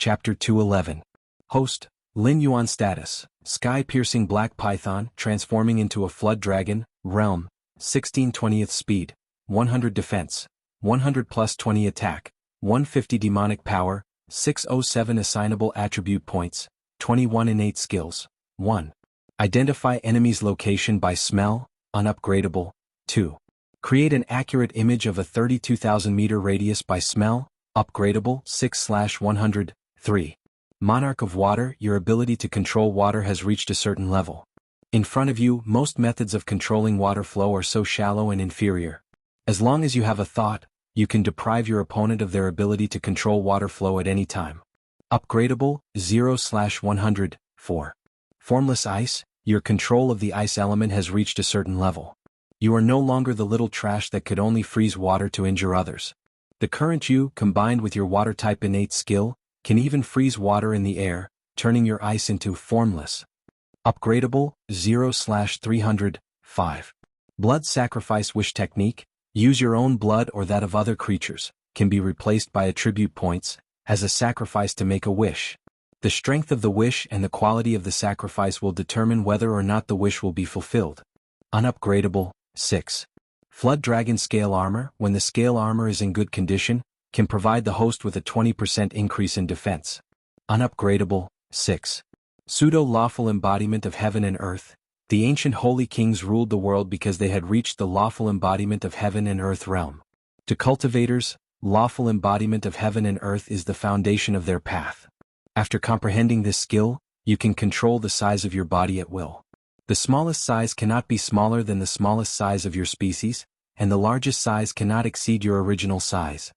Chapter 211. Host, Lin Yuan status, sky-piercing black python transforming into a flood dragon, realm, 16/20th speed, 100 defense, 100 plus 20 attack, 150 demonic power, 607 assignable attribute points, 21 innate skills, 1. Identify enemy's location by smell, unupgradable, 2. Create an accurate image of a 32,000 meter radius by smell, upgradable, 6/100, 3. Monarch of Water, your ability to control water has reached a certain level. In front of you, most methods of controlling water flow are so shallow and inferior. As long as you have a thought, you can deprive your opponent of their ability to control water flow at any time. Upgradable, 0/100, 4. Formless Ice, your control of the ice element has reached a certain level. You are no longer the little trash that could only freeze water to injure others. The current you, combined with your water-type innate skill, can even freeze water in the air, turning your ice into formless. Upgradable, 0/300, 5. Blood Sacrifice Wish Technique, use your own blood or that of other creatures, can be replaced by attribute points, as a sacrifice to make a wish. The strength of the wish and the quality of the sacrifice will determine whether or not the wish will be fulfilled. Unupgradable, 6. Flood Dragon Scale Armor, when the scale armor is in good condition, can provide the host with a 20% increase in defense. Unupgradable, 6. Pseudo-lawful embodiment of heaven and earth. The ancient holy kings ruled the world because they had reached the lawful embodiment of heaven and earth realm. To cultivators, lawful embodiment of heaven and earth is the foundation of their path. After comprehending this skill, you can control the size of your body at will. The smallest size cannot be smaller than the smallest size of your species, and the largest size cannot exceed your original size.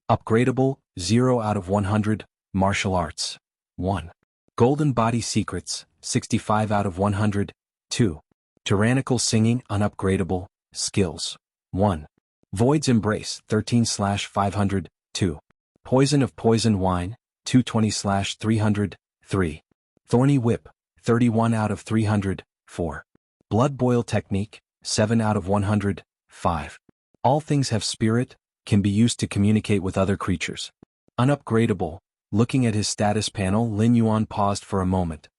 Upgradable, 0/100, Martial Arts, 1. Golden Body Secrets, 65/100, 2. Tyrannical Singing, unupgradable, Skills, 1. Void's Embrace, 13/500, 2. Poison of Poison Wine, 220/300, 3. Thorny Whip, 31/300, 4. Blood Boil Technique, 7/100, 5. All Things Have Spirit, can be used to communicate with other creatures. Unupgradable, looking at his status panel, Lin Yuan paused for a moment.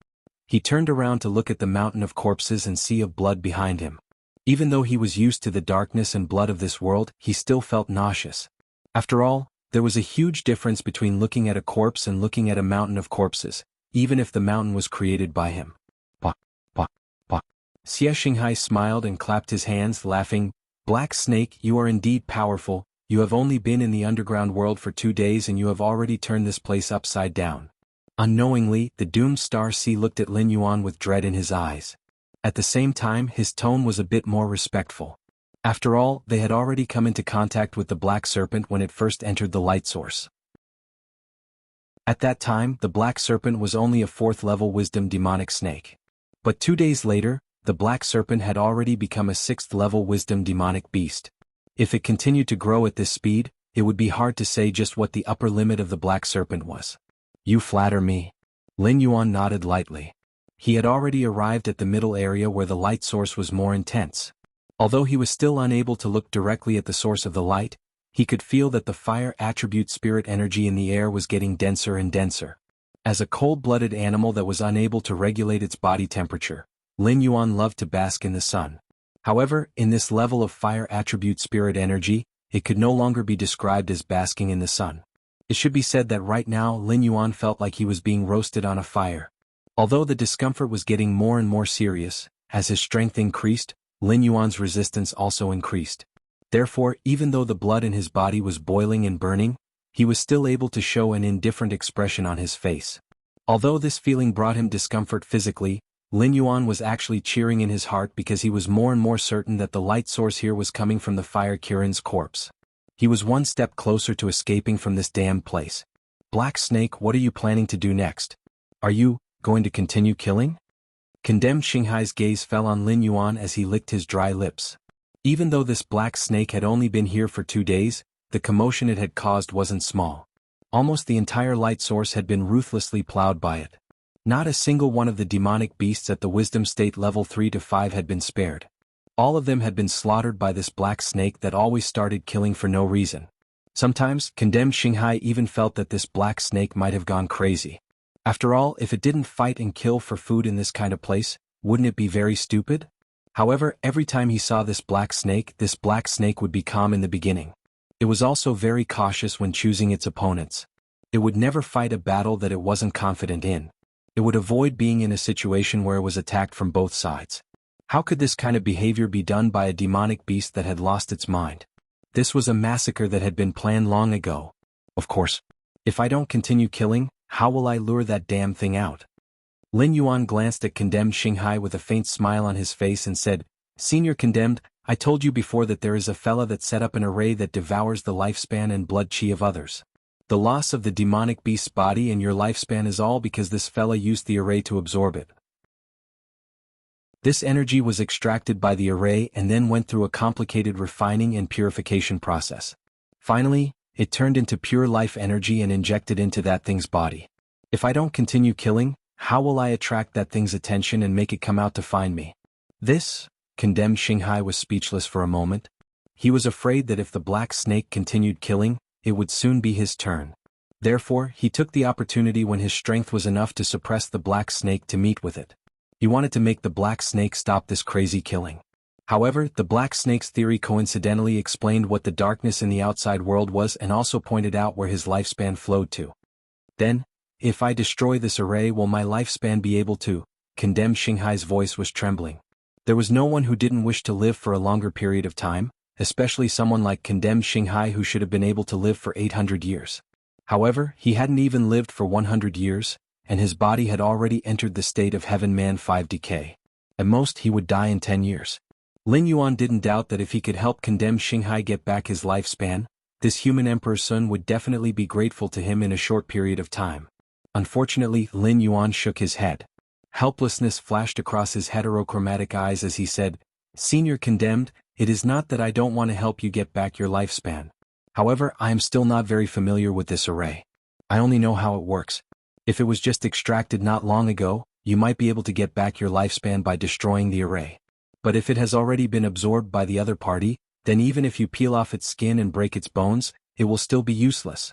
He turned around to look at the mountain of corpses and sea of blood behind him. Even though he was used to the darkness and blood of this world, he still felt nauseous. After all, there was a huge difference between looking at a corpse and looking at a mountain of corpses, even if the mountain was created by him. Pa, pa, pa. Xie Xinghai smiled and clapped his hands, laughing. Black Snake, you are indeed powerful. You have only been in the underground world for 2 days and you have already turned this place upside down. Unknowingly, the doomed Star Sea looked at Lin Yuan with dread in his eyes. At the same time, his tone was a bit more respectful. After all, they had already come into contact with the Black Serpent when it first entered the light source. At that time, the Black Serpent was only a 4th-level wisdom demonic snake. But 2 days later, the Black Serpent had already become a 6th-level wisdom demonic beast. If it continued to grow at this speed, it would be hard to say just what the upper limit of the Black Serpent was. You flatter me. Lin Yuan nodded lightly. He had already arrived at the middle area where the light source was more intense. Although he was still unable to look directly at the source of the light, he could feel that the fire attribute spirit energy in the air was getting denser and denser. As a cold-blooded animal that was unable to regulate its body temperature, Lin Yuan loved to bask in the sun. However, in this level of fire attribute spirit energy, it could no longer be described as basking in the sun. It should be said that right now Lin Yuan felt like he was being roasted on a fire. Although the discomfort was getting more and more serious, as his strength increased, Lin Yuan's resistance also increased. Therefore, even though the blood in his body was boiling and burning, he was still able to show an indifferent expression on his face. Although this feeling brought him discomfort physically, Lin Yuan was actually cheering in his heart because he was more and more certain that the light source here was coming from the Fire Kirin's corpse. He was one step closer to escaping from this damned place. Black Snake, what are you planning to do next? Are you going to continue killing? Condemned Xinghai's gaze fell on Lin Yuan as he licked his dry lips. Even though this Black Snake had only been here for 2 days, the commotion it had caused wasn't small. Almost the entire light source had been ruthlessly plowed by it. Not a single one of the demonic beasts at the wisdom state level 3 to 5 had been spared. All of them had been slaughtered by this Black Snake that always started killing for no reason. Sometimes, condemned Xinghai even felt that this black snake might have gone crazy. After all, if it didn't fight and kill for food in this kind of place, wouldn't it be very stupid? However, every time he saw this black snake would be calm in the beginning. It was also very cautious when choosing its opponents. It would never fight a battle that it wasn't confident in. It would avoid being in a situation where it was attacked from both sides. How could this kind of behavior be done by a demonic beast that had lost its mind? This was a massacre that had been planned long ago. Of course. If I don't continue killing, how will I lure that damn thing out? Lin Yuan glanced at condemned Xinghai with a faint smile on his face and said, "Senior Condemned, I told you before that there is a fella that set up an array that devours the lifespan and blood chi of others. The loss of the demonic beast's body and your lifespan is all because this fella used the array to absorb it. This energy was extracted by the array and then went through a complicated refining and purification process. Finally, it turned into pure life energy and injected into that thing's body. If I don't continue killing, how will I attract that thing's attention and make it come out to find me?" This, condemned Xinghai was speechless for a moment. He was afraid that if the black snake continued killing, it would soon be his turn. Therefore, he took the opportunity when his strength was enough to suppress the black snake to meet with it. He wanted to make the black snake stop this crazy killing. However, the black snake's theory coincidentally explained what the darkness in the outside world was and also pointed out where his lifespan flowed to. Then, if I destroy this array, will my lifespan be able to? Condemned Xinghai's voice was trembling. There was no one who didn't wish to live for a longer period of time, especially someone like condemned Xinghai who should have been able to live for 800 years. However, he hadn't even lived for 100 years, and his body had already entered the state of Heaven Man 5 decay. At most he would die in 10 years. Lin Yuan didn't doubt that if he could help condemned Xinghai get back his lifespan, this human Emperor Sun would definitely be grateful to him in a short period of time. Unfortunately, Lin Yuan shook his head. Helplessness flashed across his heterochromatic eyes as he said, "Senior Condemned, it is not that I don't want to help you get back your lifespan. However, I am still not very familiar with this array. I only know how it works. If it was just extracted not long ago, you might be able to get back your lifespan by destroying the array. But if it has already been absorbed by the other party, then even if you peel off its skin and break its bones, it will still be useless."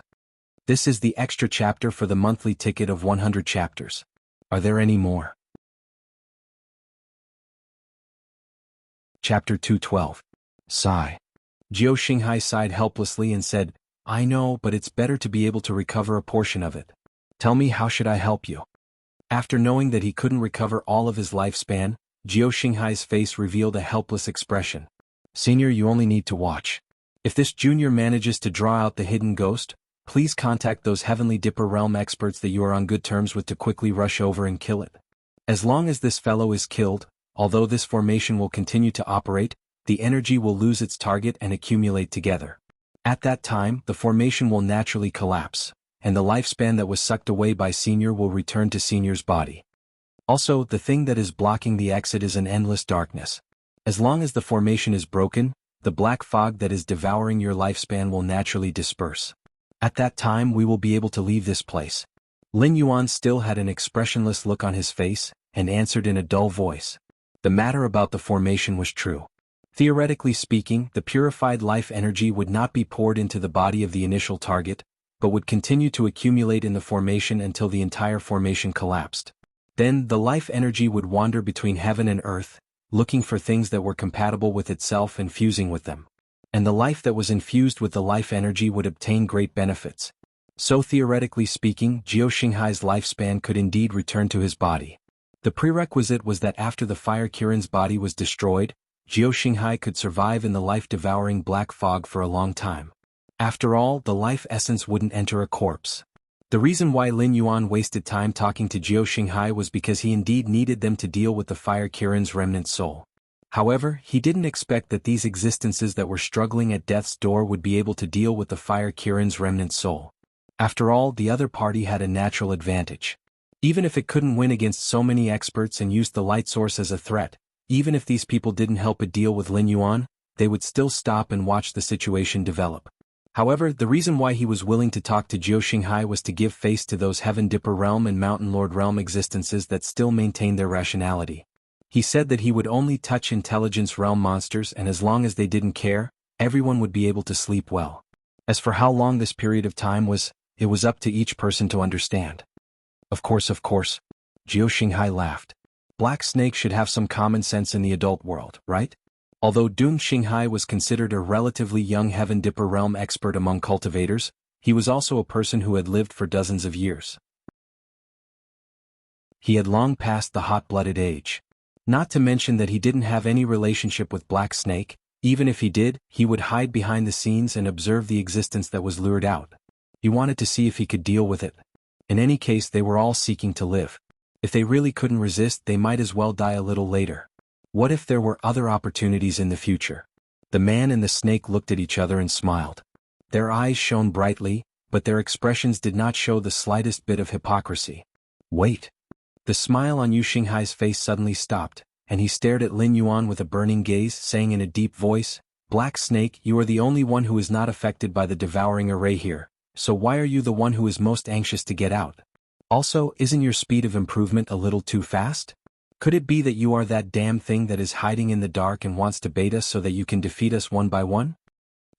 This is the extra chapter for the monthly ticket of 100 chapters. Are there any more? Chapter 212. Sigh. Jiao Xinghai sighed helplessly and said, "I know, but it's better to be able to recover a portion of it. Tell me, how should I help you?" After knowing that he couldn't recover all of his lifespan, Jiao Xinghai's face revealed a helpless expression. "Senior, you only need to watch. If this junior manages to draw out the hidden ghost, please contact those Heavenly Dipper Realm experts that you are on good terms with to quickly rush over and kill it. As long as this fellow is killed, although this formation will continue to operate, the energy will lose its target and accumulate together. At that time, the formation will naturally collapse, and the lifespan that was sucked away by Senior will return to Senior's body. Also, the thing that is blocking the exit is an endless darkness. As long as the formation is broken, the black fog that is devouring your lifespan will naturally disperse. At that time we will be able to leave this place." Lin Yuan still had an expressionless look on his face, and answered in a dull voice. The matter about the formation was true. Theoretically speaking, the purified life energy would not be poured into the body of the initial target, but would continue to accumulate in the formation until the entire formation collapsed. Then the life energy would wander between heaven and earth, looking for things that were compatible with itself and fusing with them. And the life that was infused with the life energy would obtain great benefits. So theoretically speaking, Jiao Xinghai's lifespan could indeed return to his body. The prerequisite was that after the Fire Kirin's body was destroyed, Jiao Xinghai could survive in the life-devouring black fog for a long time. After all, the life essence wouldn't enter a corpse. The reason why Lin Yuan wasted time talking to Jiao Xinghai was because he indeed needed them to deal with the Fire Kirin's remnant soul. However, he didn't expect that these existences that were struggling at death's door would be able to deal with the Fire Kirin's remnant soul. After all, the other party had a natural advantage. Even if it couldn't win against so many experts and used the light source as a threat, even if these people didn't help it deal with Lin Yuan, they would still stop and watch the situation develop. However, the reason why he was willing to talk to Jiao Xinghai was to give face to those Heaven Dipper Realm and Mountain Lord Realm existences that still maintained their rationality. He said that he would only touch Intelligence Realm monsters, and as long as they didn't care, everyone would be able to sleep well. As for how long this period of time was, it was up to each person to understand. Of course, Jiao Xinghai laughed. Black Snake should have some common sense in the adult world, right? Although Dun Xinghai was considered a relatively young Heaven Dipper realm expert among cultivators, he was also a person who had lived for dozens of years. He had long passed the hot-blooded age. Not to mention that he didn't have any relationship with Black Snake. Even if he did, he would hide behind the scenes and observe the existence that was lured out. He wanted to see if he could deal with it. In any case, they were all seeking to live. If they really couldn't resist, they might as well die a little later. What if there were other opportunities in the future? The man and the snake looked at each other and smiled. Their eyes shone brightly, but their expressions did not show the slightest bit of hypocrisy. Wait. The smile on Yu Xinghai's face suddenly stopped, and he stared at Lin Yuan with a burning gaze, saying in a deep voice, "Black Snake, you are the only one who is not affected by the devouring array here, so why are you the one who is most anxious to get out? Also, isn't your speed of improvement a little too fast? Could it be that you are that damn thing that is hiding in the dark and wants to bait us so that you can defeat us one by one?"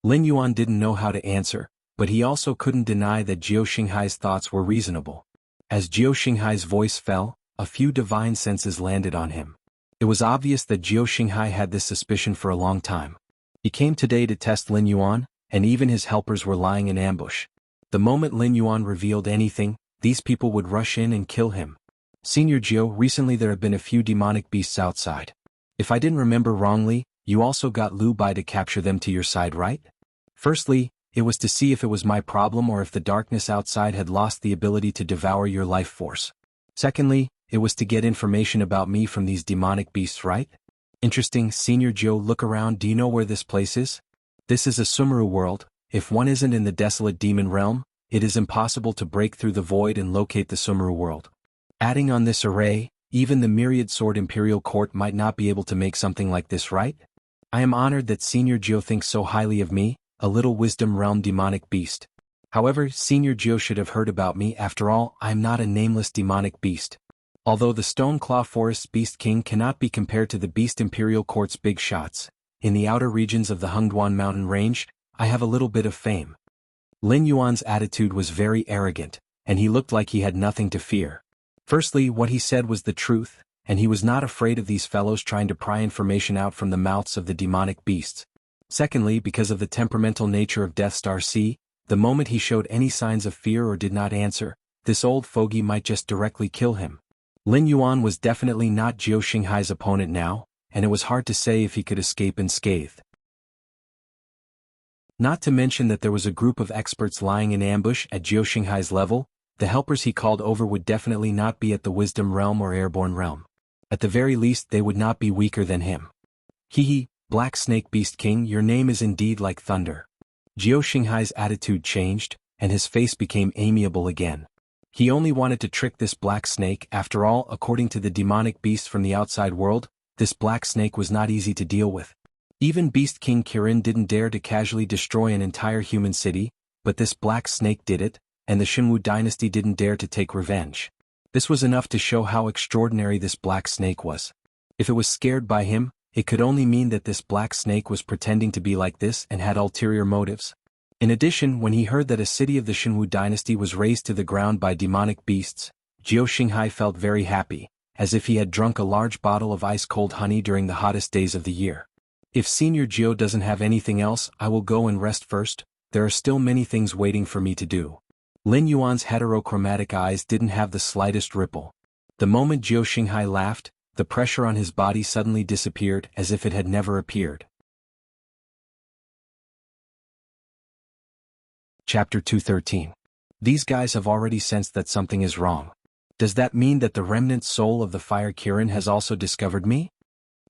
Lin Yuan didn't know how to answer, but he also couldn't deny that Jiao Xinghai's thoughts were reasonable. As Jiao Xinghai's voice fell, a few divine senses landed on him. It was obvious that Jiao Xinghai had this suspicion for a long time. He came today to test Lin Yuan, and even his helpers were lying in ambush. The moment Lin Yuan revealed anything, these people would rush in and kill him. "Senior Jiao, recently there have been a few demonic beasts outside. If I didn't remember wrongly, you also got Lu Bai to capture them to your side, right? Firstly, it was to see if it was my problem or if the darkness outside had lost the ability to devour your life force. Secondly, it was to get information about me from these demonic beasts, right? Interesting. Senior Jiao, look around. Do you know where this place is? This is a Sumeru world. If one isn't in the desolate demon realm, it is impossible to break through the void and locate the Sumeru world. Adding on this array, even the myriad sword imperial court might not be able to make something like this, right? I am honored that Senior Jiao thinks so highly of me, a little wisdom realm demonic beast. However, Senior Jiao should have heard about me. After all, I am not a nameless demonic beast. Although the Stone Claw Forest's Beast King cannot be compared to the Beast Imperial Court's big shots, in the outer regions of the Hengduan mountain range, I have a little bit of fame." Lin Yuan's attitude was very arrogant, and he looked like he had nothing to fear. Firstly, what he said was the truth, and he was not afraid of these fellows trying to pry information out from the mouths of the demonic beasts. Secondly, because of the temperamental nature of Death Star C, the moment he showed any signs of fear or did not answer, this old fogey might just directly kill him. Lin Yuan was definitely not Jiao Xinghai's opponent now, and it was hard to say if he could escape unscathed. Not to mention that there was a group of experts lying in ambush at Jiao Xinghai's level. The helpers he called over would definitely not be at the Wisdom Realm or Airborne Realm. At the very least, they would not be weaker than him. Hehe, Black Snake Beast King, your name is indeed like thunder. Jiao Xinghai's attitude changed, and his face became amiable again. He only wanted to trick this Black Snake. After all, according to the demonic beast from the outside world, this Black Snake was not easy to deal with. Even Beast King Kirin didn't dare to casually destroy an entire human city, but this Black Snake did it, and the Jianghu dynasty didn't dare to take revenge. This was enough to show how extraordinary this Black Snake was. If it was scared by him, it could only mean that this Black Snake was pretending to be like this and had ulterior motives. In addition, when he heard that a city of the Jianghu dynasty was razed to the ground by demonic beasts, Jiao Xinghai felt very happy, as if he had drunk a large bottle of ice-cold honey during the hottest days of the year. If Senior Jiao doesn't have anything else, I will go and rest first. There are still many things waiting for me to do. Lin Yuan's heterochromatic eyes didn't have the slightest ripple. The moment Jiao Xinghai laughed, the pressure on his body suddenly disappeared as if it had never appeared. Chapter 213. These guys have already sensed that something is wrong. Does that mean that the remnant soul of the Fire Kirin has also discovered me?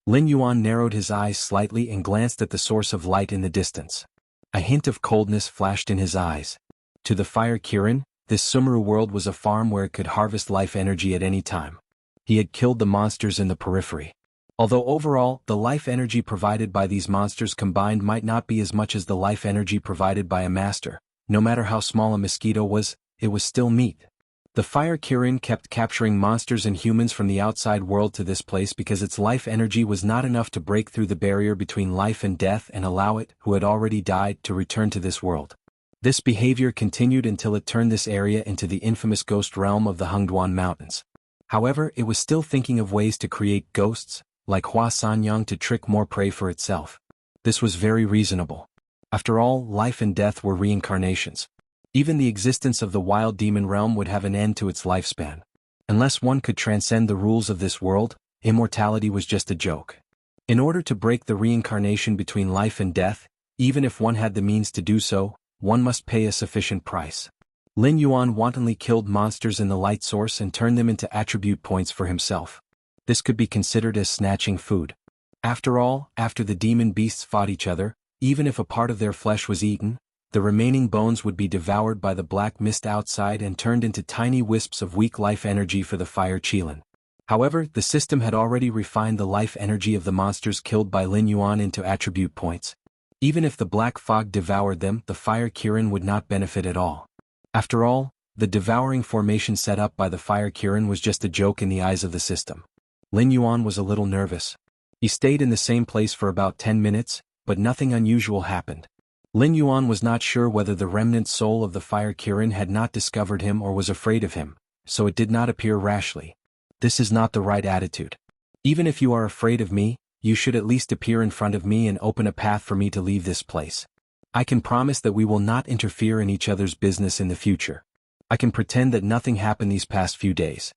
Lin Yuan narrowed his eyes slightly and glanced at the source of light in the distance. A hint of coldness flashed in his eyes. To the Fire Kirin, this Sumeru world was a farm where it could harvest life energy at any time. He had killed the monsters in the periphery. Although overall, the life energy provided by these monsters combined might not be as much as the life energy provided by a master, no matter how small a mosquito was, it was still meat. The Fire Kirin kept capturing monsters and humans from the outside world to this place because its life energy was not enough to break through the barrier between life and death and allow it, who had already died, to return to this world. This behavior continued until it turned this area into the infamous ghost realm of the Hengduan Mountains. However, it was still thinking of ways to create ghosts, like Hua Sanyang, to trick more prey for itself. This was very reasonable. After all, life and death were reincarnations. Even the existence of the wild demon realm would have an end to its lifespan. Unless one could transcend the rules of this world, immortality was just a joke. In order to break the reincarnation between life and death, even if one had the means to do so, one must pay a sufficient price. Lin Yuan wantonly killed monsters in the light source and turned them into attribute points for himself. This could be considered as snatching food. After all, after the demon beasts fought each other, even if a part of their flesh was eaten, the remaining bones would be devoured by the black mist outside and turned into tiny wisps of weak life energy for the fire Qilin. However, the system had already refined the life energy of the monsters killed by Lin Yuan into attribute points. Even if the black fog devoured them, the fire Qilin would not benefit at all. After all, the devouring formation set up by the fire Qilin was just a joke in the eyes of the system. Lin Yuan was a little nervous. He stayed in the same place for about 10 minutes, but nothing unusual happened. Lin Yuan was not sure whether the remnant soul of the fire Qilin had not discovered him or was afraid of him, so it did not appear rashly. This is not the right attitude. Even if you are afraid of me, you should at least appear in front of me and open a path for me to leave this place. I can promise that we will not interfere in each other's business in the future. I can pretend that nothing happened these past few days.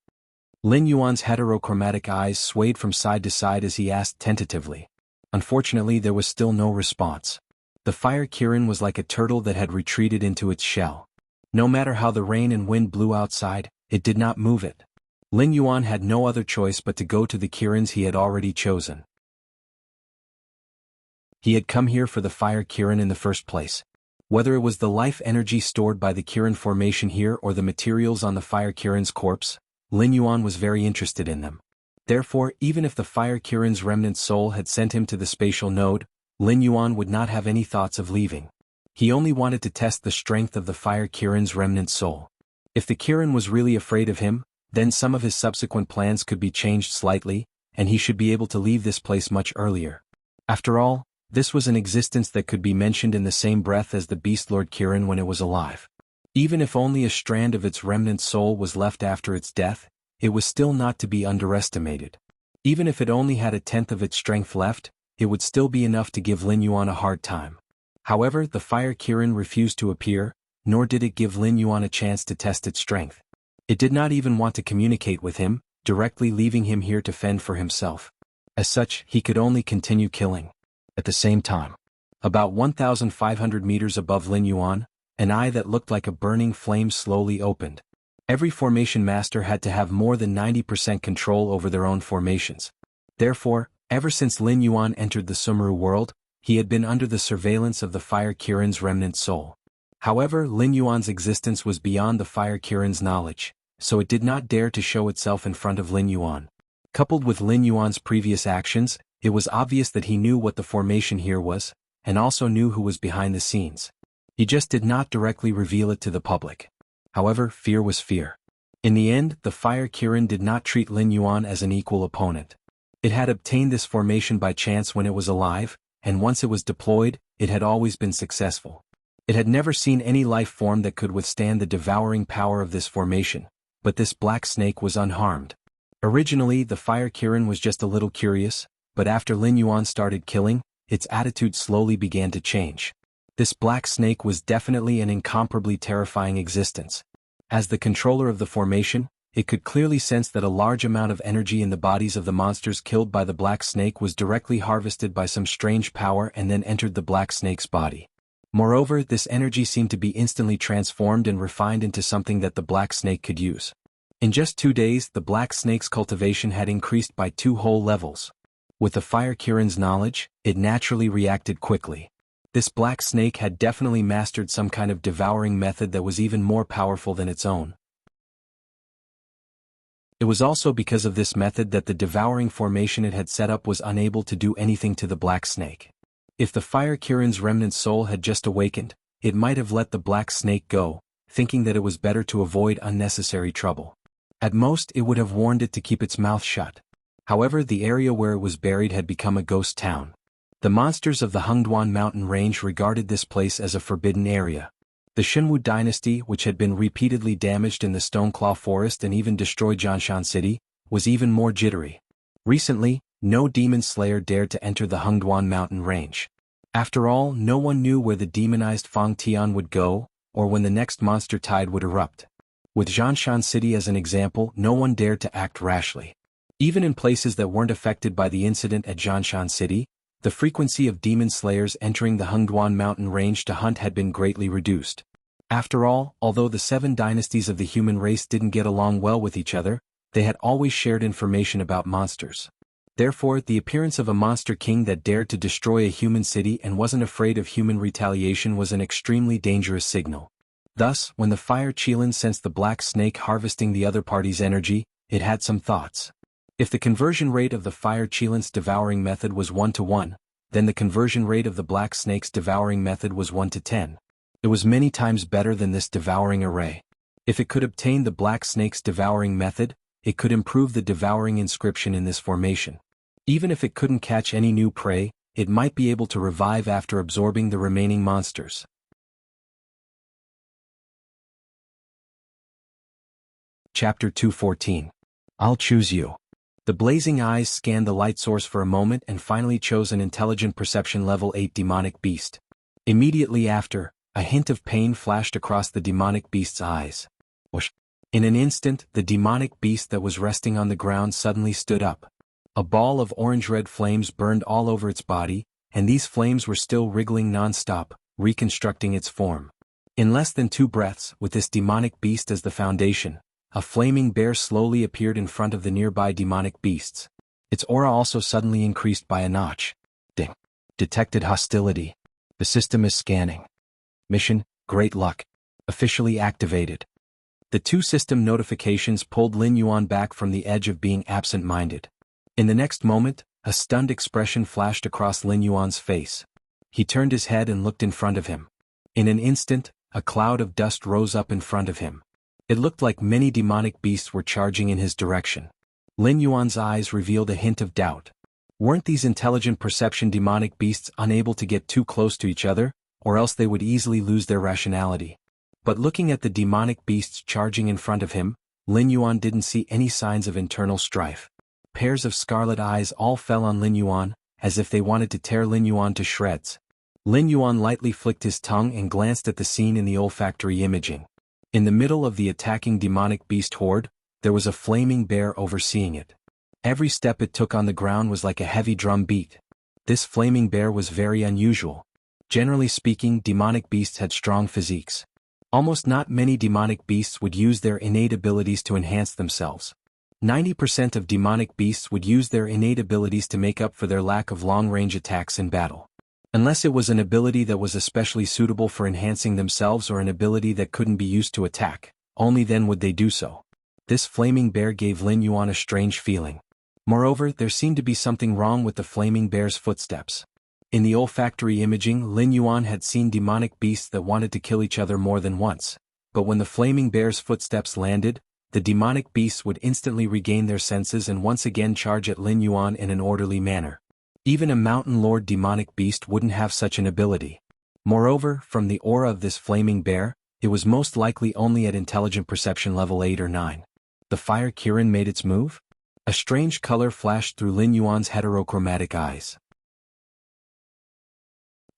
Lin Yuan's heterochromatic eyes swayed from side to side as he asked tentatively. Unfortunately, there was still no response. The fire Qilin was like a turtle that had retreated into its shell. No matter how the rain and wind blew outside, it did not move it. Lin Yuan had no other choice but to go to the Qilins he had already chosen. He had come here for the fire Qilin in the first place. Whether it was the life energy stored by the Qilin formation here or the materials on the fire Qilin's corpse, Lin Yuan was very interested in them. Therefore, even if the fire Qilin's remnant soul had sent him to the spatial node, Lin Yuan would not have any thoughts of leaving. He only wanted to test the strength of the fire Qilin's remnant soul. If the Qilin was really afraid of him, then some of his subsequent plans could be changed slightly, and he should be able to leave this place much earlier. After all, this was an existence that could be mentioned in the same breath as the Beast Lord Qilin when it was alive. Even if only a strand of its remnant soul was left after its death, it was still not to be underestimated. Even if it only had 1/10 of its strength left, it would still be enough to give Lin Yuan a hard time. However, the fire Qilin refused to appear, nor did it give Lin Yuan a chance to test its strength. It did not even want to communicate with him, directly leaving him here to fend for himself. As such, he could only continue killing. At the same time, about 1,500 meters above Lin Yuan, an eye that looked like a burning flame slowly opened. Every formation master had to have more than 90% control over their own formations. Therefore, ever since Lin Yuan entered the Sumru world, he had been under the surveillance of the fire Qilin's remnant soul. However, Lin Yuan's existence was beyond the fire Qilin's knowledge, so it did not dare to show itself in front of Lin Yuan. Coupled with Lin Yuan's previous actions, it was obvious that he knew what the formation here was, and also knew who was behind the scenes. He just did not directly reveal it to the public. However, fear was fear. In the end, the fire Qilin did not treat Lin Yuan as an equal opponent. It had obtained this formation by chance when it was alive, and once it was deployed, it had always been successful. It had never seen any life form that could withstand the devouring power of this formation, but this black snake was unharmed. Originally, the fire Qilin was just a little curious, but after Lin Yuan started killing, its attitude slowly began to change. This black snake was definitely an incomparably terrifying existence. As the controller of the formation, it could clearly sense that a large amount of energy in the bodies of the monsters killed by the black snake was directly harvested by some strange power and then entered the black snake's body. Moreover, this energy seemed to be instantly transformed and refined into something that the black snake could use. In just 2 days, the black snake's cultivation had increased by 2 whole levels. With the fire Qilin's knowledge, it naturally reacted quickly. This black snake had definitely mastered some kind of devouring method that was even more powerful than its own. It was also because of this method that the devouring formation it had set up was unable to do anything to the black snake. If the fire Qilin's remnant soul had just awakened, it might have let the black snake go, thinking that it was better to avoid unnecessary trouble. At most, it would have warned it to keep its mouth shut. However, the area where it was buried had become a ghost town. The monsters of the Hengduan mountain range regarded this place as a forbidden area. The Shenwu dynasty, which had been repeatedly damaged in the Stoneclaw Forest and even destroyed Jianshan City, was even more jittery. Recently, no demon slayer dared to enter the Hengduan mountain range. After all, no one knew where the demonized Fang Tian would go, or when the next monster tide would erupt. With Jianshan City as an example, no one dared to act rashly. Even in places that weren't affected by the incident at Jianshan City, the frequency of demon slayers entering the Hengduan mountain range to hunt had been greatly reduced. After all, although the 7 dynasties of the human race didn't get along well with each other, they had always shared information about monsters. Therefore, the appearance of a monster king that dared to destroy a human city and wasn't afraid of human retaliation was an extremely dangerous signal. Thus, when the Fire Qilin sensed the black snake harvesting the other party's energy, it had some thoughts. If the conversion rate of the Fire Qilin's devouring method was 1-to-1, then the conversion rate of the black snake's devouring method was 1-to-10. It was many times better than this devouring array. If it could obtain the black snake's devouring method, it could improve the devouring inscription in this formation. Even if it couldn't catch any new prey, it might be able to revive after absorbing the remaining monsters. Chapter 214. I'll choose you. The blazing eyes scanned the light source for a moment and finally chose an intelligent perception level 8 demonic beast. Immediately after, a hint of pain flashed across the demonic beast's eyes. Whoosh. In an instant, the demonic beast that was resting on the ground suddenly stood up. A ball of orange-red flames burned all over its body, and these flames were still wriggling non-stop, reconstructing its form. In less than 2 breaths, with this demonic beast as the foundation, a flaming bear slowly appeared in front of the nearby demonic beasts. Its aura also suddenly increased by a notch. Ding. Detected hostility. The system is scanning. Mission, great luck. Officially activated. The 2 system notifications pulled Lin Yuan back from the edge of being absent-minded. In the next moment, a stunned expression flashed across Lin Yuan's face. He turned his head and looked in front of him. In an instant, a cloud of dust rose up in front of him. It looked like many demonic beasts were charging in his direction. Lin Yuan's eyes revealed a hint of doubt. Weren't these intelligent perception demonic beasts unable to get too close to each other, or else they would easily lose their rationality? But looking at the demonic beasts charging in front of him, Lin Yuan didn't see any signs of internal strife. Pairs of scarlet eyes all fell on Lin Yuan, as if they wanted to tear Lin Yuan to shreds. Lin Yuan lightly flicked his tongue and glanced at the scene in the olfactory imaging. In the middle of the attacking demonic beast horde, there was a flaming bear overseeing it. Every step it took on the ground was like a heavy drum beat. This flaming bear was very unusual. Generally speaking, demonic beasts had strong physiques. Almost not many demonic beasts would use their innate abilities to enhance themselves. 90% of demonic beasts would use their innate abilities to make up for their lack of long-range attacks in battle. Unless it was an ability that was especially suitable for enhancing themselves or an ability that couldn't be used to attack, only then would they do so. This flaming bear gave Lin Yuan a strange feeling. Moreover, there seemed to be something wrong with the flaming bear's footsteps. In the olfactory imaging, Lin Yuan had seen demonic beasts that wanted to kill each other more than once, but when the flaming bear's footsteps landed, the demonic beasts would instantly regain their senses and once again charge at Lin Yuan in an orderly manner. Even a mountain lord demonic beast wouldn't have such an ability. Moreover, from the aura of this flaming bear, it was most likely only at intelligent perception level 8 or 9. The Fire Kirin made its move? A strange color flashed through Lin Yuan's heterochromatic eyes.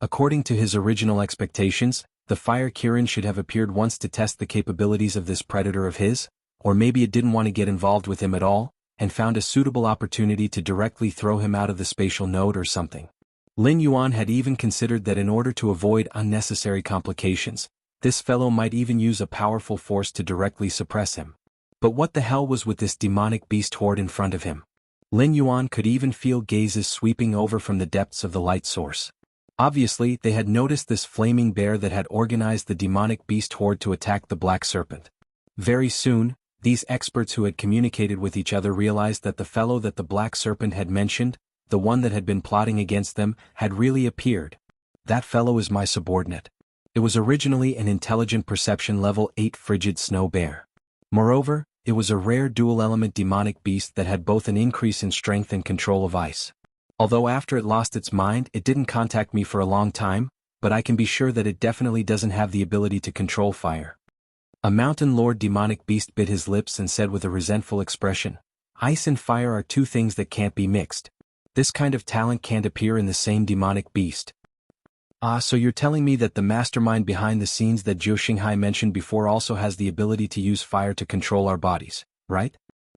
According to his original expectations, the Fire Kirin should have appeared once to test the capabilities of this predator of his, or maybe it didn't want to get involved with him at all, and found a suitable opportunity to directly throw him out of the spatial node or something. Lin Yuan had even considered that in order to avoid unnecessary complications, this fellow might even use a powerful force to directly suppress him. But what the hell was with this demonic beast horde in front of him? Lin Yuan could even feel gazes sweeping over from the depths of the light source. Obviously, they had noticed this flaming bear that had organized the demonic beast horde to attack the black serpent. Very soon, these experts who had communicated with each other realized that the fellow that the black serpent had mentioned, the one that had been plotting against them, had really appeared. That fellow is my subordinate. It was originally an intelligent perception level 8 frigid snow bear. Moreover, it was a rare dual-element demonic beast that had both an increase in strength and control of ice. Although after it lost its mind it didn't contact me for a long time, but I can be sure that it definitely doesn't have the ability to control fire. A mountain lord demonic beast bit his lips and said with a resentful expression, "Ice and fire are two things that can't be mixed. This kind of talent can't appear in the same demonic beast." "Ah, so you're telling me that the mastermind behind the scenes that Jiu Xinghai mentioned before also has the ability to use fire to control our bodies, right?"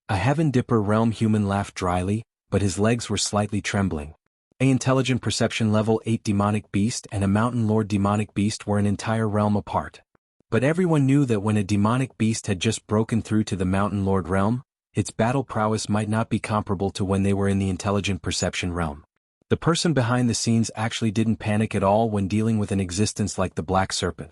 A Heaven Dipper realm human laughed dryly, but his legs were slightly trembling. A intelligent perception level 8 demonic beast and a mountain lord demonic beast were an entire realm apart. But everyone knew that when a demonic beast had just broken through to the mountain lord realm, its battle prowess might not be comparable to when they were in the intelligent perception realm. The person behind the scenes actually didn't panic at all when dealing with an existence like the Black Serpent.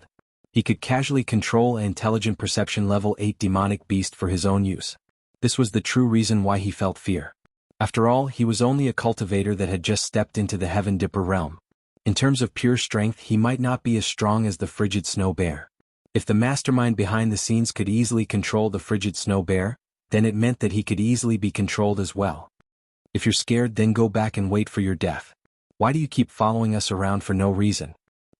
He could casually control an intelligent perception level 8 demonic beast for his own use. This was the true reason why he felt fear. After all, he was only a cultivator that had just stepped into the Heaven Dipper realm. In terms of pure strength, he might not be as strong as the frigid snow bear. If the mastermind behind the scenes could easily control the frigid snow bear, then it meant that he could easily be controlled as well. If you're scared, then go back and wait for your death. Why do you keep following us around for no reason?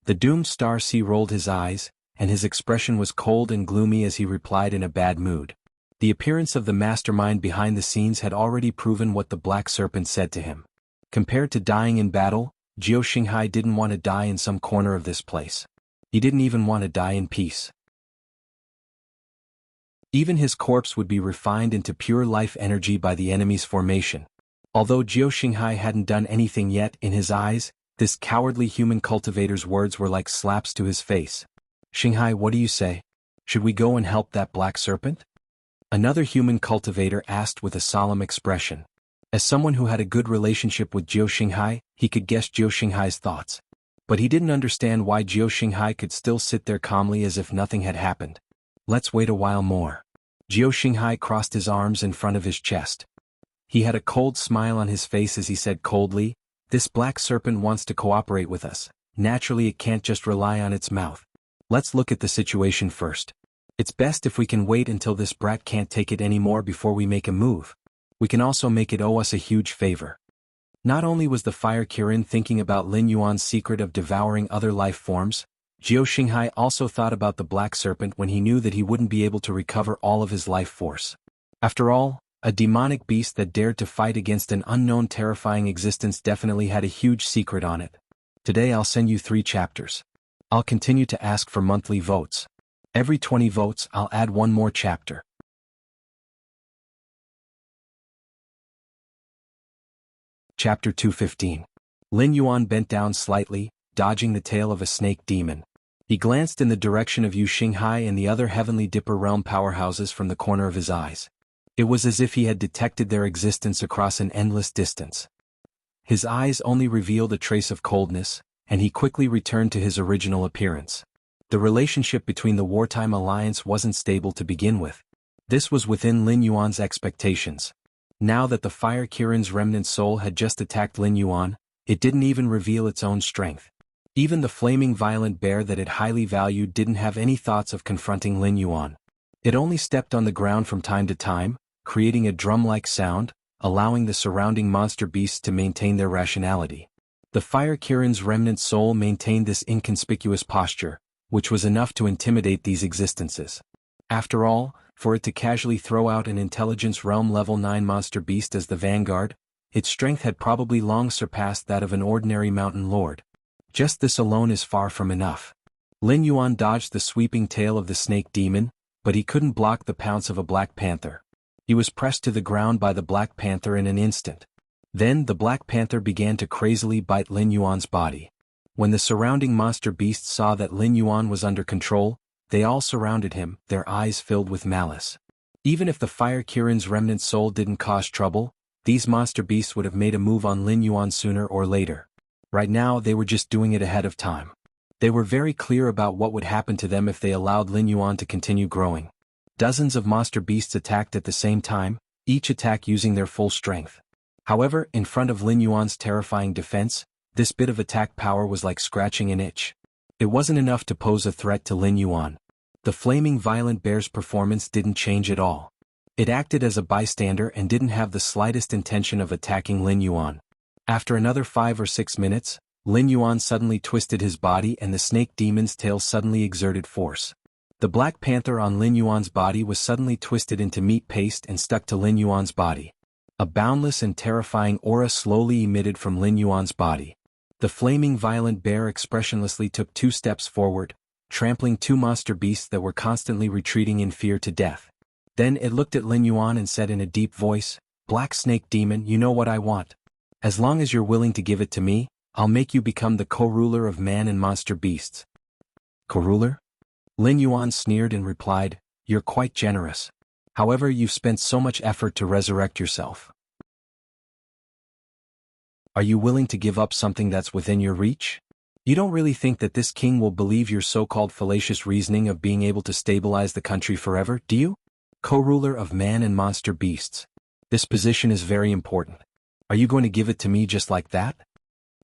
The doomed Star Sea rolled his eyes, and his expression was cold and gloomy as he replied in a bad mood. The appearance of the mastermind behind the scenes had already proven what the Black Serpent said to him. Compared to dying in battle, Jiu Xinghai didn't want to die in some corner of this place. He didn't even want to die in peace. Even his corpse would be refined into pure life energy by the enemy's formation. Although Jiu Xinghai hadn't done anything yet, in his eyes, this cowardly human cultivator's words were like slaps to his face. "Xinghai, what do you say? Should we go and help that Black Serpent?" Another human cultivator asked with a solemn expression. As someone who had a good relationship with Jiu Xinghai, he could guess Jiu Xinghai's thoughts. But he didn't understand why Jiu Xinghai could still sit there calmly as if nothing had happened. "Let's wait a while more." Jiu Xinghai crossed his arms in front of his chest. He had a cold smile on his face as he said coldly, "This Black Serpent wants to cooperate with us. Naturally, it can't just rely on its mouth. Let's look at the situation first. It's best if we can wait until this brat can't take it anymore before we make a move. We can also make it owe us a huge favor." Not only was the Fire Kirin thinking about Lin Yuan's secret of devouring other life forms, Jiu Xinghai also thought about the Black Serpent when he knew that he wouldn't be able to recover all of his life force. After all, a demonic beast that dared to fight against an unknown terrifying existence definitely had a huge secret on it. Today I'll send you 3 chapters. I'll continue to ask for monthly votes. Every 20 votes, I'll add 1 more chapter. Chapter 215. Lin Yuan bent down slightly, dodging the tail of a snake demon. He glanced in the direction of Yu Xinghai and the other Heavenly Dipper realm powerhouses from the corner of his eyes. It was as if he had detected their existence across an endless distance. His eyes only revealed a trace of coldness, and he quickly returned to his original appearance. The relationship between the wartime alliance wasn't stable to begin with. This was within Lin Yuan's expectations. Now that the Fire Kirin's remnant soul had just attacked Lin Yuan, it didn't even reveal its own strength. Even the flaming violent bear that it highly valued didn't have any thoughts of confronting Lin Yuan. It only stepped on the ground from time to time, creating a drum-like sound, allowing the surrounding monster beasts to maintain their rationality. The Fire Kirin's remnant soul maintained this inconspicuous posture, which was enough to intimidate these existences. After all, for it to casually throw out an intelligence realm level 9 monster beast as the vanguard, its strength had probably long surpassed that of an ordinary mountain lord. Just this alone is far from enough. Lin Yuan dodged the sweeping tail of the snake demon, but he couldn't block the pounce of a black panther. He was pressed to the ground by the black panther in an instant. Then the black panther began to crazily bite Lin Yuan's body. When the surrounding monster beasts saw that Lin Yuan was under control, they all surrounded him, their eyes filled with malice. Even if the Fire Kirin's remnant soul didn't cause trouble, these monster beasts would have made a move on Lin Yuan sooner or later. Right now they were just doing it ahead of time. They were very clear about what would happen to them if they allowed Lin Yuan to continue growing. Dozens of monster beasts attacked at the same time, each attack using their full strength. However, in front of Lin Yuan's terrifying defense, this bit of attack power was like scratching an itch. It wasn't enough to pose a threat to Lin Yuan. The flaming violent bear's performance didn't change at all. It acted as a bystander and didn't have the slightest intention of attacking Lin Yuan. After another 5 or 6 minutes, Lin Yuan suddenly twisted his body and the snake demon's tail suddenly exerted force. The black panther on Lin Yuan's body was suddenly twisted into meat paste and stuck to Lin Yuan's body. A boundless and terrifying aura slowly emitted from Lin Yuan's body. The flaming violent bear expressionlessly took 2 steps forward, trampling 2 monster beasts that were constantly retreating in fear to death. Then it looked at Lin Yuan and said in a deep voice, "Black snake demon, you know what I want. As long as you're willing to give it to me, I'll make you become the co-ruler of man and monster beasts." Co-ruler? Lin Yuan sneered and replied, "You're quite generous. However, you've spent so much effort to resurrect yourself. Are you willing to give up something that's within your reach? You don't really think that this king will believe your so-called fallacious reasoning of being able to stabilize the country forever, do you? Co-ruler of man and monster beasts. This position is very important. Are you going to give it to me just like that?"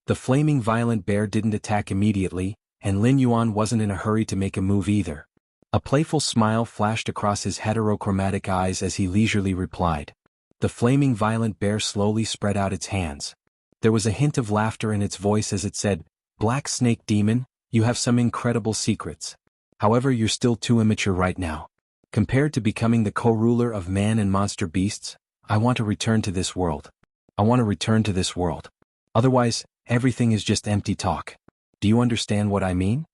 The flaming violent bear didn't attack immediately, and Lin Yuan wasn't in a hurry to make a move either. A playful smile flashed across his heterochromatic eyes as he leisurely replied. The flaming violent bear slowly spread out its hands. There was a hint of laughter in its voice as it said, "Black snake demon, you have some incredible secrets. However, you're still too immature right now. Compared to becoming the co-ruler of man and monster beasts, I want to return to this world. I want to return to this world. Otherwise, everything is just empty talk. Do you understand what I mean?"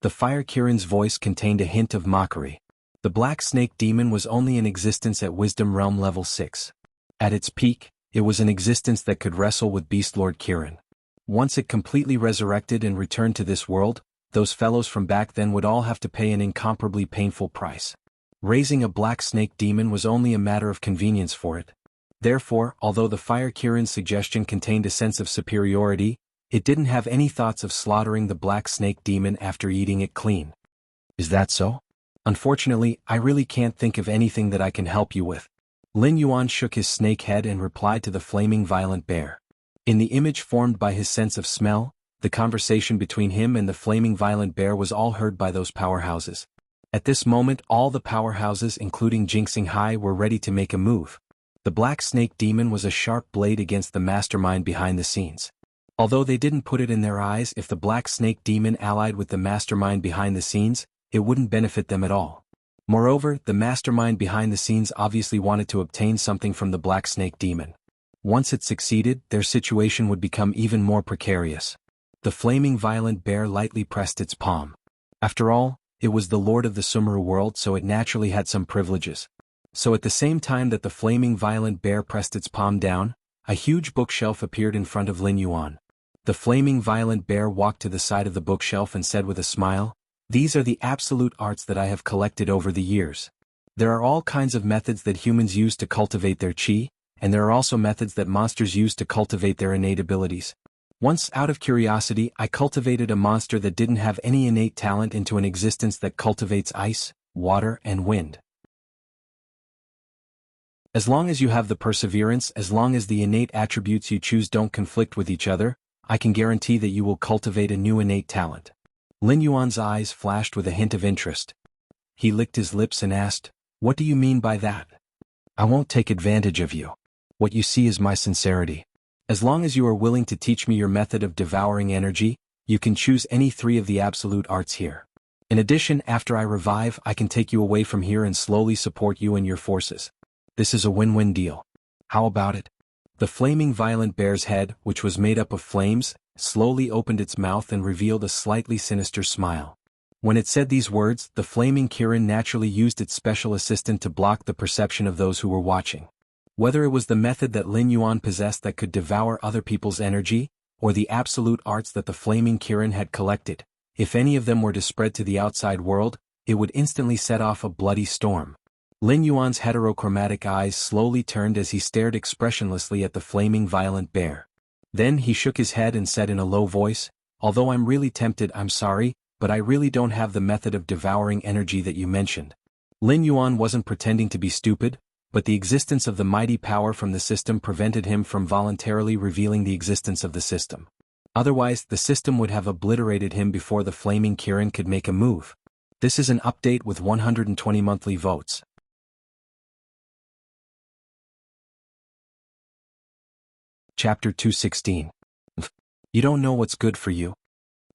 The Fire Kirin's voice contained a hint of mockery. The Black Snake Demon was only in existence at Wisdom Realm Level 6. At its peak, it was an existence that could wrestle with Beast Lord Kirin. Once it completely resurrected and returned to this world, those fellows from back then would all have to pay an incomparably painful price. Raising a Black Snake Demon was only a matter of convenience for it. Therefore, although the Fire Kirin's suggestion contained a sense of superiority, it didn't have any thoughts of slaughtering the Black Snake Demon after eating it clean. Is that so? Unfortunately, I really can't think of anything that I can help you with. Lin Yuan shook his snake head and replied to the flaming violent bear. In the image formed by his sense of smell, the conversation between him and the flaming violent bear was all heard by those powerhouses. At this moment, all the powerhouses including Jinxing Hai were ready to make a move. The Black Snake Demon was a sharp blade against the mastermind behind the scenes. Although they didn't put it in their eyes, if the Black Snake Demon allied with the mastermind behind the scenes, it wouldn't benefit them at all. Moreover, the mastermind behind the scenes obviously wanted to obtain something from the Black Snake Demon. Once it succeeded, their situation would become even more precarious. The flaming violent bear lightly pressed its palm. After all, it was the lord of the Sumeru world, so it naturally had some privileges. So at the same time that the flaming violent bear pressed its palm down, a huge bookshelf appeared in front of Lin Yuan. The flaming violent bear walked to the side of the bookshelf and said with a smile, "These are the absolute arts that I have collected over the years. There are all kinds of methods that humans use to cultivate their chi, and there are also methods that monsters use to cultivate their innate abilities. Once, out of curiosity, I cultivated a monster that didn't have any innate talent into an existence that cultivates ice, water, and wind. As long as you have the perseverance, as long as the innate attributes you choose don't conflict with each other, I can guarantee that you will cultivate a new innate talent." Lin Yuan's eyes flashed with a hint of interest. He licked his lips and asked, "What do you mean by that?" "I won't take advantage of you. What you see is my sincerity. As long as you are willing to teach me your method of devouring energy, you can choose any 3 of the absolute arts here. In addition, after I revive, I can take you away from here and slowly support you and your forces. This is a win-win deal. How about it?" The flaming violent bear's head, which was made up of flames, slowly opened its mouth and revealed a slightly sinister smile. When it said these words, the flaming Kirin naturally used its special assistant to block the perception of those who were watching. Whether it was the method that Lin Yuan possessed that could devour other people's energy, or the absolute arts that the flaming Kirin had collected, if any of them were to spread to the outside world, it would instantly set off a bloody storm. Lin Yuan's heterochromatic eyes slowly turned as he stared expressionlessly at the flaming violent bear. Then he shook his head and said in a low voice, "Although I'm really tempted, I'm sorry, but I really don't have the method of devouring energy that you mentioned." Lin Yuan wasn't pretending to be stupid, but the existence of the mighty power from the system prevented him from voluntarily revealing the existence of the system. Otherwise, the system would have obliterated him before the flaming Kirin could make a move. This is an update with 120 monthly votes. Chapter 216. You don't know what's good for you.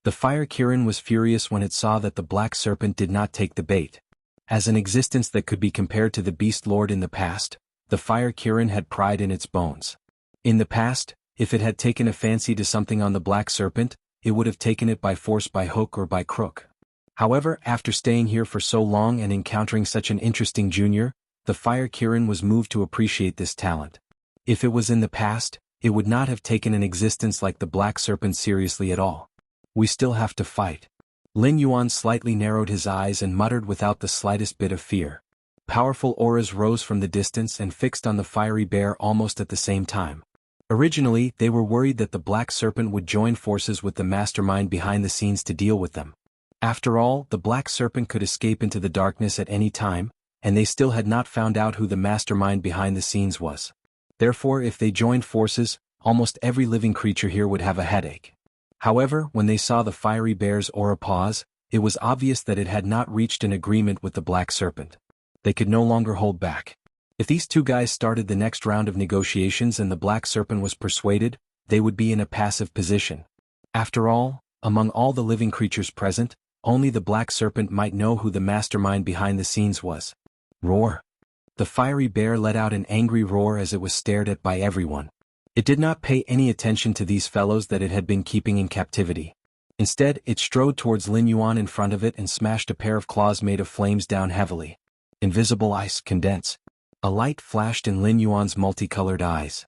The fire Kirin was furious when it saw that the black serpent did not take the bait. As an existence that could be compared to the beast lord in the past, the fire Kirin had pride in its bones. In the past, if it had taken a fancy to something on the black serpent, it would have taken it by force, by hook or by crook. However, after staying here for so long and encountering such an interesting junior, the fire Kirin was moved to appreciate this talent. If it was in the past, it would not have taken an existence like the black serpent seriously at all. We still have to fight. Lin Yuan slightly narrowed his eyes and muttered without the slightest bit of fear. Powerful auras rose from the distance and fixed on the fiery bear almost at the same time. Originally, they were worried that the black serpent would join forces with the mastermind behind the scenes to deal with them. After all, the black serpent could escape into the darkness at any time, and they still had not found out who the mastermind behind the scenes was. Therefore, if they joined forces, almost every living creature here would have a headache. However, when they saw the fiery bear's aura pause, it was obvious that it had not reached an agreement with the black serpent. They could no longer hold back. If these two guys started the next round of negotiations and the black serpent was persuaded, they would be in a passive position. After all, among all the living creatures present, only the black serpent might know who the mastermind behind the scenes was. Roar! The fiery bear let out an angry roar as it was stared at by everyone. It did not pay any attention to these fellows that it had been keeping in captivity. Instead, it strode towards Lin Yuan in front of it and smashed a pair of claws made of flames down heavily. Invisible ice, condense. A light flashed in Lin Yuan's multicolored eyes.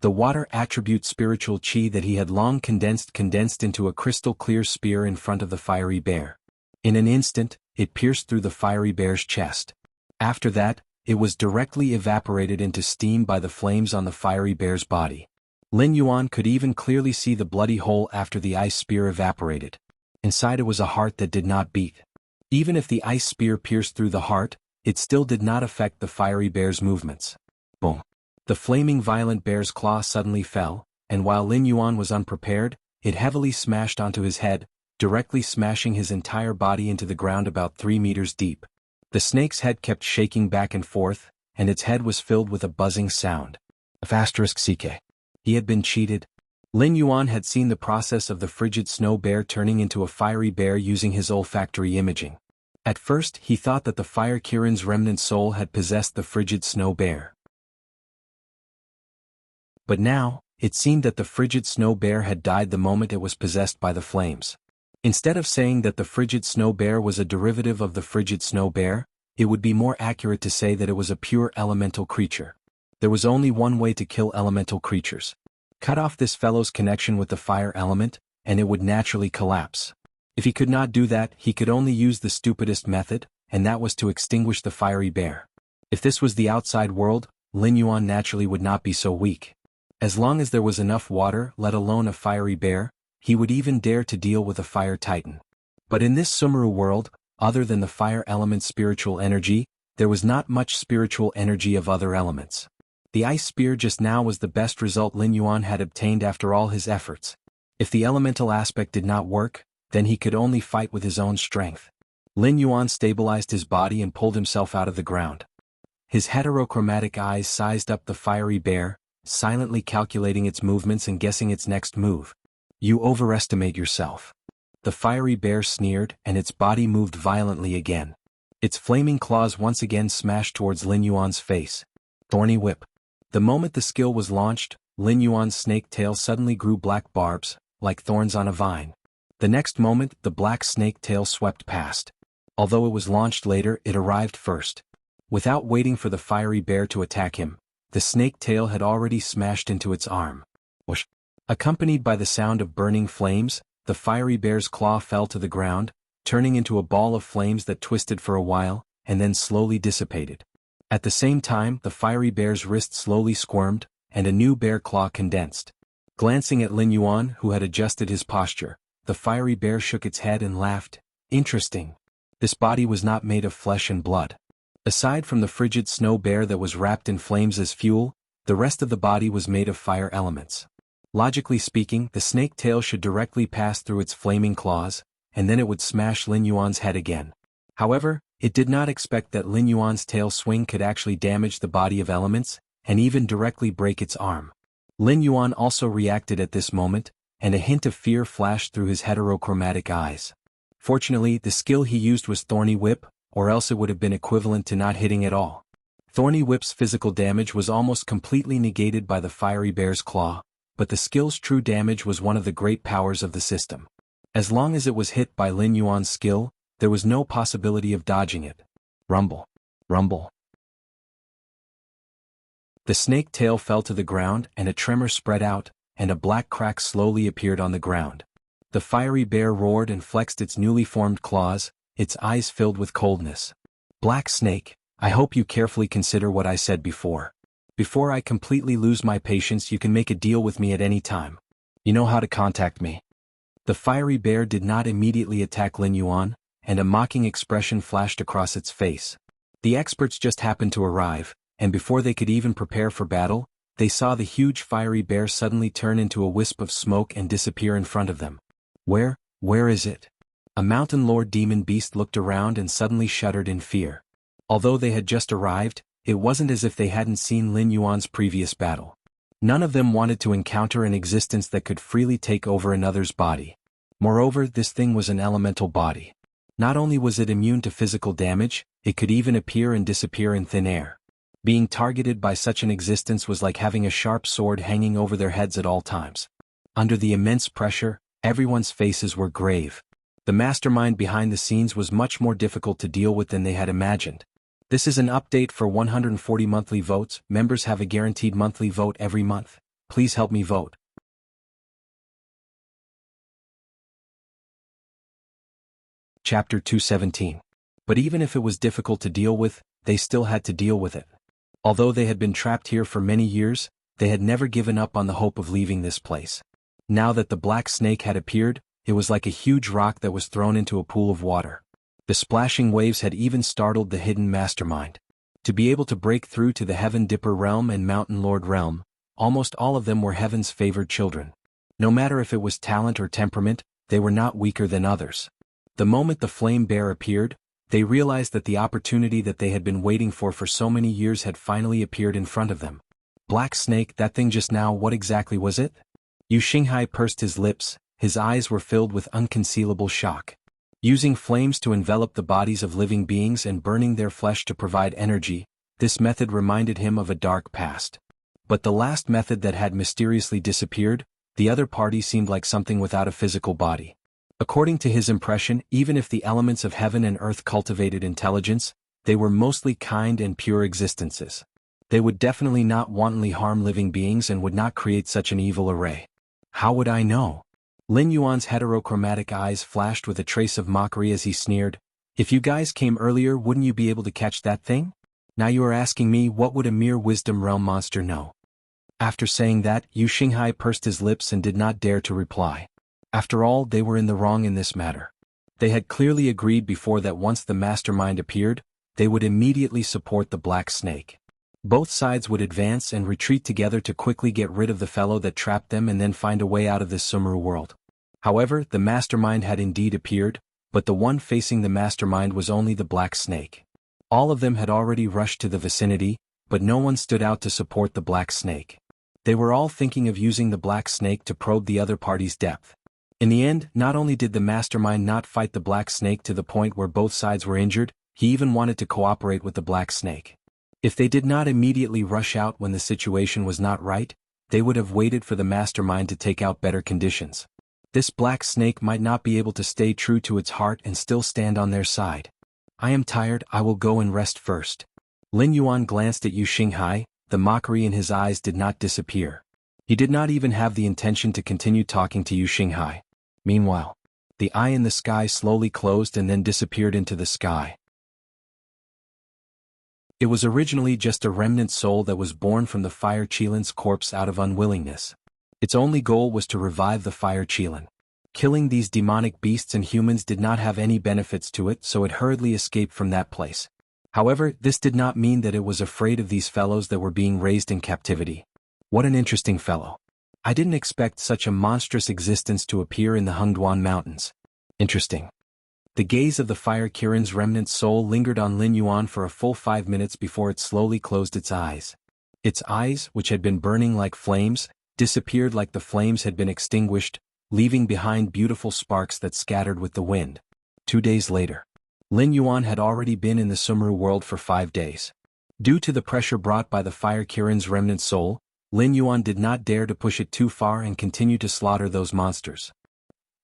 The water attribute spiritual chi that he had long condensed into a crystal-clear spear in front of the fiery bear. In an instant, it pierced through the fiery bear's chest. After that, it was directly evaporated into steam by the flames on the fiery bear's body. Lin Yuan could even clearly see the bloody hole after the ice spear evaporated. Inside it was a heart that did not beat. Even if the ice spear pierced through the heart, it still did not affect the fiery bear's movements. Boom! The flaming violent bear's claw suddenly fell, and while Lin Yuan was unprepared, it heavily smashed onto his head, directly smashing his entire body into the ground about 3 meters deep. The snake's head kept shaking back and forth, and its head was filled with a buzzing sound. *CK. He had been cheated. Lin Yuan had seen the process of the frigid snow bear turning into a fiery bear using his olfactory imaging. At first, he thought that the fire Kirin's remnant soul had possessed the frigid snow bear. But now, it seemed that the frigid snow bear had died the moment it was possessed by the flames. Instead of saying that the frigid snow bear was a derivative of the frigid snow bear, it would be more accurate to say that it was a pure elemental creature. There was only one way to kill elemental creatures. Cut off this fellow's connection with the fire element, and it would naturally collapse. If he could not do that, he could only use the stupidest method, and that was to extinguish the fiery bear. If this was the outside world, Lin Yuan naturally would not be so weak. As long as there was enough water, let alone a fiery bear, he would even dare to deal with a fire titan. But in this Sumeru world, other than the fire element's spiritual energy, there was not much spiritual energy of other elements. The ice spear just now was the best result Lin Yuan had obtained after all his efforts. If the elemental aspect did not work, then he could only fight with his own strength. Lin Yuan stabilized his body and pulled himself out of the ground. His heterochromatic eyes sized up the fiery bear, silently calculating its movements and guessing its next move. You overestimate yourself. The fiery bear sneered, and its body moved violently again. Its flaming claws once again smashed towards Lin Yuan's face. Thorny whip. The moment the skill was launched, Lin Yuan's snake tail suddenly grew black barbs, like thorns on a vine. The next moment, the black snake tail swept past. Although it was launched later, it arrived first. Without waiting for the fiery bear to attack him, the snake tail had already smashed into its arm. Whoosh! Accompanied by the sound of burning flames, the fiery bear's claw fell to the ground, turning into a ball of flames that twisted for a while, and then slowly dissipated. At the same time, the fiery bear's wrist slowly squirmed, and a new bear claw condensed. Glancing at Lin Yuan, who had adjusted his posture, the fiery bear shook its head and laughed. Interesting. This body was not made of flesh and blood. Aside from the frigid snow bear that was wrapped in flames as fuel, the rest of the body was made of fire elements. Logically speaking, the snake tail should directly pass through its flaming claws, and then it would smash Lin Yuan's head again. However, it did not expect that Lin Yuan's tail swing could actually damage the body of elements, and even directly break its arm. Lin Yuan also reacted at this moment, and a hint of fear flashed through his heterochromatic eyes. Fortunately, the skill he used was Thorny Whip, or else it would have been equivalent to not hitting at all. Thorny Whip's physical damage was almost completely negated by the fiery bear's claw, but the skill's true damage was one of the great powers of the system. As long as it was hit by Lin Yuan's skill, there was no possibility of dodging it. Rumble. Rumble. The snake tail fell to the ground and a tremor spread out, and a black crack slowly appeared on the ground. The fiery bear roared and flexed its newly formed claws, its eyes filled with coldness. Black Snake, I hope you carefully consider what I said before. Before I completely lose my patience, you can make a deal with me at any time. You know how to contact me. The fiery bear did not immediately attack Lin Yuan, and a mocking expression flashed across its face. The experts just happened to arrive, and before they could even prepare for battle, they saw the huge fiery bear suddenly turn into a wisp of smoke and disappear in front of them. Where is it? A mountain lord demon beast looked around and suddenly shuddered in fear. Although they had just arrived, it wasn't as if they hadn't seen Lin Yuan's previous battle. None of them wanted to encounter an existence that could freely take over another's body. Moreover, this thing was an elemental body. Not only was it immune to physical damage, it could even appear and disappear in thin air. Being targeted by such an existence was like having a sharp sword hanging over their heads at all times. Under the immense pressure, everyone's faces were grave. The mastermind behind the scenes was much more difficult to deal with than they had imagined. This is an update for 140 monthly votes. Members have a guaranteed monthly vote every month. Please help me vote. Chapter 217. But even if it was difficult to deal with, they still had to deal with it. Although they had been trapped here for many years, they had never given up on the hope of leaving this place. Now that the black snake had appeared, it was like a huge rock that was thrown into a pool of water. The splashing waves had even startled the hidden mastermind. To be able to break through to the Heaven Dipper realm and Mountain Lord realm, almost all of them were Heaven's favored children. No matter if it was talent or temperament, they were not weaker than others. The moment the flame bear appeared, they realized that the opportunity that they had been waiting for so many years had finally appeared in front of them. Black Snake, that thing just now, what exactly was it? Yu Xinghai pursed his lips, his eyes were filled with unconcealable shock. Using flames to envelop the bodies of living beings and burning their flesh to provide energy, this method reminded him of a dark past. But the last method that had mysteriously disappeared, the other party seemed like something without a physical body. According to his impression, even if the elements of heaven and earth cultivated intelligence, they were mostly kind and pure existences. They would definitely not wantonly harm living beings and would not create such an evil array. How would I know? Lin Yuan's heterochromatic eyes flashed with a trace of mockery as he sneered, "If you guys came earlier, wouldn't you be able to catch that thing? Now you are asking me, what would a mere wisdom realm monster know?" After saying that, Yu Xinghai pursed his lips and did not dare to reply. After all, they were in the wrong in this matter. They had clearly agreed before that once the mastermind appeared, they would immediately support the black snake. Both sides would advance and retreat together to quickly get rid of the fellow that trapped them and then find a way out of this Sumru world. However, the mastermind had indeed appeared, but the one facing the mastermind was only the black snake. All of them had already rushed to the vicinity, but no one stood out to support the black snake. They were all thinking of using the black snake to probe the other party's depth. In the end, not only did the mastermind not fight the black snake to the point where both sides were injured, he even wanted to cooperate with the black snake. If they did not immediately rush out when the situation was not right, they would have waited for the mastermind to take out better conditions. This black snake might not be able to stay true to its heart and still stand on their side. "I am tired, I will go and rest first." Lin Yuan glanced at Yu Xinghai, the mockery in his eyes did not disappear. He did not even have the intention to continue talking to Yu Xinghai. Meanwhile, the eye in the sky slowly closed and then disappeared into the sky. It was originally just a remnant soul that was born from the Fire Qilin's corpse out of unwillingness. Its only goal was to revive the Fire Qilin. Killing these demonic beasts and humans did not have any benefits to it, so it hurriedly escaped from that place. However, this did not mean that it was afraid of these fellows that were being raised in captivity. What an interesting fellow. I didn't expect such a monstrous existence to appear in the Hengduan Mountains. Interesting. The gaze of the Fire Qilin's remnant soul lingered on Lin Yuan for a full 5 minutes before it slowly closed its eyes. Its eyes, which had been burning like flames, disappeared like the flames had been extinguished, leaving behind beautiful sparks that scattered with the wind. 2 days later. Lin Yuan had already been in the Sumru world for 5 days. Due to the pressure brought by the Fire Kirin's remnant soul, Lin Yuan did not dare to push it too far and continue to slaughter those monsters.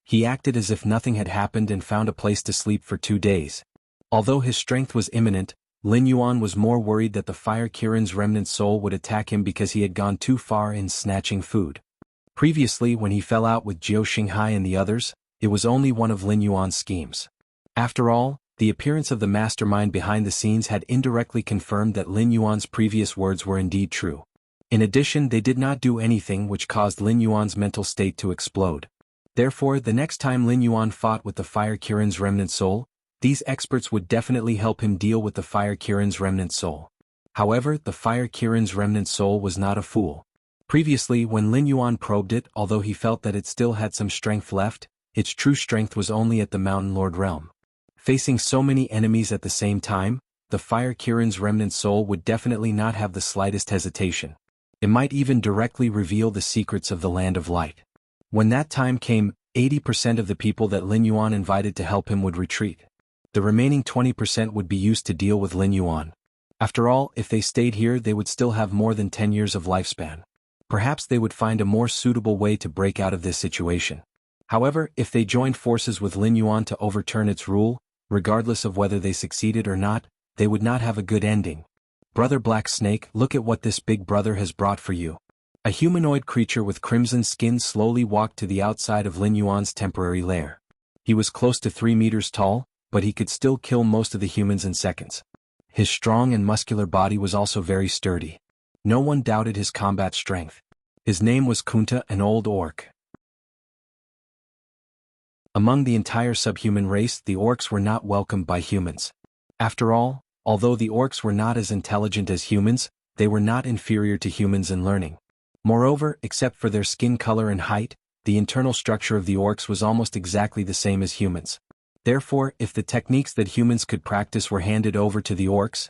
He acted as if nothing had happened and found a place to sleep for 2 days. Although his strength was imminent, Lin Yuan was more worried that the Fire Kirin's remnant soul would attack him because he had gone too far in snatching food. Previously, when he fell out with Jiao Xinghai and the others, it was only one of Lin Yuan's schemes. After all, the appearance of the mastermind behind the scenes had indirectly confirmed that Lin Yuan's previous words were indeed true. In addition, they did not do anything which caused Lin Yuan's mental state to explode. Therefore, the next time Lin Yuan fought with the Fire Kirin's remnant soul, these experts would definitely help him deal with the Fire Kirin's remnant soul. However, the Fire Kirin's remnant soul was not a fool. Previously, when Lin Yuan probed it, although he felt that it still had some strength left, its true strength was only at the Mountain Lord realm. Facing so many enemies at the same time, the Fire Kirin's remnant soul would definitely not have the slightest hesitation. It might even directly reveal the secrets of the Land of Light. When that time came, 80% of the people that Lin Yuan invited to help him would retreat. The remaining 20% would be used to deal with Lin Yuan. After all, if they stayed here, they would still have more than 10 years of lifespan. Perhaps they would find a more suitable way to break out of this situation. However, if they joined forces with Lin Yuan to overturn its rule, regardless of whether they succeeded or not, they would not have a good ending. Brother Black Snake, look at what this big brother has brought for you. A humanoid creature with crimson skin slowly walked to the outside of Lin Yuan's temporary lair. He was close to 3 meters tall, but he could still kill most of the humans in seconds. His strong and muscular body was also very sturdy. No one doubted his combat strength. His name was Kunta, an old orc. Among the entire subhuman race, the orcs were not welcomed by humans. After all, although the orcs were not as intelligent as humans, they were not inferior to humans in learning. Moreover, except for their skin color and height, the internal structure of the orcs was almost exactly the same as humans. Therefore, if the techniques that humans could practice were handed over to the orcs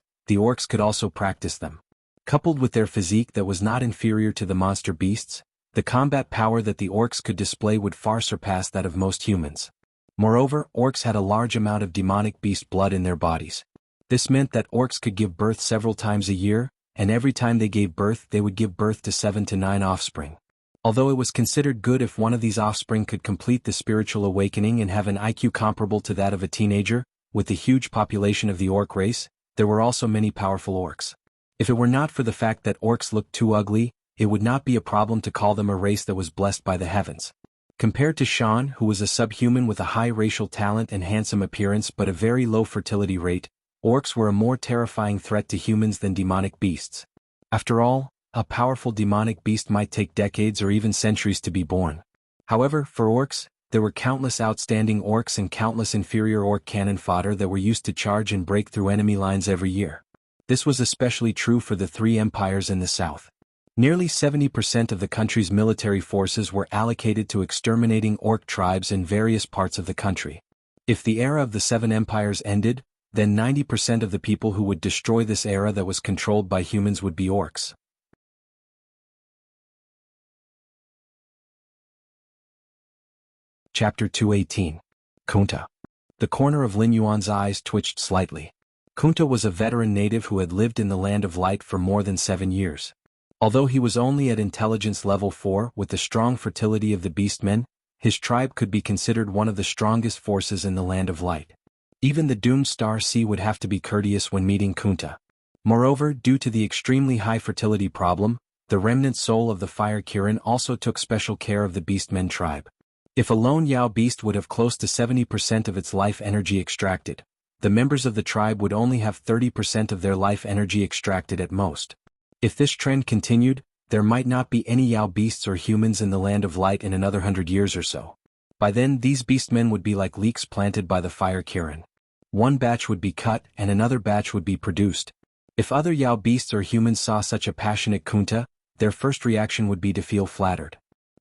could also practice them. Coupled with their physique that was not inferior to the monster beasts, the combat power that the orcs could display would far surpass that of most humans. Moreover, orcs had a large amount of demonic beast blood in their bodies. This meant that orcs could give birth several times a year, and every time they gave birth they would give birth to 7 to 9 offspring. Although it was considered good if one of these offspring could complete the spiritual awakening and have an IQ comparable to that of a teenager, with the huge population of the orc race, there were also many powerful orcs. If it were not for the fact that orcs looked too ugly, it would not be a problem to call them a race that was blessed by the heavens. Compared to Shan, who was a subhuman with a high racial talent and handsome appearance but a very low fertility rate, orcs were a more terrifying threat to humans than demonic beasts. After all, a powerful demonic beast might take decades or even centuries to be born. However, for orcs, there were countless outstanding orcs and countless inferior orc cannon fodder that were used to charge and break through enemy lines every year. This was especially true for the 3 empires in the south. Nearly 70% of the country's military forces were allocated to exterminating orc tribes in various parts of the country. If the era of the 7 empires ended, then 90% of the people who would destroy this era that was controlled by humans would be orcs. Chapter 218. Kunta. The corner of Lin Yuan's eyes twitched slightly. Kunta was a veteran native who had lived in the Land of Light for more than 7 years. Although he was only at intelligence level 4 with the strong fertility of the beastmen, his tribe could be considered one of the strongest forces in the Land of Light. Even the doomed Star Sea would have to be courteous when meeting Kunta. Moreover, due to the extremely high fertility problem, the remnant soul of the Fire Kirin also took special care of the beastmen tribe. If a lone Yao beast would have close to 70% of its life energy extracted, the members of the tribe would only have 30% of their life energy extracted at most. If this trend continued, there might not be any Yao beasts or humans in the Land of Light in another 100 years or so. By then, these beastmen would be like leeks planted by the Fire Kirin. One batch would be cut and another batch would be produced. If other Yao beasts or humans saw such a passionate Kunta, their first reaction would be to feel flattered.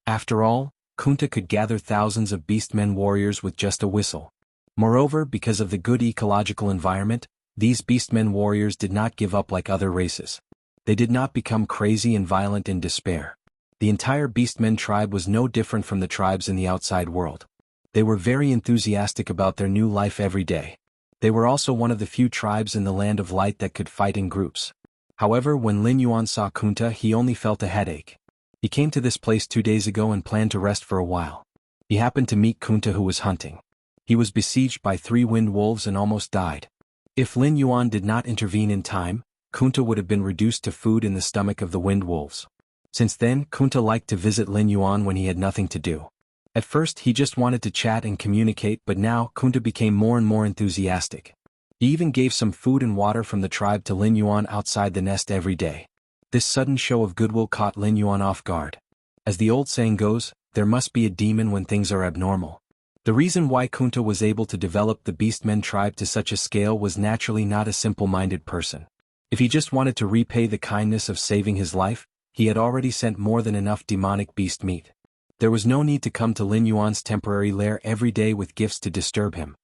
After all, Kunta could gather thousands of beastmen warriors with just a whistle. Moreover, because of the good ecological environment, these beastmen warriors did not give up like other races. They did not become crazy and violent in despair. The entire Beastmen tribe was no different from the tribes in the outside world. They were very enthusiastic about their new life every day. They were also one of the few tribes in the Land of Light that could fight in groups. However, when Lin Yuan saw Kunta, he only felt a headache. He came to this place 2 days ago and planned to rest for a while. He happened to meet Kunta, who was hunting. He was besieged by 3 wind wolves and almost died. If Lin Yuan did not intervene in time, Kunta would have been reduced to food in the stomach of the wind wolves. Since then, Kunta liked to visit Lin Yuan when he had nothing to do. At first he just wanted to chat and communicate, but now Kunta became more and more enthusiastic. He even gave some food and water from the tribe to Lin Yuan outside the nest every day. This sudden show of goodwill caught Lin Yuan off guard. As the old saying goes, there must be a demon when things are abnormal. The reason why Kunta was able to develop the Beastmen tribe to such a scale was naturally not a simple-minded person. If he just wanted to repay the kindness of saving his life, he had already sent more than enough demonic beast meat. There was no need to come to Lin Yuan's temporary lair every day with gifts to disturb him.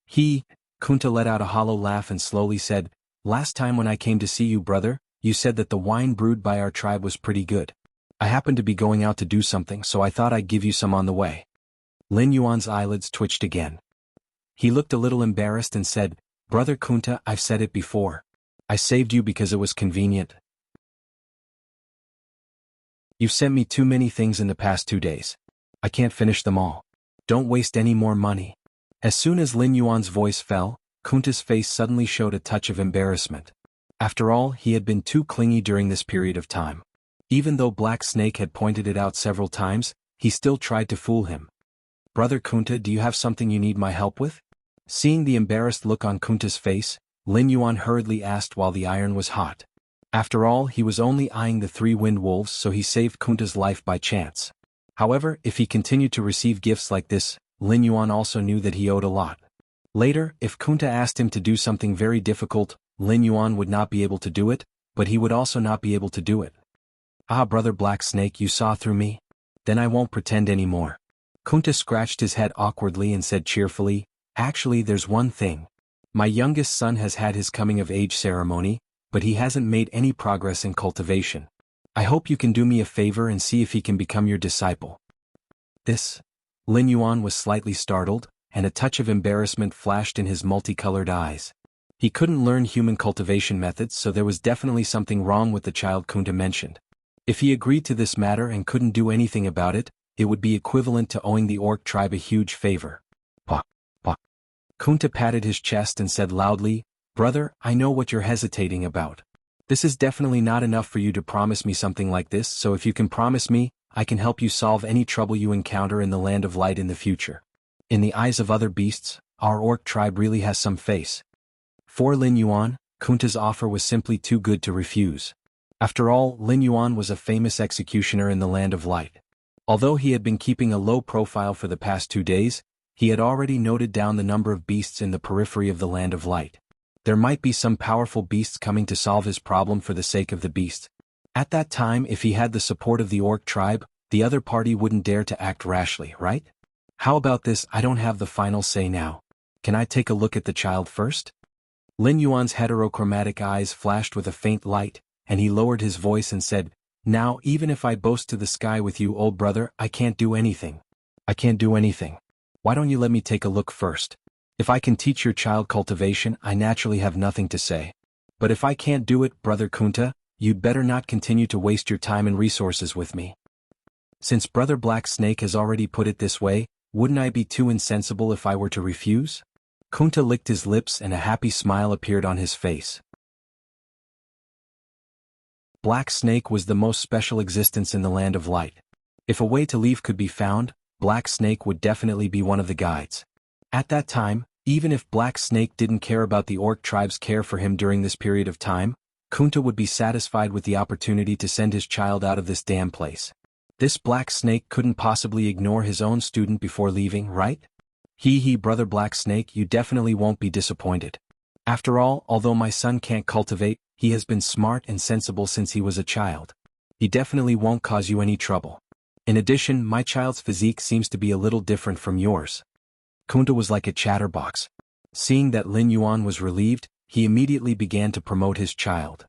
Kunta let out a hollow laugh and slowly said, "Last time when I came to see you, brother, you said that the wine brewed by our tribe was pretty good. I happened to be going out to do something, so I thought I'd give you some on the way." Lin Yuan's eyelids twitched again. He looked a little embarrassed and said, "Brother Kunta, I've said it before. I saved you because it was convenient. You've sent me too many things in the past 2 days. I can't finish them all. Don't waste any more money." As soon as Lin Yuan's voice fell, Kunta's face suddenly showed a touch of embarrassment. After all, he had been too clingy during this period of time. Even though Black Snake had pointed it out several times, he still tried to fool him. "Brother Kunta, do you have something you need my help with?" Seeing the embarrassed look on Kunta's face, Lin Yuan hurriedly asked while the iron was hot. After all, he was only eyeing the 3 wind wolves, so he saved Kunta's life by chance. However, if he continued to receive gifts like this, Lin Yuan also knew that he owed a lot. Later, if Kunta asked him to do something very difficult, Lin Yuan would not be able to do it, but he would also not be able to do it. "Ah, brother Black Snake, you saw through me? Then I won't pretend anymore." Kunta scratched his head awkwardly and said cheerfully, "Actually, there's one thing. My youngest son has had his coming-of-age ceremony, but he hasn't made any progress in cultivation. I hope you can do me a favor and see if he can become your disciple." This? Lin Yuan was slightly startled, and a touch of embarrassment flashed in his multicolored eyes. He couldn't learn human cultivation methods, so there was definitely something wrong with the child Kunta mentioned. If he agreed to this matter and couldn't do anything about it, it would be equivalent to owing the orc tribe a huge favor. "Pah, pah." Kunta patted his chest and said loudly, "Brother, I know what you're hesitating about. This is definitely not enough for you to promise me something like this, so if you can promise me, I can help you solve any trouble you encounter in the Land of Light in the future. In the eyes of other beasts, our orc tribe really has some face." For Lin Yuan, Kunta's offer was simply too good to refuse. After all, Lin Yuan was a famous executioner in the Land of Light. Although he had been keeping a low profile for the past 2 days, he had already noted down the number of beasts in the periphery of the Land of Light. There might be some powerful beasts coming to solve his problem for the sake of the beast. At that time, if he had the support of the orc tribe, the other party wouldn't dare to act rashly, right? "How about this? I don't have the final say now. Can I take a look at the child first?" Lin Yuan's heterochromatic eyes flashed with a faint light, and he lowered his voice and said, "Now, even if I boast to the sky with you, old brother, I can't do anything. I can't do anything. Why don't you let me take a look first? If I can teach your child cultivation, I naturally have nothing to say. But if I can't do it, brother Kunta, you'd better not continue to waste your time and resources with me." Since brother Black Snake has already put it this way, wouldn't I be too insensible if I were to refuse? Kunta licked his lips and a happy smile appeared on his face. Black Snake was the most special existence in the Land of Light. If a way to leave could be found, Black Snake would definitely be one of the guides. At that time, even if Black Snake didn't care about the orc tribe's care for him during this period of time, Kunta would be satisfied with the opportunity to send his child out of this damn place. This Black Snake couldn't possibly ignore his own student before leaving, right? Brother Black Snake, you definitely won't be disappointed. After all, although my son can't cultivate, he has been smart and sensible since he was a child. He definitely won't cause you any trouble. In addition, my child's physique seems to be a little different from yours." Kunta was like a chatterbox. Seeing that Lin Yuan was relieved, he immediately began to promote his child.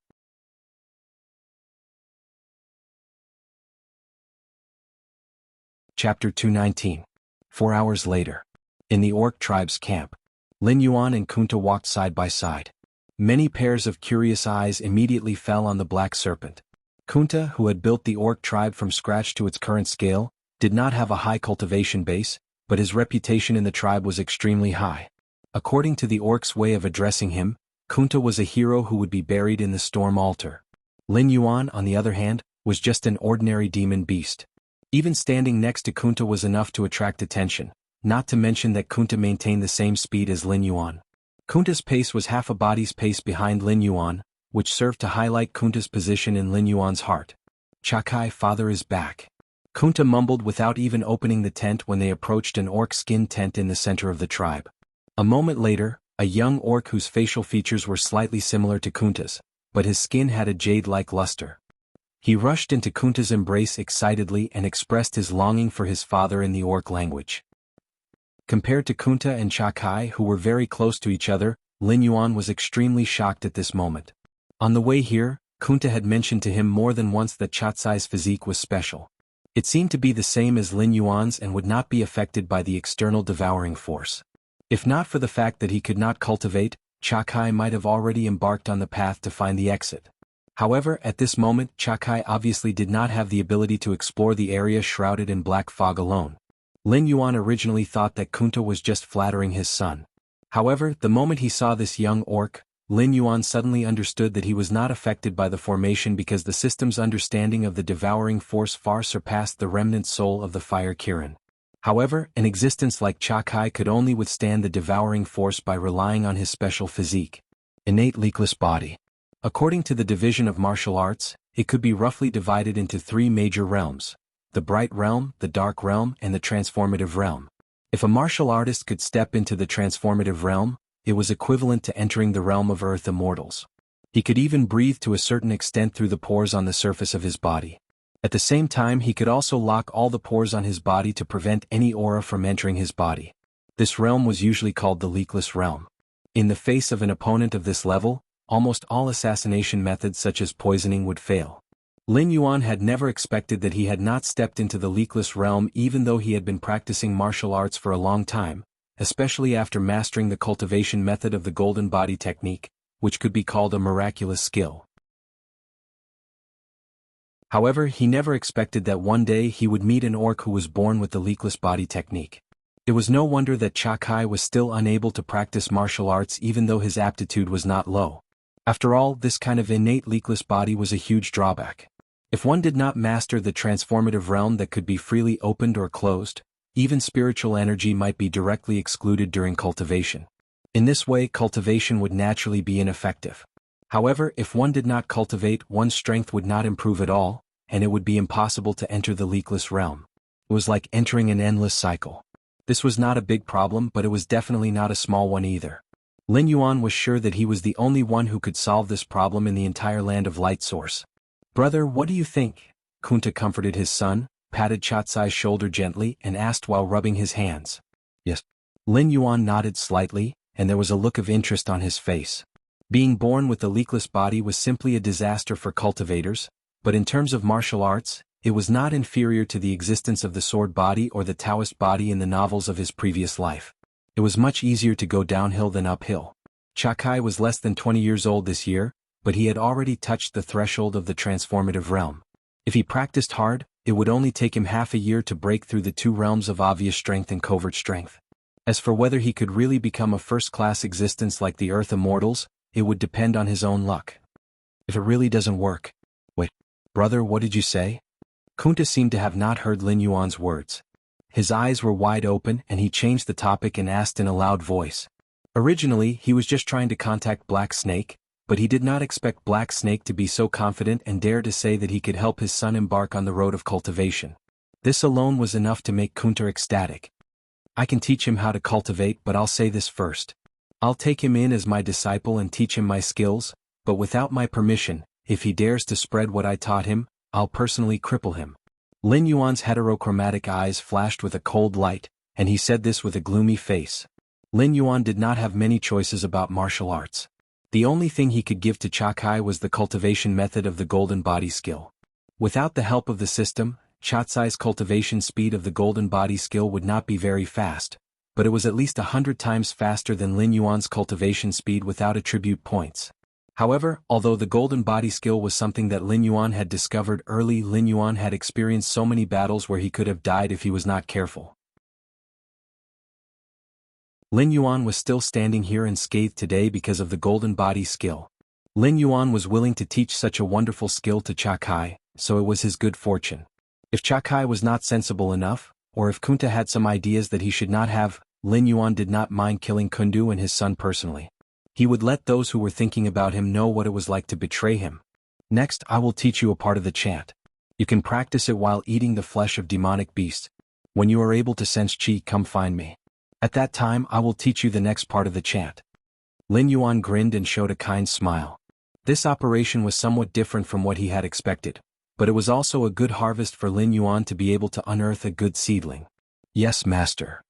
Chapter 219. 4 hours later. In the orc tribe's camp, Lin Yuan and Kunta walked side by side. Many pairs of curious eyes immediately fell on the black serpent. Kunta, who had built the orc tribe from scratch to its current scale, did not have a high cultivation base, but his reputation in the tribe was extremely high. According to the orc's way of addressing him, Kunta was a hero who would be buried in the storm altar. Lin Yuan, on the other hand, was just an ordinary demon beast. Even standing next to Kunta was enough to attract attention, not to mention that Kunta maintained the same speed as Lin Yuan. Kunta's pace was half a body's pace behind Lin Yuan, which served to highlight Kunta's position in Lin Yuan's heart. "Chakai, father is back." Kunta mumbled without even opening the tent when they approached an orc skin tent in the center of the tribe. A moment later, a young orc whose facial features were slightly similar to Kunta's, but his skin had a jade-like luster. He rushed into Kunta's embrace excitedly and expressed his longing for his father in the orc language. Compared to Kunta and Chakai, who were very close to each other, Lin Yuan was extremely shocked at this moment. On the way here, Kunta had mentioned to him more than once that Chatsai's physique was special. It seemed to be the same as Lin Yuan's and would not be affected by the external devouring force. If not for the fact that he could not cultivate, Chakai might have already embarked on the path to find the exit. However, at this moment, Chakai obviously did not have the ability to explore the area shrouded in black fog alone. Lin Yuan originally thought that Kunta was just flattering his son. However, the moment he saw this young orc, Lin Yuan suddenly understood that he was not affected by the formation because the system's understanding of the devouring force far surpassed the remnant soul of the fire Kirin. However, an existence like Chakai could only withstand the devouring force by relying on his special physique. Innate leakless body. According to the division of martial arts, it could be roughly divided into 3 major realms: the bright realm, the dark realm, and the transformative realm. If a martial artist could step into the transformative realm, it was equivalent to entering the realm of earth immortals. He could even breathe to a certain extent through the pores on the surface of his body. At the same time, he could also lock all the pores on his body to prevent any aura from entering his body. This realm was usually called the leakless realm. In the face of an opponent of this level, almost all assassination methods such as poisoning would fail. Lin Yuan had never expected that he had not stepped into the leakless realm even though he had been practicing martial arts for a long time, especially after mastering the cultivation method of the golden body technique, which could be called a miraculous skill. However, he never expected that one day he would meet an orc who was born with the leakless body technique. It was no wonder that Chakai was still unable to practice martial arts even though his aptitude was not low. After all, this kind of innate leakless body was a huge drawback. If one did not master the transformative realm that could be freely opened or closed, even spiritual energy might be directly excluded during cultivation. In this way, cultivation would naturally be ineffective. However, if one did not cultivate, one's strength would not improve at all, and it would be impossible to enter the leakless realm. It was like entering an endless cycle. This was not a big problem, but it was definitely not a small one either. Lin Yuan was sure that he was the only one who could solve this problem in the entire land of Light Source. "Brother, what do you think?" Kunta comforted his son, patted Chatsai's shoulder gently, and asked while rubbing his hands. "Yes." Lin Yuan nodded slightly, and there was a look of interest on his face. Being born with the leakless body was simply a disaster for cultivators, but in terms of martial arts, it was not inferior to the existence of the sword body or the Taoist body in the novels of his previous life. It was much easier to go downhill than uphill. Chakai was less than 20 years old this year, but he had already touched the threshold of the transformative realm. If he practiced hard, it would only take him half a year to break through the 2 realms of obvious strength and covert strength. As for whether he could really become a first-class existence like the Earth Immortals, it would depend on his own luck. If it really doesn't work... Wait, brother, what did you say? Kunta seemed to have not heard Lin Yuan's words. His eyes were wide open and he changed the topic and asked in a loud voice. Originally, he was just trying to contact Black Snake, but he did not expect Black Snake to be so confident and dare to say that he could help his son embark on the road of cultivation. This alone was enough to make Kunta ecstatic. "I can teach him how to cultivate, but I'll say this first. I'll take him in as my disciple and teach him my skills, but without my permission, if he dares to spread what I taught him, I'll personally cripple him." Lin Yuan's heterochromatic eyes flashed with a cold light, and he said this with a gloomy face. Lin Yuan did not have many choices about martial arts. The only thing he could give to Chakai was the cultivation method of the golden body skill. Without the help of the system, Chatsai's cultivation speed of the golden body skill would not be very fast, but it was at least 100 times faster than Lin Yuan's cultivation speed without attribute points. However, although the golden body skill was something that Lin Yuan had discovered early, Lin Yuan had experienced so many battles where he could have died if he was not careful. Lin Yuan was still standing here unscathed today because of the golden body skill. Lin Yuan was willing to teach such a wonderful skill to Chakai, so it was his good fortune. If Chakai was not sensible enough, or if Kunta had some ideas that he should not have, Lin Yuan did not mind killing Kundu and his son personally. He would let those who were thinking about him know what it was like to betray him. Next, I will teach you a part of the chant. You can practice it while eating the flesh of demonic beasts. When you are able to sense chi, come find me. At that time I will teach you the next part of the chant. Lin Yuan grinned and showed a kind smile. This operation was somewhat different from what he had expected, but it was also a good harvest for Lin Yuan to be able to unearth a good seedling. Yes, master.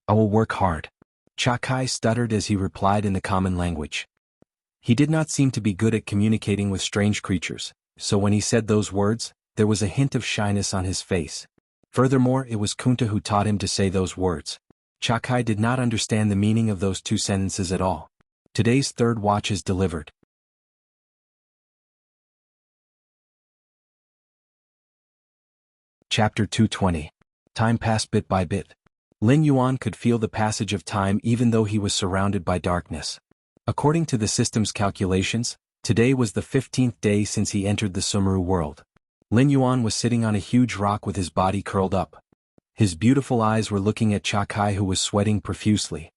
I will work hard. Chakai stuttered as he replied in the common language. He did not seem to be good at communicating with strange creatures, so when he said those words, there was a hint of shyness on his face. Furthermore, it was Kunta who taught him to say those words. Chakai did not understand the meaning of those two sentences at all. Today's third watch is delivered. Chapter 220. Time passed bit by bit. Lin Yuan could feel the passage of time even though he was surrounded by darkness. According to the system's calculations, today was the 15th day since he entered the Sumru world. Lin Yuan was sitting on a huge rock with his body curled up. His beautiful eyes were looking at Chakai, who was sweating profusely.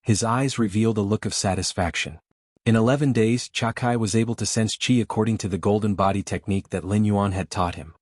His eyes revealed a look of satisfaction. In 11 days, Chakai was able to sense chi according to the golden body technique that Lin Yuan had taught him.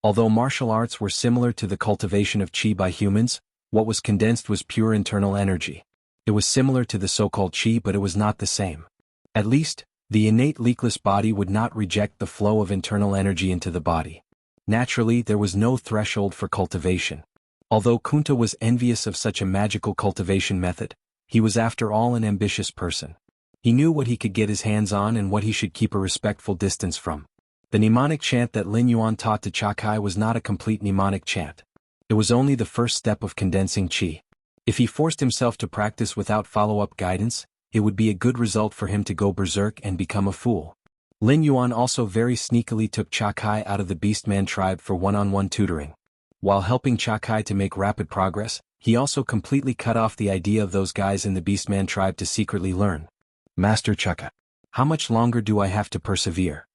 Although martial arts were similar to the cultivation of chi by humans, what was condensed was pure internal energy. It was similar to the so-called chi, but it was not the same. At least, the innate leakless body would not reject the flow of internal energy into the body. Naturally, there was no threshold for cultivation. Although Kunta was envious of such a magical cultivation method, he was after all an ambitious person. He knew what he could get his hands on and what he should keep a respectful distance from. The mnemonic chant that Lin Yuan taught to Chakai was not a complete mnemonic chant. It was only the first step of condensing chi. If he forced himself to practice without follow-up guidance, it would be a good result for him to go berserk and become a fool. Lin Yuan also very sneakily took Chakai out of the Beastman tribe for one-on-one tutoring. While helping Chakai to make rapid progress, he also completely cut off the idea of those guys in the Beastman tribe to secretly learn. Master Chakai, how much longer do I have to persevere?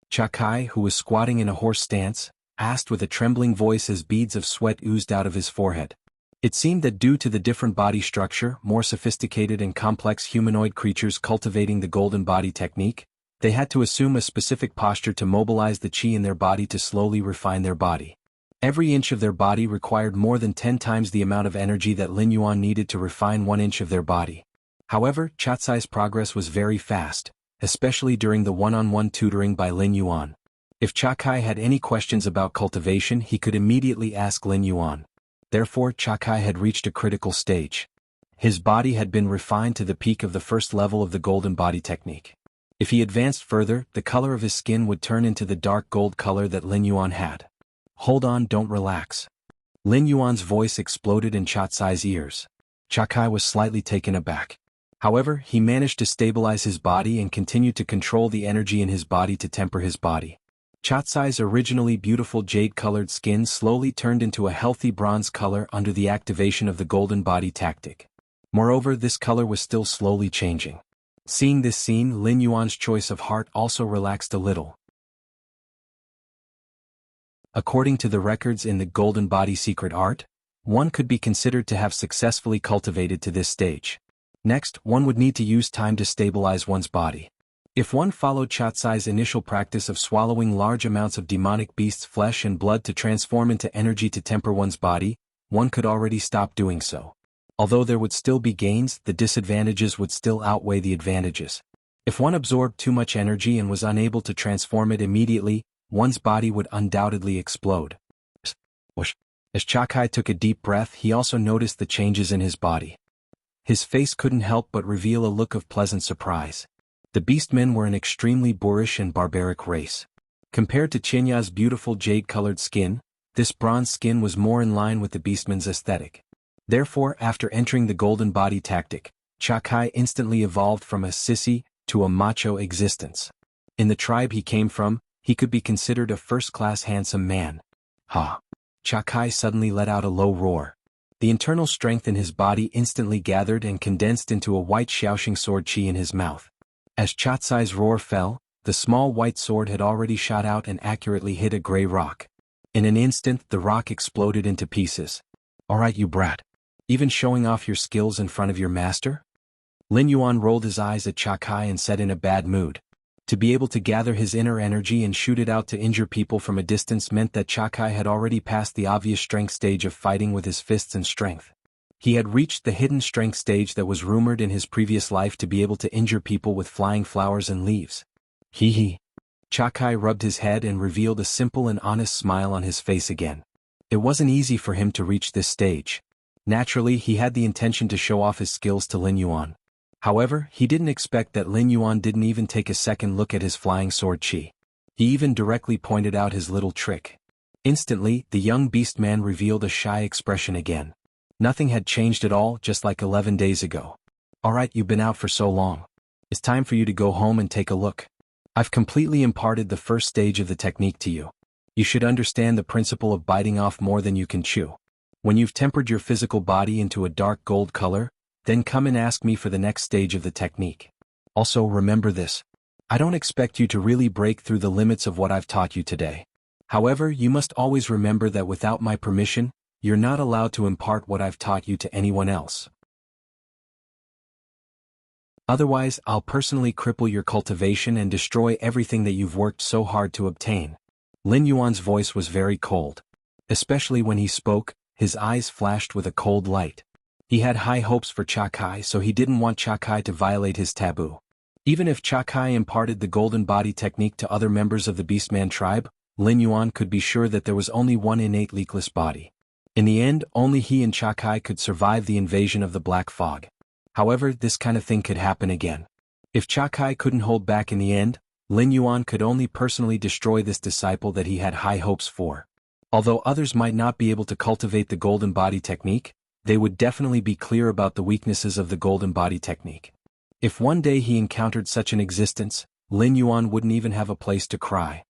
Chakai, who was squatting in a horse stance, asked with a trembling voice as beads of sweat oozed out of his forehead. It seemed that due to the different body structure, more sophisticated and complex humanoid creatures cultivating the golden body technique, they had to assume a specific posture to mobilize the chi in their body to slowly refine their body. Every inch of their body required more than 10 times the amount of energy that Lin Yuan needed to refine 1 inch of their body. However, Chatsai's progress was very fast, especially during the one-on-one tutoring by Lin Yuan. If Chakai had any questions about cultivation, he could immediately ask Lin Yuan. Therefore, Chakai had reached a critical stage. His body had been refined to the peak of the first level of the golden body technique. If he advanced further, the color of his skin would turn into the dark gold color that Lin Yuan had. Hold on, don't relax. Lin Yuan's voice exploded in Chatsai's ears. Chakai was slightly taken aback. However, he managed to stabilize his body and continued to control the energy in his body to temper his body. Chatsai's originally beautiful jade-colored skin slowly turned into a healthy bronze color under the activation of the golden body tactic. Moreover, this color was still slowly changing. Seeing this scene, Lin Yuan's choice of heart also relaxed a little. According to the records in the Golden Body Secret Art, one could be considered to have successfully cultivated to this stage. Next, one would need to use time to stabilize one's body. If one followed Chatsai's initial practice of swallowing large amounts of demonic beast's flesh and blood to transform into energy to temper one's body, one could already stop doing so. Although there would still be gains, the disadvantages would still outweigh the advantages. If one absorbed too much energy and was unable to transform it immediately, one's body would undoubtedly explode. As Chakai took a deep breath, he also noticed the changes in his body. His face couldn't help but reveal a look of pleasant surprise. The beastmen were an extremely boorish and barbaric race. Compared to Chinya's beautiful jade-colored skin, This bronze skin was more in line with the beastman's aesthetic. Therefore, after entering the golden body tactic, Chakai instantly evolved from a sissy to a macho existence. In the tribe he came from, he could be considered a first-class handsome man. Ha! Chakai suddenly let out a low roar. The internal strength in his body instantly gathered and condensed into a white Xiaoxing sword chi in his mouth. As Chatsai's roar fell, the small white sword had already shot out and accurately hit a gray rock. In an instant, the rock exploded into pieces. Alright, you brat. Even showing off your skills in front of your master? Lin Yuan rolled his eyes at Chakai and said in a bad mood. To be able to gather his inner energy and shoot it out to injure people from a distance meant that Chakai had already passed the obvious strength stage of fighting with his fists and strength. He had reached the hidden strength stage that was rumored in his previous life to be able to injure people with flying flowers and leaves. Hee hee. Chakai rubbed his head and revealed a simple and honest smile on his face again. It wasn't easy for him to reach this stage. Naturally, he had the intention to show off his skills to Lin Yuan. However, he didn't expect that Lin Yuan didn't even take a second look at his flying sword chi. He even directly pointed out his little trick. Instantly, the young beast man revealed a shy expression again. Nothing had changed at all, just like 11 days ago. Alright, you've been out for so long. It's time for you to go home and take a look. I've completely imparted the first stage of the technique to you. You should understand the principle of biting off more than you can chew. When you've tempered your physical body into a dark gold color, then come and ask me for the next stage of the technique. Also remember this. I don't expect you to really break through the limits of what I've taught you today. However, you must always remember that without my permission, you're not allowed to impart what I've taught you to anyone else. Otherwise, I'll personally cripple your cultivation and destroy everything that you've worked so hard to obtain. Lin Yuan's voice was very cold. Especially when he spoke, his eyes flashed with a cold light. He had high hopes for Chakai, so he didn't want Chakai to violate his taboo. Even if Chakai imparted the golden body technique to other members of the Beastman tribe, Lin Yuan could be sure that there was only one innate leakless body. In the end, only he and Chakai could survive the invasion of the Black Fog. However, this kind of thing could happen again. If Chakai couldn't hold back in the end, Lin Yuan could only personally destroy this disciple that he had high hopes for. Although others might not be able to cultivate the golden body technique, they would definitely be clear about the weaknesses of the golden body technique. If one day he encountered such an existence, Lin Yuan wouldn't even have a place to cry.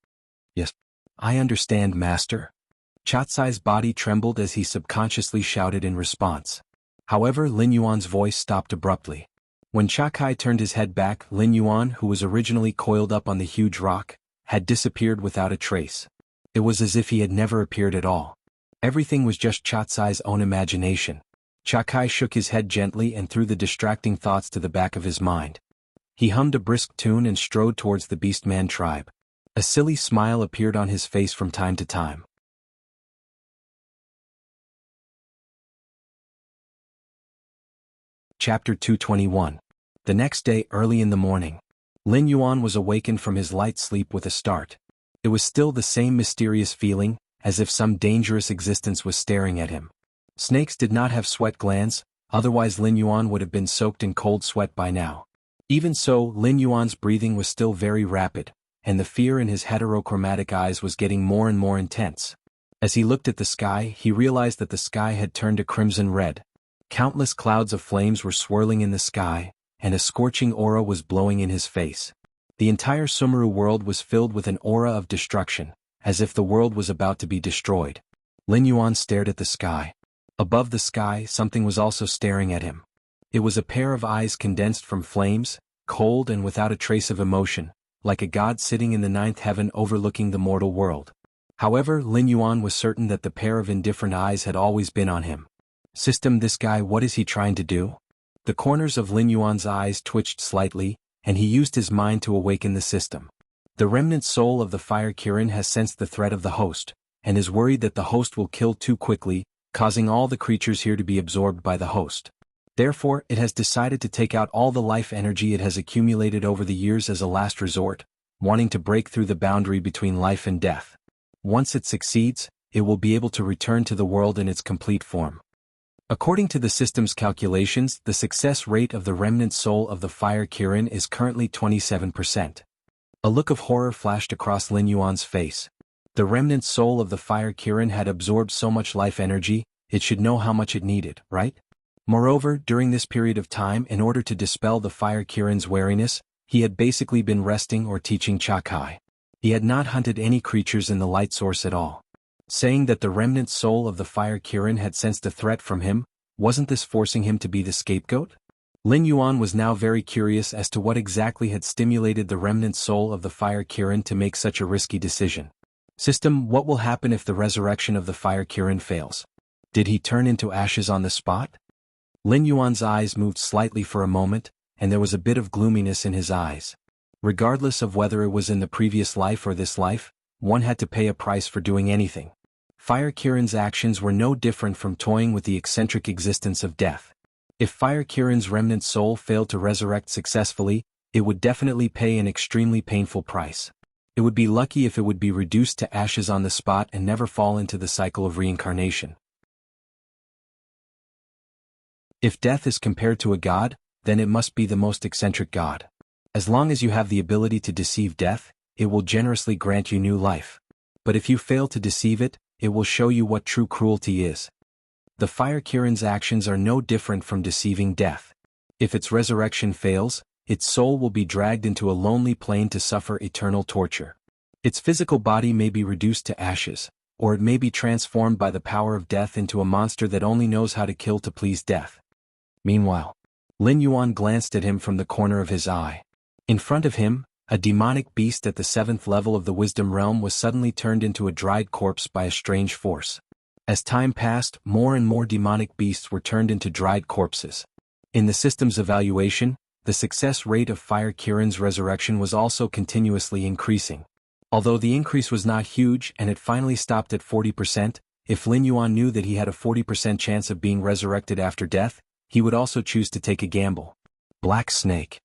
Yes, I understand, master. Chatsai's body trembled as he subconsciously shouted in response. However, Lin Yuan's voice stopped abruptly. When Chakai turned his head back, Lin Yuan, who was originally coiled up on the huge rock, had disappeared without a trace. It was as if he had never appeared at all. Everything was just Chatsai's own imagination. Chakai shook his head gently and threw the distracting thoughts to the back of his mind. He hummed a brisk tune and strode towards the Beastman tribe. A silly smile appeared on his face from time to time. Chapter 221. The next day, early in the morning, Lin Yuan was awakened from his light sleep with a start. It was still the same mysterious feeling, as if some dangerous existence was staring at him. Snakes did not have sweat glands, otherwise Lin Yuan would have been soaked in cold sweat by now. Even so, Lin Yuan's breathing was still very rapid, and the fear in his heterochromatic eyes was getting more and more intense. As he looked at the sky, he realized that the sky had turned a crimson red. Countless clouds of flames were swirling in the sky, and a scorching aura was blowing in his face. The entire Sumeru world was filled with an aura of destruction, as if the world was about to be destroyed. Lin Yuan stared at the sky. Above the sky, something was also staring at him. It was a pair of eyes condensed from flames, cold and without a trace of emotion, like a god sitting in the ninth heaven overlooking the mortal world. However, Lin Yuan was certain that the pair of indifferent eyes had always been on him. System, this guy, what is he trying to do? The corners of Lin Yuan's eyes twitched slightly, and he used his mind to awaken the system. The remnant soul of the fire Kirin has sensed the threat of the host, and is worried that the host will kill too quickly, causing all the creatures here to be absorbed by the host. Therefore, it has decided to take out all the life energy it has accumulated over the years as a last resort, wanting to break through the boundary between life and death. Once it succeeds, it will be able to return to the world in its complete form. According to the system's calculations, the success rate of the remnant soul of the fire Kirin is currently 27%. A look of horror flashed across Lin Yuan's face. The remnant soul of the fire Kirin had absorbed so much life energy, it should know how much it needed, right? Moreover, during this period of time, in order to dispel the fire Kirin's wariness, he had basically been resting or teaching Chakai. He had not hunted any creatures in the light source at all. Saying that the remnant soul of the fire Kirin had sensed a threat from him, wasn't this forcing him to be the scapegoat? Lin Yuan was now very curious as to what exactly had stimulated the remnant soul of the fire Kirin to make such a risky decision. System, what will happen if the resurrection of the fire Kirin fails? Did he turn into ashes on the spot? Lin Yuan's eyes moved slightly for a moment, and there was a bit of gloominess in his eyes. Regardless of whether it was in the previous life or this life, one had to pay a price for doing anything. Fire Kirin's actions were no different from toying with the eccentric existence of death. If Fire Kirin's remnant soul failed to resurrect successfully, it would definitely pay an extremely painful price. It would be lucky if it would be reduced to ashes on the spot and never fall into the cycle of reincarnation. If death is compared to a god, then it must be the most eccentric god. As long as you have the ability to deceive death, it will generously grant you new life. But if you fail to deceive it, it will show you what true cruelty is. The Fire Kirin's actions are no different from deceiving death. If its resurrection fails, its soul will be dragged into a lonely plane to suffer eternal torture. Its physical body may be reduced to ashes, or it may be transformed by the power of death into a monster that only knows how to kill to please death. Meanwhile, Lin Yuan glanced at him from the corner of his eye. In front of him, a demonic beast at the 7th level of the Wisdom Realm was suddenly turned into a dried corpse by a strange force. As time passed, more and more demonic beasts were turned into dried corpses. In the system's evaluation, the success rate of Fire Kirin's resurrection was also continuously increasing. Although the increase was not huge and it finally stopped at 40%, if Lin Yuan knew that he had a 40% chance of being resurrected after death, he would also choose to take a gamble. Black Snake.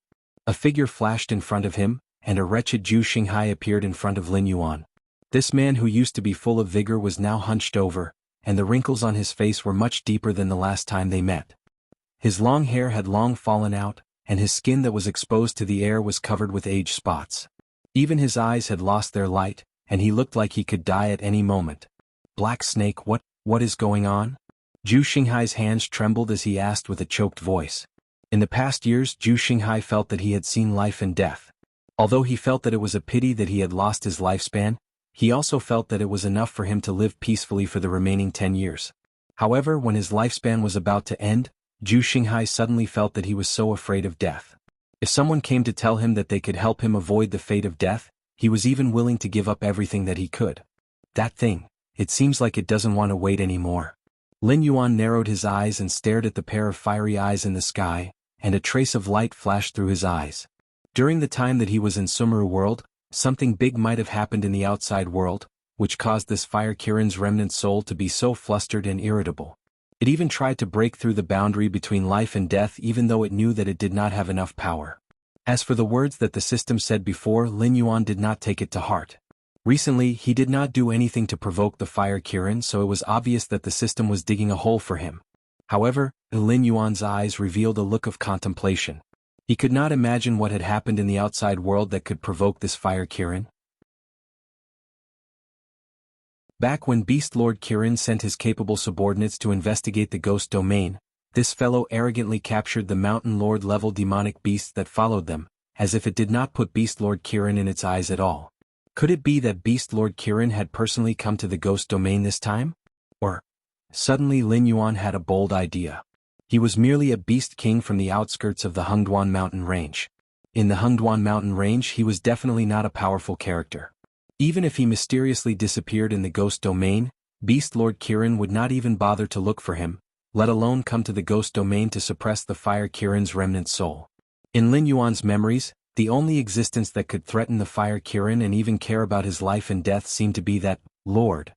A figure flashed in front of him, and a wretched Zhu Xinghai appeared in front of Lin Yuan. This man who used to be full of vigor was now hunched over, and the wrinkles on his face were much deeper than the last time they met. His long hair had long fallen out, and his skin that was exposed to the air was covered with age spots. Even his eyes had lost their light, and he looked like he could die at any moment. Black Snake, what is going on? Zhu Xinghai's hands trembled as he asked with a choked voice. In the past years, Zhu Xinghai felt that he had seen life and death. Although he felt that it was a pity that he had lost his lifespan, he also felt that it was enough for him to live peacefully for the remaining 10 years. However, when his lifespan was about to end, Zhu Xinghai suddenly felt that he was so afraid of death. If someone came to tell him that they could help him avoid the fate of death, he was even willing to give up everything that he could. That thing, it seems like it doesn't want to wait anymore. Lin Yuan narrowed his eyes and stared at the pair of fiery eyes in the sky, and a trace of light flashed through his eyes. During the time that he was in Sumeru world, something big might have happened in the outside world, which caused this Fire Kirin's remnant soul to be so flustered and irritable. It even tried to break through the boundary between life and death even though it knew that it did not have enough power. As for the words that the system said before, Lin Yuan did not take it to heart. Recently, he did not do anything to provoke the Fire Kirin, so it was obvious that the system was digging a hole for him. However, Lin Yuan's eyes revealed a look of contemplation. He could not imagine what had happened in the outside world that could provoke this Fire Kirin. Back when Beast Lord Kirin sent his capable subordinates to investigate the ghost domain, this fellow arrogantly captured the Mountain Lord level demonic beast that followed them, as if it did not put Beast Lord Kirin in its eyes at all. Could it be that Beast Lord Kirin had personally come to the ghost domain this time? Or, suddenly Lin Yuan had a bold idea. He was merely a beast king from the outskirts of the Hengduan mountain range. In the Hengduan mountain range he was definitely not a powerful character. Even if he mysteriously disappeared in the ghost domain, Beast Lord Kirin would not even bother to look for him, let alone come to the ghost domain to suppress the Fire Kirin's remnant soul. In Lin Yuan's memories, the only existence that could threaten the Fire Kirin and even care about his life and death seemed to be that Lord.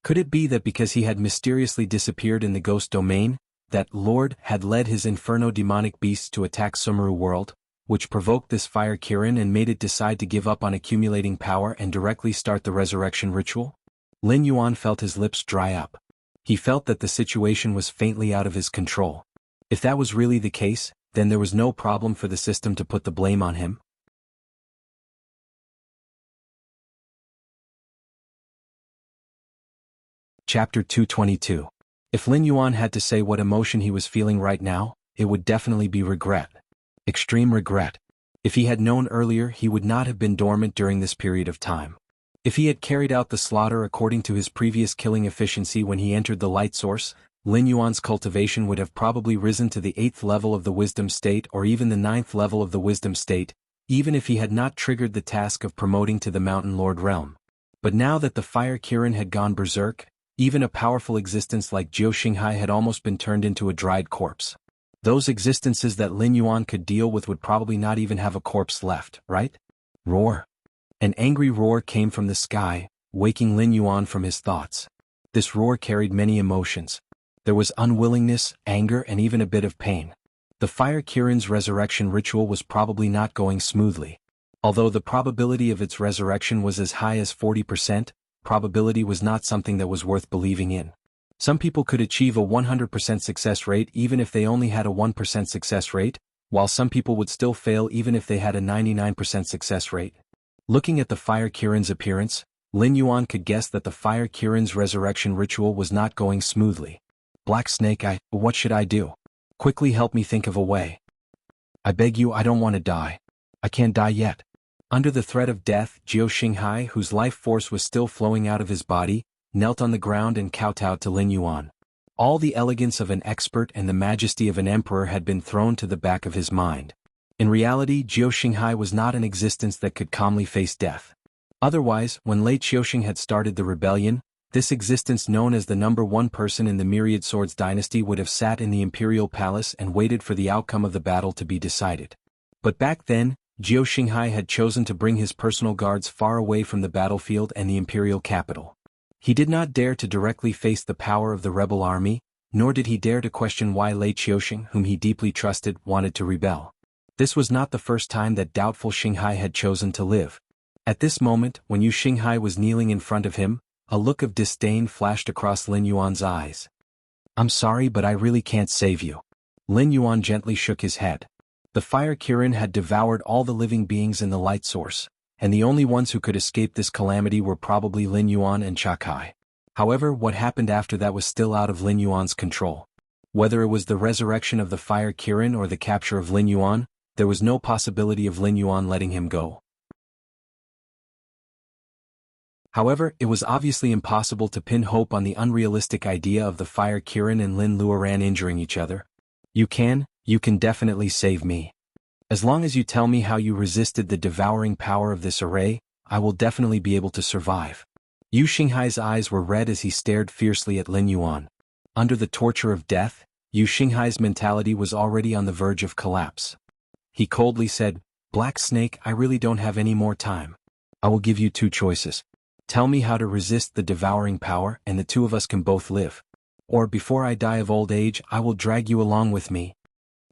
Could it be that because he had mysteriously disappeared in the ghost domain, that Lord had led his inferno demonic beasts to attack Sumeru world, which provoked this Fire Kirin and made it decide to give up on accumulating power and directly start the resurrection ritual? Lin Yuan felt his lips dry up. He felt that the situation was faintly out of his control. If that was really the case, then there was no problem for the system to put the blame on him. Chapter 222. If Lin Yuan had to say what emotion he was feeling right now, it would definitely be regret. Extreme regret. If he had known earlier, he would not have been dormant during this period of time. If he had carried out the slaughter according to his previous killing efficiency when he entered the light source, Lin Yuan's cultivation would have probably risen to the 8th level of the wisdom state or even the 9th level of the wisdom state, even if he had not triggered the task of promoting to the Mountain Lord realm. But now that the fire Kirin had gone berserk, even a powerful existence like Jiao Xinghai had almost been turned into a dried corpse. Those existences that Lin Yuan could deal with would probably not even have a corpse left, right? Roar. An angry roar came from the sky, waking Lin Yuan from his thoughts. This roar carried many emotions. There was unwillingness, anger, and even a bit of pain. The fire Kirin's resurrection ritual was probably not going smoothly. Although the probability of its resurrection was as high as 40%, probability was not something that was worth believing in. Some people could achieve a 100% success rate even if they only had a 1% success rate, while some people would still fail even if they had a 99% success rate. Looking at the fire Kirin's appearance, Lin Yuan could guess that the fire Kirin's resurrection ritual was not going smoothly. Black Snake, what should I do? Quickly help me think of a way. I beg you, I don't want to die. I can't die yet. Under the threat of death, Jiao Xinghai, whose life force was still flowing out of his body, knelt on the ground and kowtowed to Lin Yuan. All the elegance of an expert and the majesty of an emperor had been thrown to the back of his mind. In reality, Jiao Xinghai was not an existence that could calmly face death. Otherwise, when Lei Qiuxing had started the rebellion, this existence known as the number one person in the Myriad Swords dynasty would have sat in the imperial palace and waited for the outcome of the battle to be decided. But back then, Jiao Xinghai had chosen to bring his personal guards far away from the battlefield and the imperial capital. He did not dare to directly face the power of the rebel army, nor did he dare to question why Lei Qiuxing, whom he deeply trusted, wanted to rebel. This was not the first time that doubtful Xinghai had chosen to live. At this moment, when Yu Xinghai was kneeling in front of him, a look of disdain flashed across Lin Yuan's eyes. I'm sorry, but I really can't save you. Lin Yuan gently shook his head. The fire Kirin had devoured all the living beings in the light source, and the only ones who could escape this calamity were probably Lin Yuan and Chakai. However, what happened after that was still out of Lin Yuan's control. Whether it was the resurrection of the fire Kirin or the capture of Lin Yuan, there was no possibility of Lin Yuan letting him go. However, it was obviously impossible to pin hope on the unrealistic idea of the fire Kirin and Lin Luoran injuring each other. You can definitely save me. As long as you tell me how you resisted the devouring power of this array, I will definitely be able to survive. Yu Xinghai's eyes were red as he stared fiercely at Lin Yuan. Under the torture of death, Yu Xinghai's mentality was already on the verge of collapse. He coldly said, Black Snake, I really don't have any more time. I will give you two choices. Tell me how to resist the devouring power and the two of us can both live. Or before I die of old age, I will drag you along with me.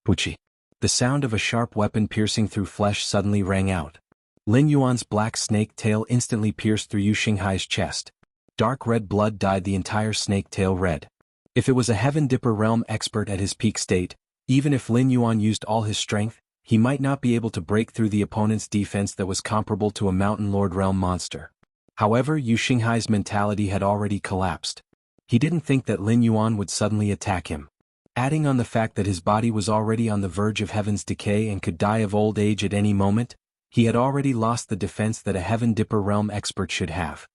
Puchi. The sound of a sharp weapon piercing through flesh suddenly rang out. Lin Yuan's black snake tail instantly pierced through Yu Xinghai's chest. Dark red blood dyed the entire snake tail red. If it was a Heaven Dipper realm expert at his peak state, even if Lin Yuan used all his strength, he might not be able to break through the opponent's defense that was comparable to a Mountain Lord realm monster. However, Yu Xinghai's mentality had already collapsed. He didn't think that Lin Yuan would suddenly attack him. Adding on the fact that his body was already on the verge of heaven's decay and could die of old age at any moment, he had already lost the defense that a Heaven Dipper realm expert should have.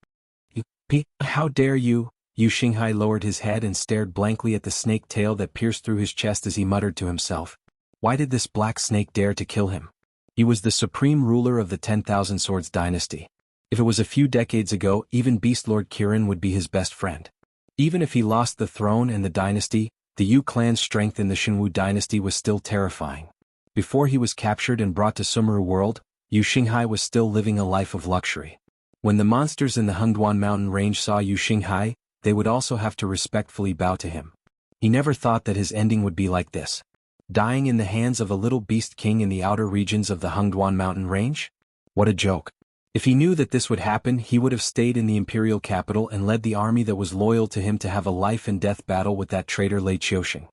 How dare you? Yu Xinghai lowered his head and stared blankly at the snake tail that pierced through his chest as he muttered to himself. Why did this black snake dare to kill him? He was the supreme ruler of the 10,000 Swords dynasty. If it was a few decades ago, even Beast Lord Kirin would be his best friend. Even if he lost the throne and the dynasty, the Yu clan's strength in the Xinwu dynasty was still terrifying. Before he was captured and brought to Sumeru world, Yu Xinghai was still living a life of luxury. When the monsters in the Hengduan mountain range saw Yu Xinghai, they would also have to respectfully bow to him. He never thought that his ending would be like this. Dying in the hands of a little beast king in the outer regions of the Hengduan mountain range? What a joke. If he knew that this would happen, he would have stayed in the imperial capital and led the army that was loyal to him to have a life-and-death battle with that traitor Lei Qiuxing.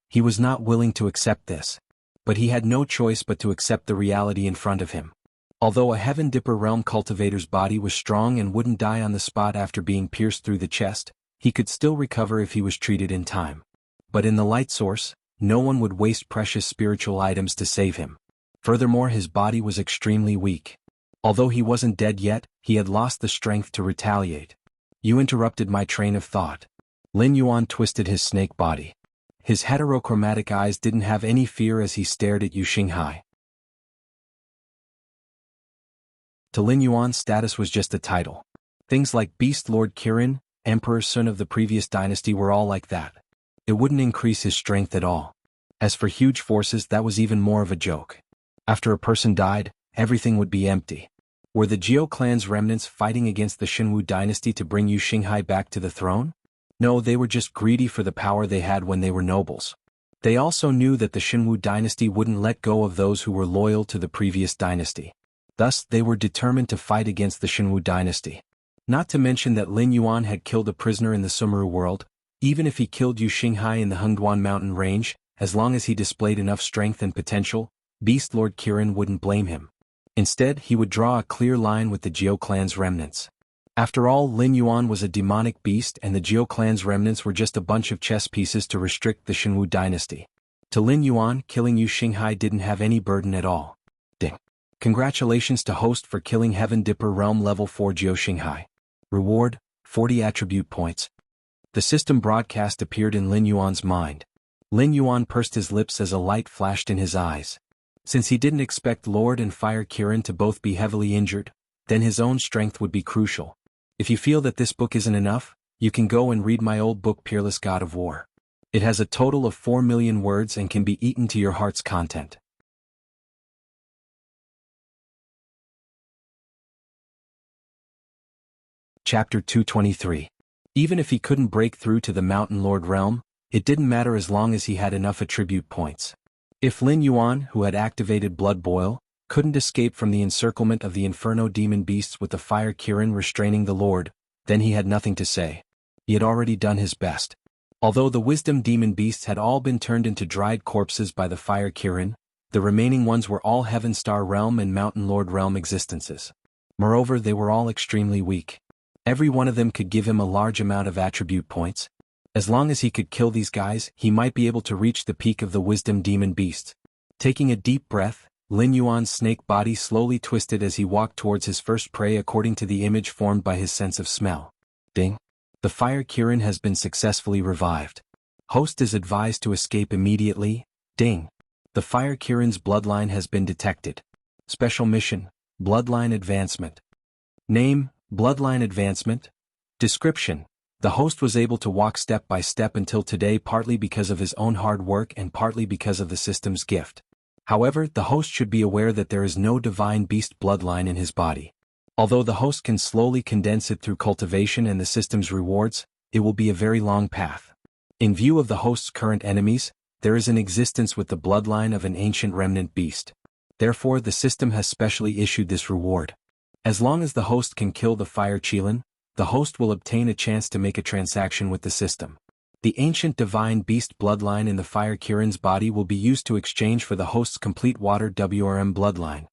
He was not willing to accept this. But he had no choice but to accept the reality in front of him. Although a Heaven Dipper realm cultivator's body was strong and wouldn't die on the spot after being pierced through the chest, He could still recover if he was treated in time. But in the light source, no one would waste precious spiritual items to save him. Furthermore, his body was extremely weak. Although he wasn't dead yet, he had lost the strength to retaliate. You interrupted my train of thought. Lin Yuan twisted his snake body. His heterochromatic eyes didn't have any fear as he stared at Yu Xinghai. To Lin Yuan's, status was just a title. Things like Beast Lord Kirin, Emperor Sun of the previous dynasty were all like that. It wouldn't increase his strength at all. As for huge forces, that was even more of a joke. After a person died, everything would be empty. Were the Jiao clan's remnants fighting against the Xinwu dynasty to bring Yu Xinghai back to the throne? No, they were just greedy for the power they had when they were nobles. They also knew that the Xinwu dynasty wouldn't let go of those who were loyal to the previous dynasty. Thus, they were determined to fight against the Xinwu dynasty. Not to mention that Lin Yuan had killed a prisoner in the Sumeru world. Even if he killed Yu Xinghai in the Hengduan mountain range, as long as he displayed enough strength and potential, Beast Lord Kirin wouldn't blame him. Instead, he would draw a clear line with the Jiao clan's remnants. After all, Lin Yuan was a demonic beast and the Jiao clan's remnants were just a bunch of chess pieces to restrict the Xinwu dynasty. To Lin Yuan, killing Yu Xinghai didn't have any burden at all. Ding. Congratulations to host for killing Heaven Dipper Realm Level 4 Jiao Xinghai. Reward, 40 attribute points. The system broadcast appeared in Lin Yuan's mind. Lin Yuan pursed his lips as a light flashed in his eyes. Since he didn't expect Lord and Fire Kirin to both be heavily injured, then his own strength would be crucial. If you feel that this book isn't enough, you can go and read my old book Peerless God of War. It has a total of 4 million words and can be eaten to your heart's content. Chapter 223. Even if he couldn't break through to the Mountain Lord realm, it didn't matter as long as he had enough attribute points. If Lin Yuan, who had activated Blood Boil, couldn't escape from the encirclement of the Inferno demon beasts with the Fire Kirin restraining the Lord, then he had nothing to say. He had already done his best. Although the Wisdom demon beasts had all been turned into dried corpses by the Fire Kirin, the remaining ones were all Heaven Star Realm and Mountain Lord Realm existences. Moreover, they were all extremely weak. Every one of them could give him a large amount of attribute points. As long as he could kill these guys, he might be able to reach the peak of the Wisdom demon beasts. Taking a deep breath, Lin Yuan's snake body slowly twisted as he walked towards his first prey according to the image formed by his sense of smell. Ding. The Fire Kirin has been successfully revived. Host is advised to escape immediately. Ding. The Fire Kirin's bloodline has been detected. Special mission, Bloodline Advancement. Name, Bloodline Advancement. Description. The host was able to walk step by step until today, partly because of his own hard work and partly because of the system's gift. However, the host should be aware that there is no divine beast bloodline in his body. Although the host can slowly condense it through cultivation and the system's rewards, it will be a very long path. In view of the host's current enemies, there is an existence with the bloodline of an ancient remnant beast. Therefore, the system has specially issued this reward. As long as the host can kill the Fire Qilin, the host will obtain a chance to make a transaction with the system. The ancient divine beast bloodline in the Fire Kirin's body will be used to exchange for the host's complete water WRM bloodline.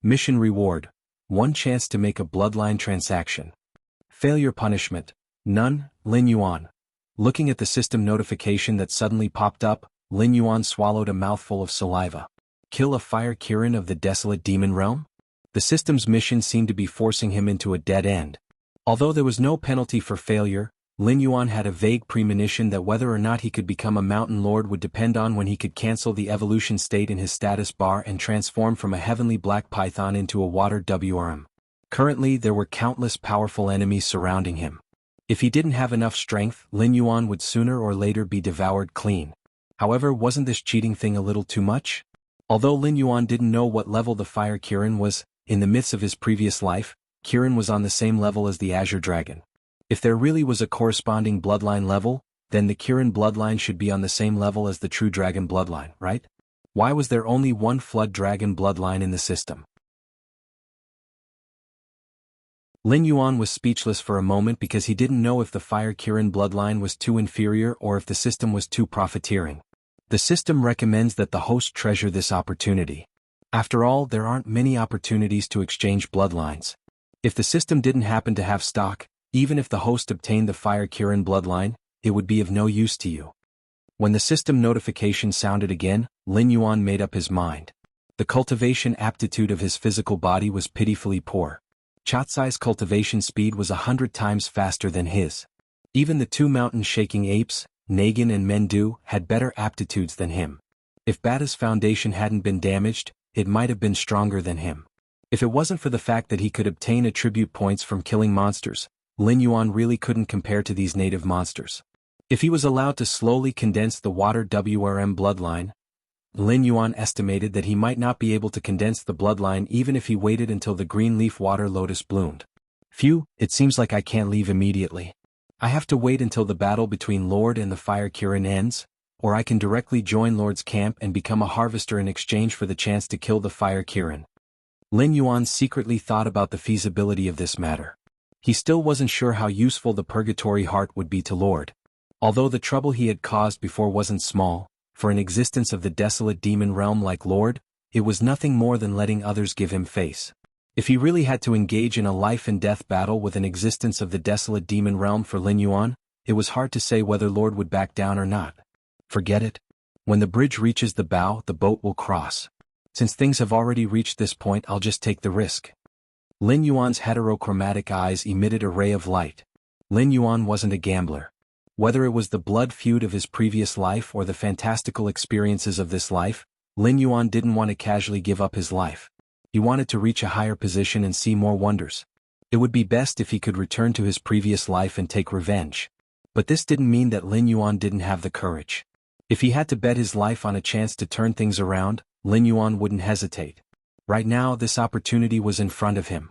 Mission reward. 1 chance to make a bloodline transaction. Failure punishment. None, Lin Yuan. Looking at the system notification that suddenly popped up, Lin Yuan swallowed a mouthful of saliva. Kill a Fire Kirin of the desolate demon realm? The system's mission seemed to be forcing him into a dead end. Although there was no penalty for failure, Lin Yuan had a vague premonition that whether or not he could become a mountain lord would depend on when he could cancel the evolution state in his status bar and transform from a heavenly black python into a water WRM. Currently, there were countless powerful enemies surrounding him. If he didn't have enough strength, Lin Yuan would sooner or later be devoured clean. However, wasn't this cheating thing a little too much? Although Lin Yuan didn't know what level the Fire Kirin was, in the midst of his previous life, Kirin was on the same level as the Azure Dragon. If there really was a corresponding bloodline level, then the Kirin bloodline should be on the same level as the True Dragon bloodline, right? Why was there only one Flood Dragon bloodline in the system? Lin Yuan was speechless for a moment because he didn't know if the Fire Kirin bloodline was too inferior or if the system was too profiteering. The system recommends that the host treasure this opportunity. After all, there aren't many opportunities to exchange bloodlines. If the system didn't happen to have stock, Even if the host obtained the Fire Kirin bloodline, it would be of no use to you. When the system notification sounded again, Lin Yuan made up his mind. The cultivation aptitude of his physical body was pitifully poor. Chatsai's cultivation speed was 100 times faster than his. Even the two mountain-shaking apes, Nagin and Mendu, had better aptitudes than him. If Bata's foundation hadn't been damaged, it might have been stronger than him. If it wasn't for the fact that he could obtain attribute points from killing monsters, Lin Yuan really couldn't compare to these native monsters. If he was allowed to slowly condense the water WRM bloodline, Lin Yuan estimated that he might not be able to condense the bloodline even if he waited until the green leaf water lotus bloomed. Phew, it seems like I can't leave immediately. I have to wait until the battle between Lord and the Fire Kirin ends, or I can directly join Lord's camp and become a harvester in exchange for the chance to kill the Fire Kirin. Lin Yuan secretly thought about the feasibility of this matter. He still wasn't sure how useful the Purgatory Heart would be to Lord. Although the trouble he had caused before wasn't small, for an existence of the desolate demon realm like Lord, it was nothing more than letting others give him face. If he really had to engage in a life-and-death battle with an existence of the desolate demon realm for Lin Yuan, it was hard to say whether Lord would back down or not. Forget it. When the bridge reaches the bow, the boat will cross. Since things have already reached this point, I'll just take the risk. Lin Yuan's heterochromatic eyes emitted a ray of light. Lin Yuan wasn't a gambler. Whether it was the blood feud of his previous life or the fantastical experiences of this life, Lin Yuan didn't want to casually give up his life. He wanted to reach a higher position and see more wonders. It would be best if he could return to his previous life and take revenge. But this didn't mean that Lin Yuan didn't have the courage. If he had to bet his life on a chance to turn things around, Lin Yuan wouldn't hesitate. Right now, this opportunity was in front of him.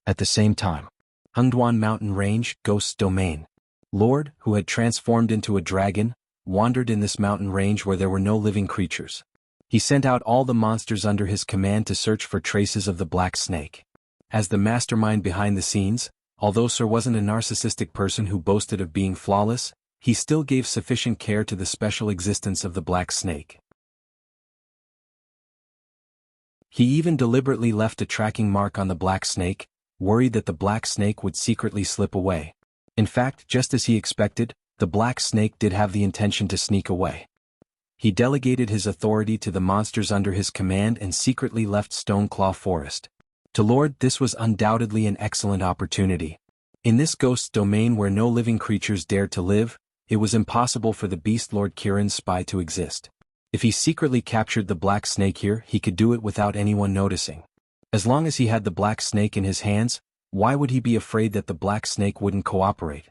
At the same time, Hengduan Mountain Range, Ghost's Domain. Lord, who had transformed into a dragon, wandered in this mountain range where there were no living creatures. He sent out all the monsters under his command to search for traces of the Black Snake. As the mastermind behind the scenes, although Sir wasn't a narcissistic person who boasted of being flawless, he still gave sufficient care to the special existence of the Black Snake. He even deliberately left a tracking mark on the Black Snake, worried that the Black Snake would secretly slip away. In fact, just as he expected, the Black Snake did have the intention to sneak away. He delegated his authority to the monsters under his command and secretly left Stoneclaw Forest. To Lord, this was undoubtedly an excellent opportunity. In this Ghost's Domain where no living creatures dared to live, it was impossible for the Beast Lord Kirin's spy to exist. If he secretly captured the Black Snake here, he could do it without anyone noticing. As long as he had the Black Snake in his hands, why would he be afraid that the Black Snake wouldn't cooperate?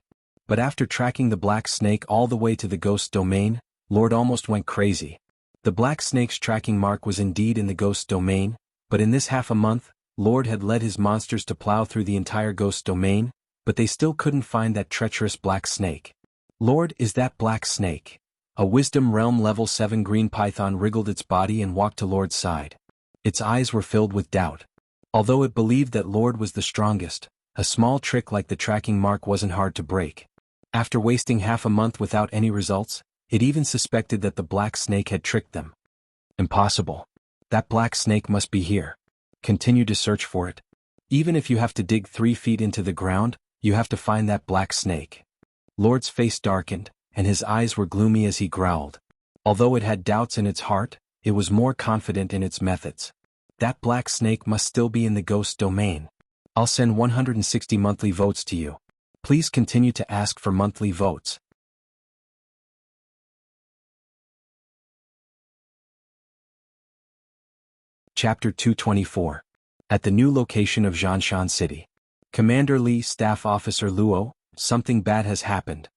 But after tracking the Black Snake all the way to the Ghost's Domain, Lord almost went crazy. The Black Snake's tracking mark was indeed in the Ghost's Domain, but in this half a month, Lord had led his monsters to plow through the entire Ghost's Domain, but they still couldn't find that treacherous Black Snake. Lord, is that Black Snake? A Wisdom Realm Level 7 green python wriggled its body and walked to Lord's side. Its eyes were filled with doubt. Although it believed that Lord was the strongest, a small trick like the tracking mark wasn't hard to break. After wasting half a month without any results, it even suspected that the Black Snake had tricked them. Impossible. That Black Snake must be here. Continue to search for it. Even if you have to dig 3 feet into the ground, you have to find that Black Snake. Lord's face darkened, and his eyes were gloomy as he growled. Although it had doubts in its heart, it was more confident in its methods. That Black Snake must still be in the Ghost's Domain. I'll send 160 monthly votes to you. Please continue to ask for monthly votes. Chapter 224. At the new location of Zhanshan City. Commander Li, Staff Officer Luo, something bad has happened.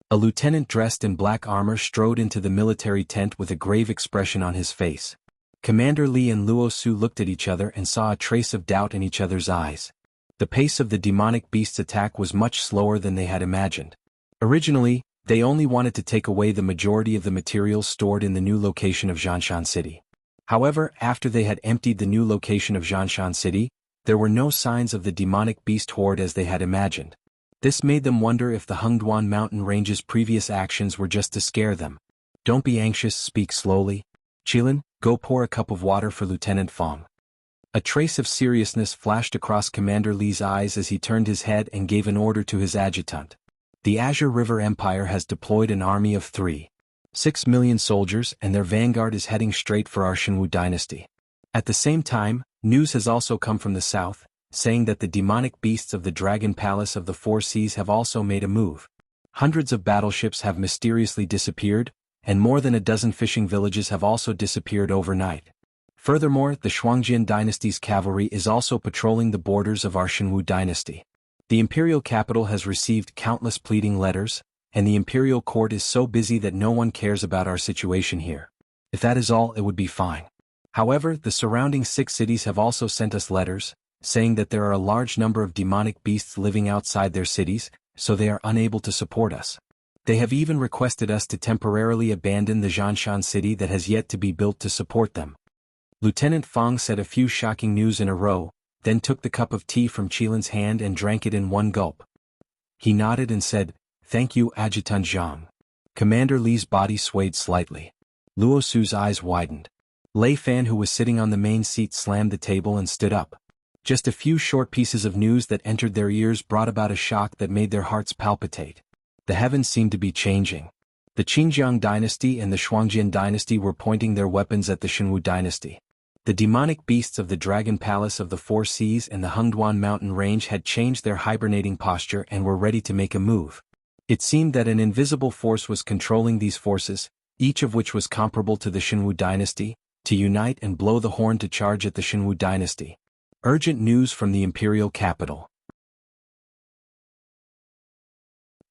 A lieutenant dressed in black armor strode into the military tent with a grave expression on his face. Commander Li and Luo Su looked at each other and saw a trace of doubt in each other's eyes. The pace of the demonic beast's attack was much slower than they had imagined. Originally, they only wanted to take away the majority of the materials stored in the new location of Zhanshan City. However, after they had emptied the new location of Zhanshan City, there were no signs of the demonic beast horde as they had imagined. This made them wonder if the Hengduan Mountain Range's previous actions were just to scare them. Don't be anxious, speak slowly. Qilin, go pour a cup of water for Lieutenant Fong. A trace of seriousness flashed across Commander Li's eyes as he turned his head and gave an order to his adjutant. The Azure River Empire has deployed an army of 3.6 million soldiers, and their vanguard is heading straight for our Shenwu dynasty. At the same time, news has also come from the south, saying that the demonic beasts of the Dragon Palace of the Four Seas have also made a move. Hundreds of battleships have mysteriously disappeared, and more than a dozen fishing villages have also disappeared overnight. Furthermore, the Shuangjian dynasty's cavalry is also patrolling the borders of our Shenwu dynasty. The imperial capital has received countless pleading letters, and the imperial court is so busy that no one cares about our situation here. If that is all, it would be fine. However, the surrounding 6 cities have also sent us letters, saying that there are a large number of demonic beasts living outside their cities, so they are unable to support us. They have even requested us to temporarily abandon the Zhanshan city that has yet to be built to support them. Lieutenant Fang said a few shocking news in a row, then took the cup of tea from Qilin's hand and drank it in one gulp. He nodded and said, "Thank you, Adjutant Zhang." Commander Li's body swayed slightly. Luo Su's eyes widened. Lei Fan, who was sitting on the main seat, slammed the table and stood up. Just a few short pieces of news that entered their ears brought about a shock that made their hearts palpitate. The heavens seemed to be changing. The Qingjiang dynasty and the Shuangjian dynasty were pointing their weapons at the Shenwu dynasty. The demonic beasts of the Dragon Palace of the Four Seas and the Hengduan mountain range had changed their hibernating posture and were ready to make a move. It seemed that an invisible force was controlling these forces, each of which was comparable to the Shenwu dynasty, to unite and blow the horn to charge at the Shenwu dynasty. Urgent news from the imperial capital.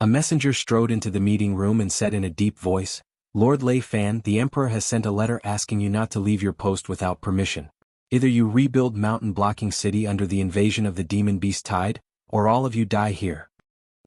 A messenger strode into the meeting room and said in a deep voice, "Lord Lei Fan, the Emperor has sent a letter asking you not to leave your post without permission. Either you rebuild Mountain Blocking City under the invasion of the Demon Beast Tide, or all of you die here."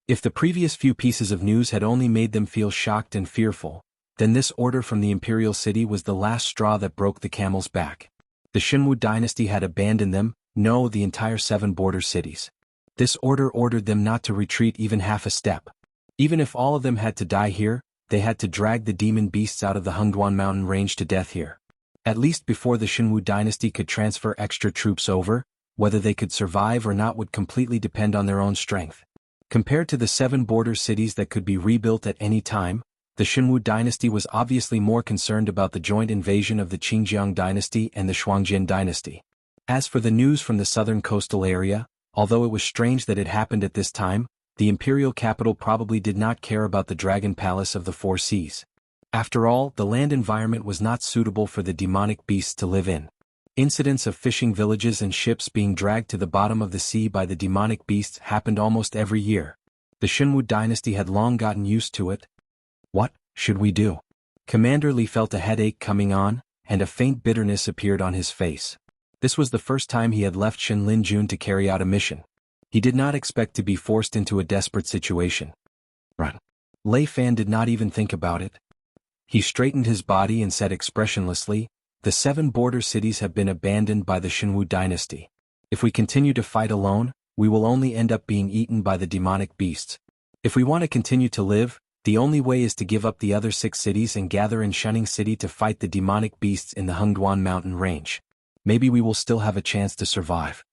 If the previous few pieces of news had only made them feel shocked and fearful, then this order from the Imperial City was the last straw that broke the camel's back. The Shenwu dynasty had abandoned them, no, the entire 7 border cities. This order ordered them not to retreat even half a step. Even if all of them had to die here, they had to drag the demon beasts out of the Hengduan mountain range to death here. At least before the Shenwu dynasty could transfer extra troops over, whether they could survive or not would completely depend on their own strength. Compared to the 7 border cities that could be rebuilt at any time, the Shenwu dynasty was obviously more concerned about the joint invasion of the Qingjiang dynasty and the Shuangjian dynasty. As for the news from the southern coastal area, although it was strange that it happened at this time, the imperial capital probably did not care about the Dragon Palace of the Four Seas. After all, the land environment was not suitable for the demonic beasts to live in. Incidents of fishing villages and ships being dragged to the bottom of the sea by the demonic beasts happened almost every year. The Shenwu dynasty had long gotten used to it. What should we do? Commander Li felt a headache coming on, and a faint bitterness appeared on his face. This was the first time he had left Shenlin Jun to carry out a mission. He did not expect to be forced into a desperate situation. Run. Lei Fan did not even think about it. He straightened his body and said expressionlessly, "The 7 border cities have been abandoned by the Shenwu dynasty. If we continue to fight alone, we will only end up being eaten by the demonic beasts. If we want to continue to live, the only way is to give up the other 6 cities and gather in Shunning City to fight the demonic beasts in the Hengduan mountain range. Maybe we will still have a chance to survive."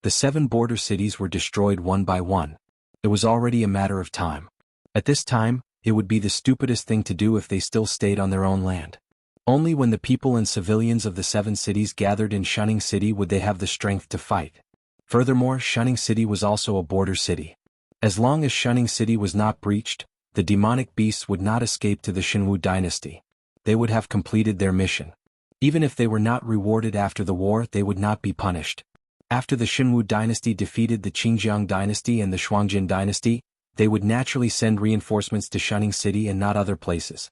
The 7 border cities were destroyed one by one. It was already a matter of time. At this time, it would be the stupidest thing to do if they still stayed on their own land. Only when the people and civilians of the 7 cities gathered in Shunning City would they have the strength to fight. Furthermore, Shunning City was also a border city. As long as Shunning City was not breached, the demonic beasts would not escape to the Shenwu dynasty. They would have completed their mission. Even if they were not rewarded after the war, they would not be punished. After the Shenwu dynasty defeated the Qingjiang dynasty and the Shuangjian dynasty, they would naturally send reinforcements to Shunning City and not other places.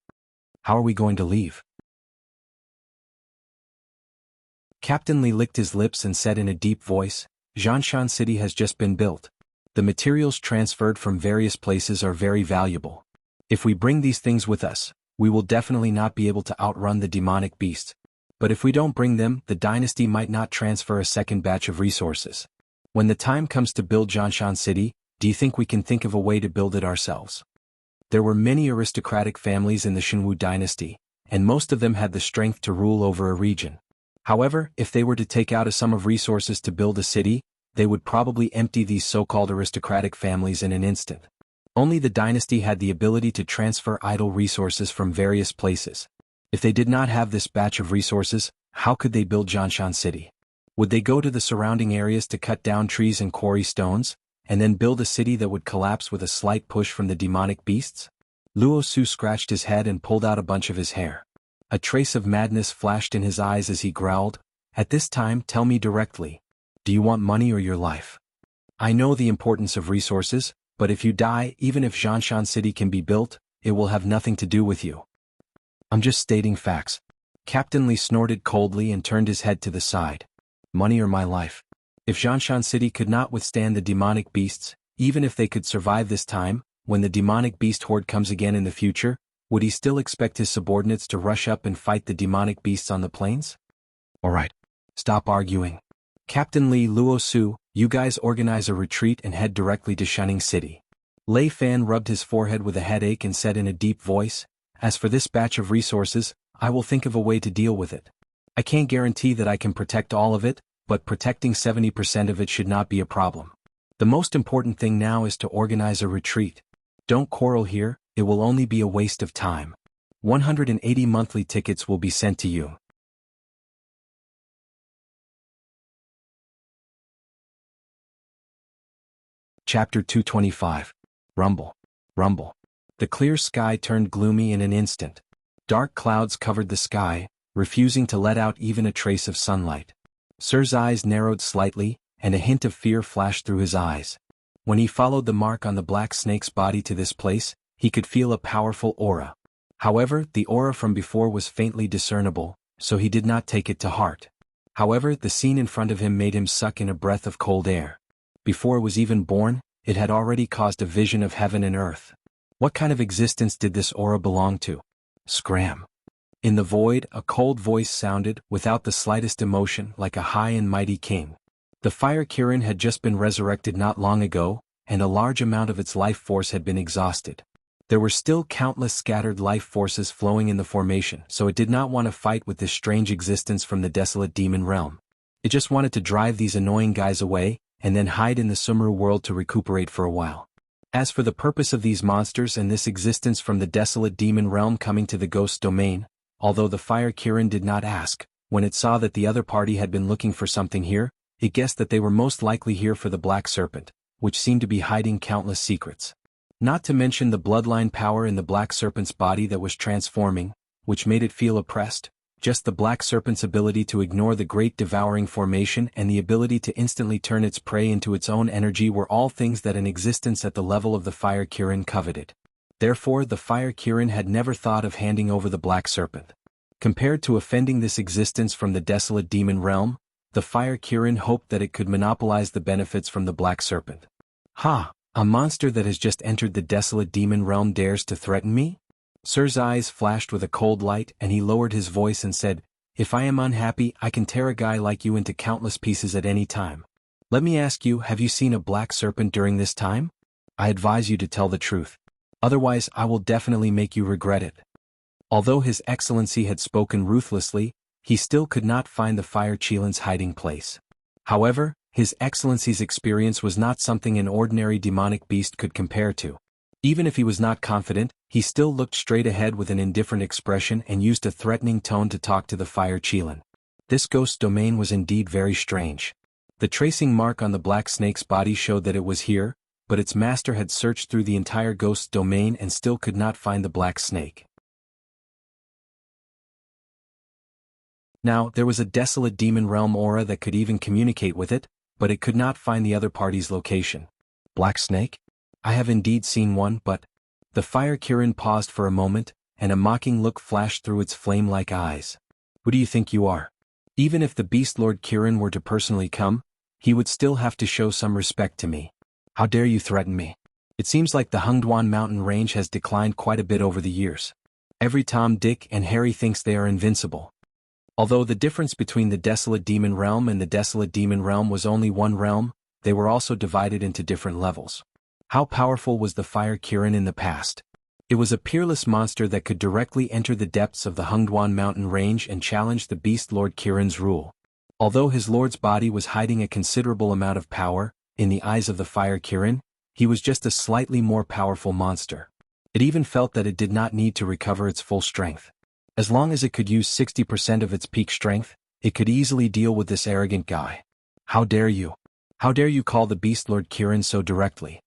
How are we going to leave? Captain Li licked his lips and said in a deep voice, "Zhanshan City has just been built. The materials transferred from various places are very valuable. If we bring these things with us, we will definitely not be able to outrun the demonic beasts. But if we don't bring them, the dynasty might not transfer a second batch of resources. When the time comes to build Zhanshan City, do you think we can think of a way to build it ourselves?" There were many aristocratic families in the Shenwu dynasty, and most of them had the strength to rule over a region. However, if they were to take out a sum of resources to build a city, they would probably empty these so-called aristocratic families in an instant. Only the dynasty had the ability to transfer idle resources from various places. If they did not have this batch of resources, how could they build Jianshan City? Would they go to the surrounding areas to cut down trees and quarry stones, and then build a city that would collapse with a slight push from the demonic beasts? Luo Su scratched his head and pulled out a bunch of his hair. A trace of madness flashed in his eyes as he growled, "At this time, tell me directly. Do you want money or your life? I know the importance of resources, but if you die, even if Jianshan City can be built, it will have nothing to do with you. I'm just stating facts." Captain Li snorted coldly and turned his head to the side. Money or my life? If Jianshan City could not withstand the demonic beasts, even if they could survive this time, when the demonic beast horde comes again in the future, would he still expect his subordinates to rush up and fight the demonic beasts on the plains? Alright. Stop arguing. Captain Li, Luo Su, you guys organize a retreat and head directly to Shunning City. Lei Fan rubbed his forehead with a headache and said in a deep voice, "As for this batch of resources, I will think of a way to deal with it. I can't guarantee that I can protect all of it, but protecting 70% of it should not be a problem. The most important thing now is to organize a retreat. Don't quarrel here, it will only be a waste of time. 180 monthly tickets will be sent to you." Chapter 225. Rumble. Rumble. The clear sky turned gloomy in an instant. Dark clouds covered the sky, refusing to let out even a trace of sunlight. Sir's eyes narrowed slightly, and a hint of fear flashed through his eyes. When he followed the mark on the black snake's body to this place, he could feel a powerful aura. However, the aura from before was faintly discernible, so he did not take it to heart. However, the scene in front of him made him suck in a breath of cold air. Before it was even born, it had already caused a vision of heaven and earth. What kind of existence did this aura belong to? Scram. In the void, a cold voice sounded, without the slightest emotion, like a high and mighty king. The fire Kirin had just been resurrected not long ago, and a large amount of its life force had been exhausted. There were still countless scattered life forces flowing in the formation, so it did not want to fight with this strange existence from the desolate demon realm. It just wanted to drive these annoying guys away, and then hide in the Sumru world to recuperate for a while. As for the purpose of these monsters and this existence from the desolate demon realm coming to the ghost domain, although the fire Kirin did not ask, when it saw that the other party had been looking for something here, it guessed that they were most likely here for the black serpent, which seemed to be hiding countless secrets. Not to mention the bloodline power in the black serpent's body that was transforming, which made it feel oppressed. Just the black serpent's ability to ignore the great devouring formation and the ability to instantly turn its prey into its own energy were all things that an existence at the level of the fire Kirin coveted. Therefore, the fire Kirin had never thought of handing over the black serpent. Compared to offending this existence from the desolate demon realm, the fire Kirin hoped that it could monopolize the benefits from the black serpent. Ha! A monster that has just entered the desolate demon realm dares to threaten me? Sir's eyes flashed with a cold light and he lowered his voice and said, "If I am unhappy, I can tear a guy like you into countless pieces at any time. Let me ask you, have you seen a black serpent during this time? I advise you to tell the truth. Otherwise, I will definitely make you regret it." Although His Excellency had spoken ruthlessly, he still could not find the fire Qilin's hiding place. However, His Excellency's experience was not something an ordinary demonic beast could compare to. Even if he was not confident, he still looked straight ahead with an indifferent expression and used a threatening tone to talk to the fire Qilin. This ghost domain was indeed very strange. The tracing mark on the black snake's body showed that it was here, but its master had searched through the entire ghost domain and still could not find the black snake. Now, there was a desolate demon realm aura that could even communicate with it, but it could not find the other party's location. Black snake? I have indeed seen one, but... The fire Kirin paused for a moment, and a mocking look flashed through its flame-like eyes. Who do you think you are? Even if the Beast Lord Kirin were to personally come, he would still have to show some respect to me. How dare you threaten me? It seems like the Hengduan mountain range has declined quite a bit over the years. Every Tom, Dick, and Harry thinks they are invincible. Although the difference between the desolate demon realm and the desolate demon realm was only one realm, they were also divided into different levels. How powerful was the fire Kirin in the past? It was a peerless monster that could directly enter the depths of the Hengduan mountain range and challenge the beast Lord Kirin's rule. Although his lord's body was hiding a considerable amount of power, in the eyes of the Fire Kirin, he was just a slightly more powerful monster. It even felt that it did not need to recover its full strength. As long as it could use 60% of its peak strength, it could easily deal with this arrogant guy. How dare you? How dare you call the beast Lord Kirin so directly?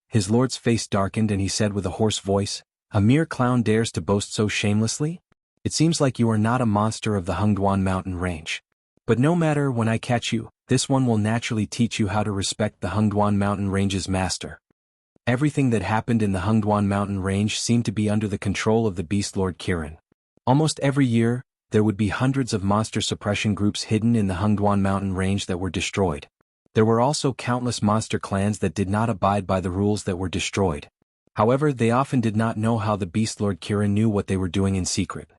His lord's face darkened and he said with a hoarse voice, "A mere clown dares to boast so shamelessly? It seems like you are not a monster of the Hengduan mountain range. But no matter, when I catch you, this one will naturally teach you how to respect the Hengduan mountain range's master." Everything that happened in the Hengduan mountain range seemed to be under the control of the beast Lord Kirin. Almost every year, there would be hundreds of monster suppression groups hidden in the Hengduan mountain range that were destroyed. There were also countless monster clans that did not abide by the rules that were destroyed. However, they often did not know how the beast Lord Kirin knew what they were doing in secret.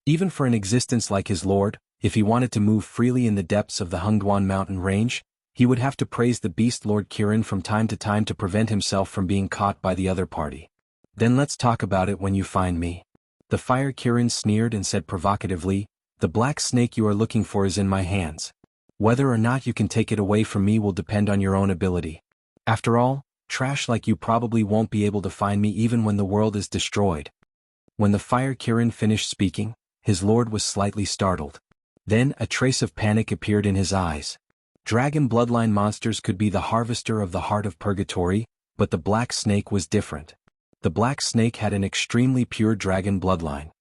Even for an existence like his lord, if he wanted to move freely in the depths of the Hengduan mountain range, he would have to praise the beast Lord Kirin from time to time to prevent himself from being caught by the other party. "Then let's talk about it when you find me." The Fire Kirin sneered and said provocatively, "The black snake you are looking for is in my hands. Whether or not you can take it away from me will depend on your own ability. After all, trash like you probably won't be able to find me even when the world is destroyed." When the Fire Kirin finished speaking, his lord was slightly startled. Then a trace of panic appeared in his eyes. Dragon bloodline monsters could be the harvester of the heart of purgatory, but the black snake was different. The black snake had an extremely pure dragon bloodline.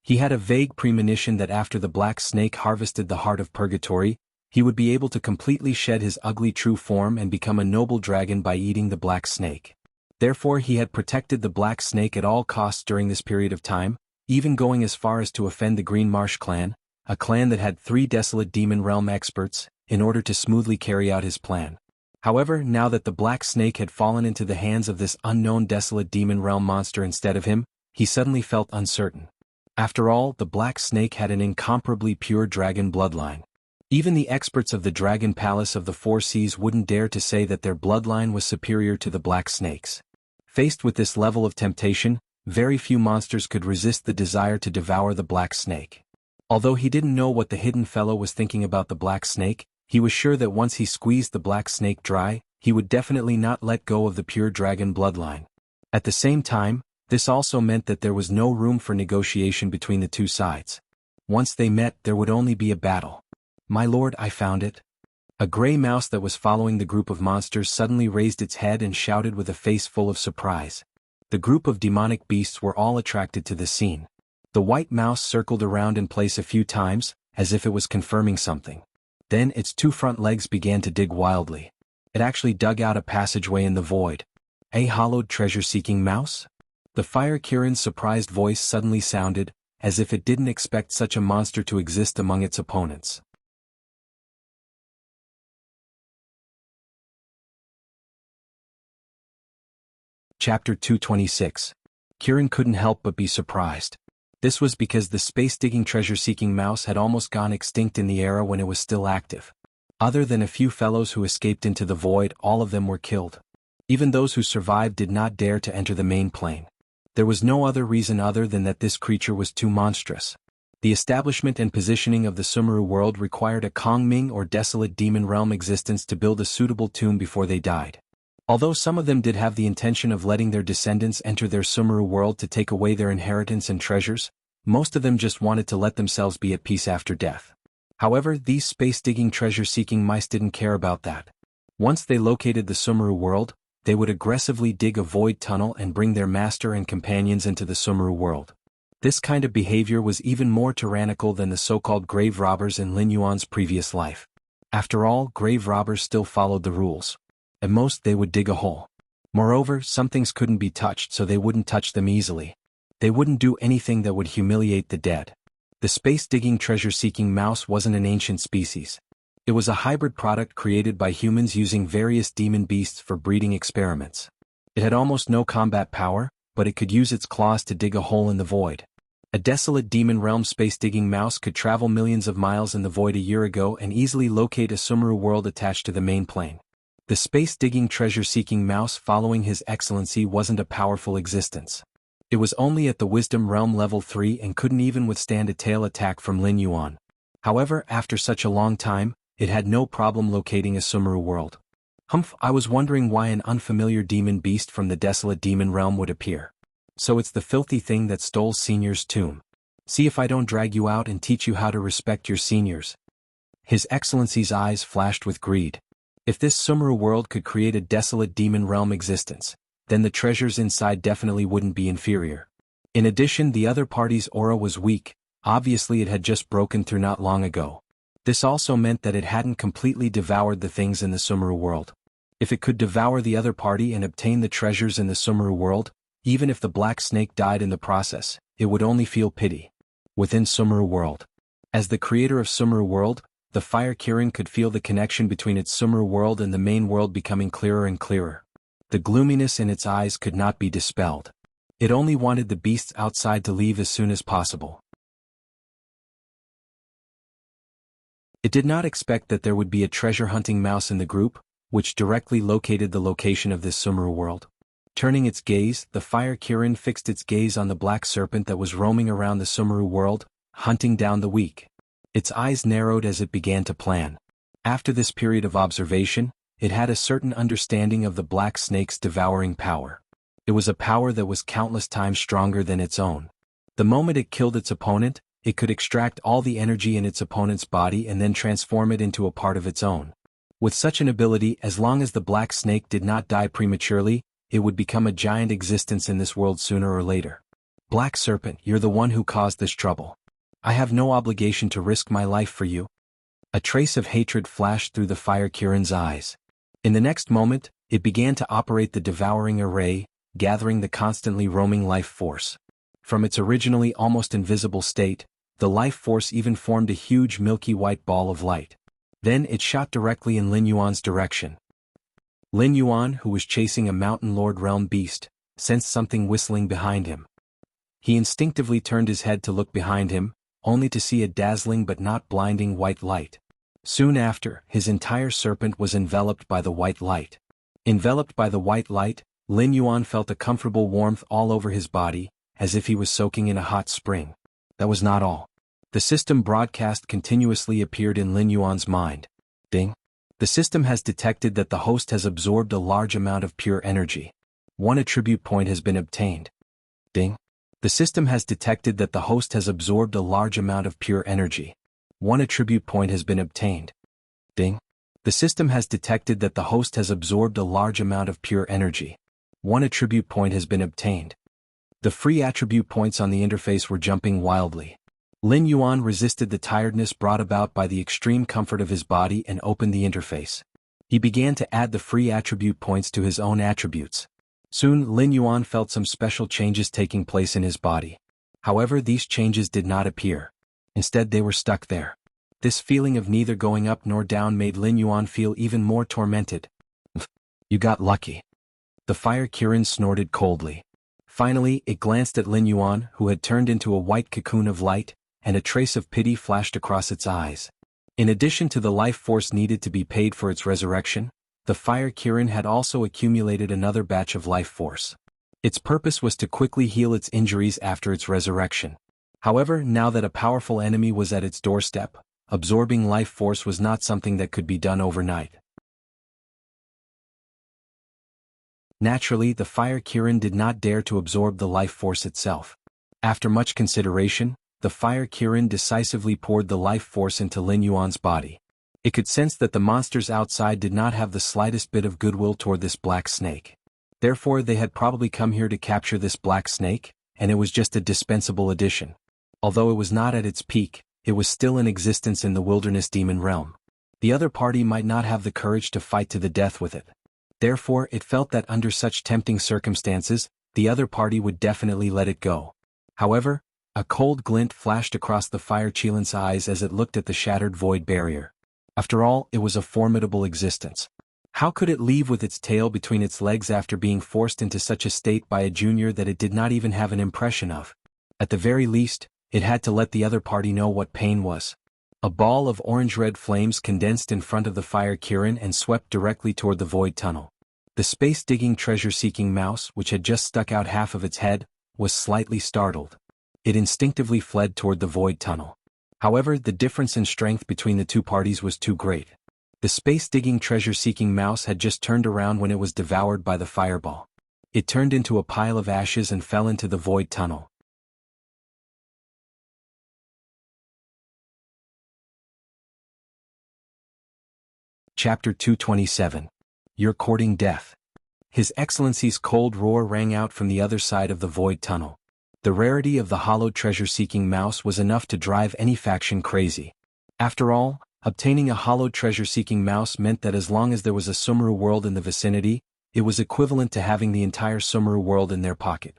He had a vague premonition that after the black snake harvested the heart of purgatory, he would be able to completely shed his ugly true form and become a noble dragon by eating the black snake. Therefore he had protected the black snake at all costs during this period of time, even going as far as to offend the Green Marsh clan, a clan that had 3 desolate demon realm experts, in order to smoothly carry out his plan. However, now that the black snake had fallen into the hands of this unknown desolate demon realm monster instead of him, he suddenly felt uncertain. After all, the black snake had an incomparably pure dragon bloodline. Even the experts of the Dragon Palace of the Four Seas wouldn't dare to say that their bloodline was superior to the black snake's. Faced with this level of temptation, very few monsters could resist the desire to devour the black snake. Although he didn't know what the hidden fellow was thinking about the black snake, he was sure that once he squeezed the black snake dry, he would definitely not let go of the pure dragon bloodline. At the same time, this also meant that there was no room for negotiation between the two sides. Once they met, there would only be a battle. "My lord, I found it." A gray mouse that was following the group of monsters suddenly raised its head and shouted with a face full of surprise. The group of demonic beasts were all attracted to the scene. The white mouse circled around in place a few times, as if it was confirming something. Then its 2 front legs began to dig wildly. It actually dug out a passageway in the void. "A hollowed treasure-seeking mouse?" The Fire Kirin's surprised voice suddenly sounded, as if it didn't expect such a monster to exist among its opponents. Chapter 226. Kirin couldn't help but be surprised. This was because the space-digging treasure-seeking mouse had almost gone extinct in the era when it was still active. Other than a few fellows who escaped into the void, all of them were killed. Even those who survived did not dare to enter the main plane. There was no other reason other than that this creature was too monstrous. The establishment and positioning of the Sumeru world required a Kongming or desolate demon realm existence to build a suitable tomb before they died. Although some of them did have the intention of letting their descendants enter their Sumeru world to take away their inheritance and treasures, most of them just wanted to let themselves be at peace after death. However, these space-digging treasure-seeking mice didn't care about that. Once they located the Sumeru world, they would aggressively dig a void tunnel and bring their master and companions into the Sumeru world. This kind of behavior was even more tyrannical than the so-called grave robbers in Lin Yuan's previous life. After all, grave robbers still followed the rules. At most they would dig a hole. Moreover, some things couldn't be touched, so they wouldn't touch them easily. They wouldn't do anything that would humiliate the dead. The space-digging treasure-seeking mouse wasn't an ancient species. It was a hybrid product created by humans using various demon beasts for breeding experiments. It had almost no combat power, but it could use its claws to dig a hole in the void. A desolate demon realm space-digging mouse could travel millions of miles in the void a year ago and easily locate a Sumeru world attached to the main plane. The space-digging treasure-seeking mouse following His Excellency wasn't a powerful existence. It was only at the Wisdom Realm level 3 and couldn't even withstand a tail attack from Lin Yuan. However, after such a long time, it had no problem locating a Sumeru world. Humph, I was wondering why an unfamiliar demon beast from the desolate demon realm would appear. So it's the filthy thing that stole Senior's tomb. See if I don't drag you out and teach you how to respect your seniors. His Excellency's eyes flashed with greed. If this Sumeru world could create a desolate demon realm existence, then the treasures inside definitely wouldn't be inferior. In addition, the other party's aura was weak, obviously it had just broken through not long ago. This also meant that it hadn't completely devoured the things in the Sumeru world. If it could devour the other party and obtain the treasures in the Sumeru world, even if the black snake died in the process, it would only feel pity. Within Sumeru world. As the creator of Sumeru world, the Fire Kirin could feel the connection between its Sumeru world and the main world becoming clearer and clearer. The gloominess in its eyes could not be dispelled. It only wanted the beasts outside to leave as soon as possible. It did not expect that there would be a treasure-hunting mouse in the group, which directly located the location of this Sumeru world. Turning its gaze, the Fire Kirin fixed its gaze on the black serpent that was roaming around the Sumeru world, hunting down the weak. Its eyes narrowed as it began to plan. After this period of observation, it had a certain understanding of the black snake's devouring power. It was a power that was countless times stronger than its own. The moment it killed its opponent, it could extract all the energy in its opponent's body and then transform it into a part of its own. With such an ability, as long as the black snake did not die prematurely, it would become a giant existence in this world sooner or later. Black Serpent, you're the one who caused this trouble. I have no obligation to risk my life for you. A trace of hatred flashed through the Fire Kirin's eyes. In the next moment, it began to operate the devouring array, gathering the constantly roaming life force. From its originally almost invisible state, the life force even formed a huge milky white ball of light. Then it shot directly in Lin Yuan's direction. Lin Yuan, who was chasing a Mountain Lord realm beast, sensed something whistling behind him. He instinctively turned his head to look behind him, only to see a dazzling but not blinding white light. Soon after, his entire serpent was enveloped by the white light. Enveloped by the white light, Lin Yuan felt a comfortable warmth all over his body, as if he was soaking in a hot spring. That was not all. The system broadcast continuously appeared in Lin Yuan's mind. Ding. The system has detected that the host has absorbed a large amount of pure energy. 1 attribute point has been obtained. Ding. The system has detected that the host has absorbed a large amount of pure energy. 1 attribute point has been obtained. Ding. The system has detected that the host has absorbed a large amount of pure energy. 1 attribute point has been obtained. The free attribute points on the interface were jumping wildly. Lin Yuan resisted the tiredness brought about by the extreme comfort of his body and opened the interface. He began to add the free attribute points to his own attributes. Soon Lin Yuan felt some special changes taking place in his body. However, these changes did not appear. Instead, they were stuck there. This feeling of neither going up nor down made Lin Yuan feel even more tormented. You got lucky. The Fire Kirin snorted coldly. Finally, it glanced at Lin Yuan, who had turned into a white cocoon of light, and a trace of pity flashed across its eyes. In addition to the life force needed to be paid for its resurrection, the Fire Kirin had also accumulated another batch of life force. Its purpose was to quickly heal its injuries after its resurrection. However, now that a powerful enemy was at its doorstep, absorbing life force was not something that could be done overnight. Naturally, the Fire Kirin did not dare to absorb the life force itself. After much consideration, the Fire Kirin decisively poured the life force into Lin Yuan's body. It could sense that the monsters outside did not have the slightest bit of goodwill toward this black snake. Therefore, they had probably come here to capture this black snake, and it was just a dispensable addition. Although it was not at its peak, it was still in existence in the wilderness demon realm. The other party might not have the courage to fight to the death with it. Therefore, it felt that under such tempting circumstances, the other party would definitely let it go. However, a cold glint flashed across the Fire Kirin's eyes as it looked at the shattered void barrier. After all, it was a formidable existence. How could it leave with its tail between its legs after being forced into such a state by a junior that it did not even have an impression of? At the very least, it had to let the other party know what pain was. A ball of orange-red flames condensed in front of the fire Kirin and swept directly toward the void tunnel. The space-digging treasure-seeking mouse, which had just stuck out half of its head, was slightly startled. It instinctively fled toward the void tunnel. However, the difference in strength between the two parties was too great. The space-digging treasure-seeking mouse had just turned around when it was devoured by the fireball. It turned into a pile of ashes and fell into the void tunnel. Chapter 227. You're courting death. His Excellency's cold roar rang out from the other side of the void tunnel. The rarity of the hollowed treasure-seeking mouse was enough to drive any faction crazy. After all, obtaining a hollowed treasure-seeking mouse meant that as long as there was a Sumeru world in the vicinity, it was equivalent to having the entire Sumeru world in their pocket.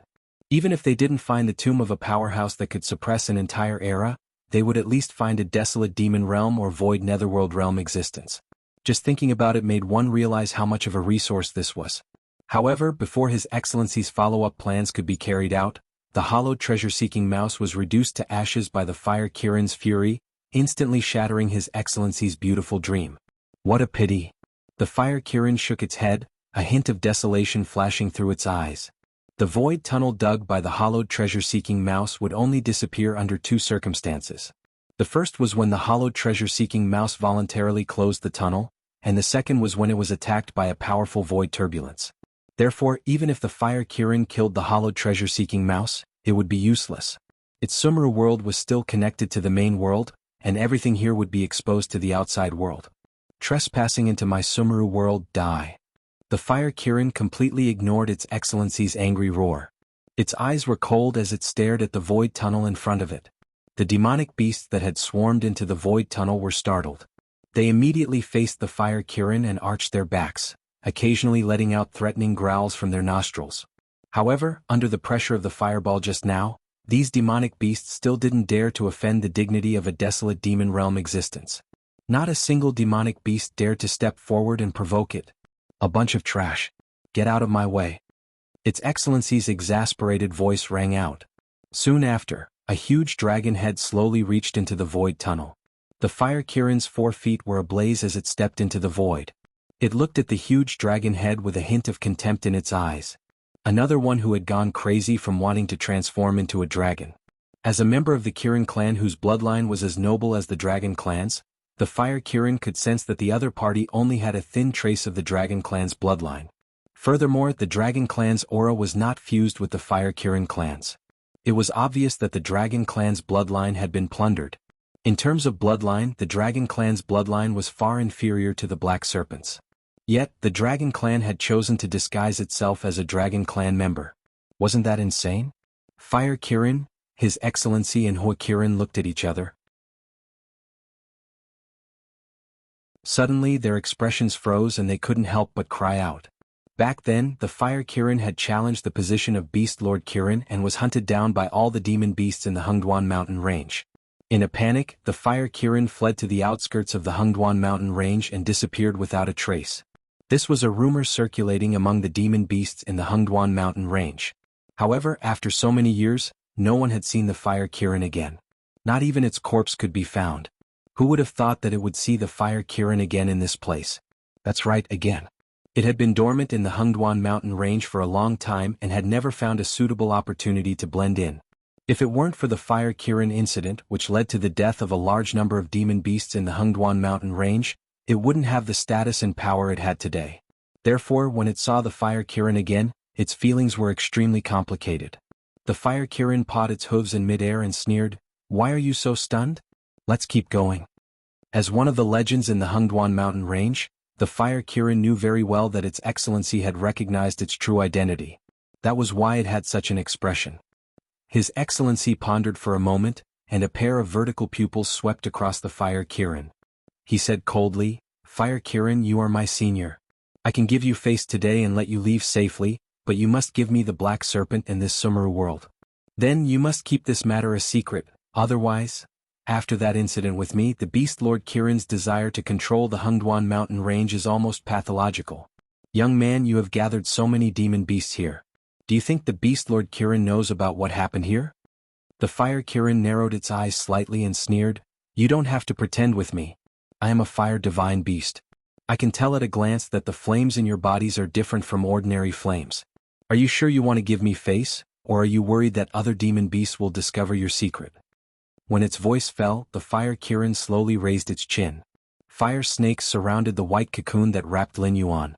Even if they didn't find the tomb of a powerhouse that could suppress an entire era, they would at least find a desolate demon realm or void netherworld realm existence. Just thinking about it made one realize how much of a resource this was. However, before His Excellency's follow-up plans could be carried out, the hollowed treasure-seeking mouse was reduced to ashes by the fire Kirin's fury, instantly shattering His Excellency's beautiful dream. What a pity. The fire Kirin shook its head, a hint of desolation flashing through its eyes. The void tunnel dug by the hollowed treasure-seeking mouse would only disappear under two circumstances. The first was when the hollowed treasure-seeking mouse voluntarily closed the tunnel, and the second was when it was attacked by a powerful void turbulence. Therefore, even if the fire Kirin killed the hollowed treasure-seeking mouse, it would be useless. Its Sumeru world was still connected to the main world, and everything here would be exposed to the outside world. Trespassing into my Sumeru world, die. The fire Kirin completely ignored Its Excellency's angry roar. Its eyes were cold as it stared at the void tunnel in front of it. The demonic beasts that had swarmed into the void tunnel were startled. They immediately faced the fire Kirin and arched their backs, occasionally letting out threatening growls from their nostrils. However, under the pressure of the fireball just now, these demonic beasts still didn't dare to offend the dignity of a desolate demon realm existence. Not a single demonic beast dared to step forward and provoke it. A bunch of trash. Get out of my way. Its Excellency's exasperated voice rang out. Soon after, a huge dragon head slowly reached into the void tunnel. The fire Kirin's 4 feet were ablaze as it stepped into the void. It looked at the huge dragon head with a hint of contempt in its eyes. Another one who had gone crazy from wanting to transform into a dragon. As a member of the Kirin clan whose bloodline was as noble as the dragon clan's, the fire Kirin could sense that the other party only had a thin trace of the dragon clan's bloodline. Furthermore, the dragon clan's aura was not fused with the fire Kirin clan's. It was obvious that the dragon clan's bloodline had been plundered. In terms of bloodline, the dragon clan's bloodline was far inferior to the Black Serpent's. Yet, the dragon clan had chosen to disguise itself as a dragon clan member. Wasn't that insane? Fire Kirin, His Excellency and Hua Kirin looked at each other. Suddenly their expressions froze and they couldn't help but cry out. Back then, the fire Kirin had challenged the position of Beast Lord Kirin and was hunted down by all the demon beasts in the Hengduan mountain range. In a panic, the fire Kirin fled to the outskirts of the Hengduan mountain range and disappeared without a trace. This was a rumor circulating among the demon beasts in the Hengduan mountain range. However, after so many years, no one had seen the fire Kirin again. Not even its corpse could be found. Who would have thought that it would see the fire Kirin again in this place? That's right, again. It had been dormant in the Hengduan mountain range for a long time and had never found a suitable opportunity to blend in. If it weren't for the fire Kirin incident which led to the death of a large number of demon beasts in the Hengduan mountain range, it wouldn't have the status and power it had today. Therefore, when it saw the fire Kirin again, its feelings were extremely complicated. The fire Kirin pawed its hooves in midair and sneered, "Why are you so stunned? Let's keep going." As one of the legends in the Hengduan mountain range, the fire Kirin knew very well that Its Excellency had recognized its true identity. That was why it had such an expression. His Excellency pondered for a moment, and a pair of vertical pupils swept across the fire Kirin. He said coldly, "Fire Kirin, you are my senior. I can give you face today and let you leave safely, but you must give me the Black Serpent in this Sumeru world. Then you must keep this matter a secret, otherwise..." After that incident with me, the Beast Lord Kirin's desire to control the Hengduan mountain range is almost pathological. Young man, you have gathered so many demon beasts here. Do you think the Beast Lord Kirin knows about what happened here? The fire Kirin narrowed its eyes slightly and sneered, You don't have to pretend with me. I am a fire divine beast. I can tell at a glance that the flames in your bodies are different from ordinary flames. Are you sure you want to give me face, or are you worried that other demon beasts will discover your secret? When its voice fell, the fire Kirin slowly raised its chin. Fire snakes surrounded the white cocoon that wrapped Lin Yuan.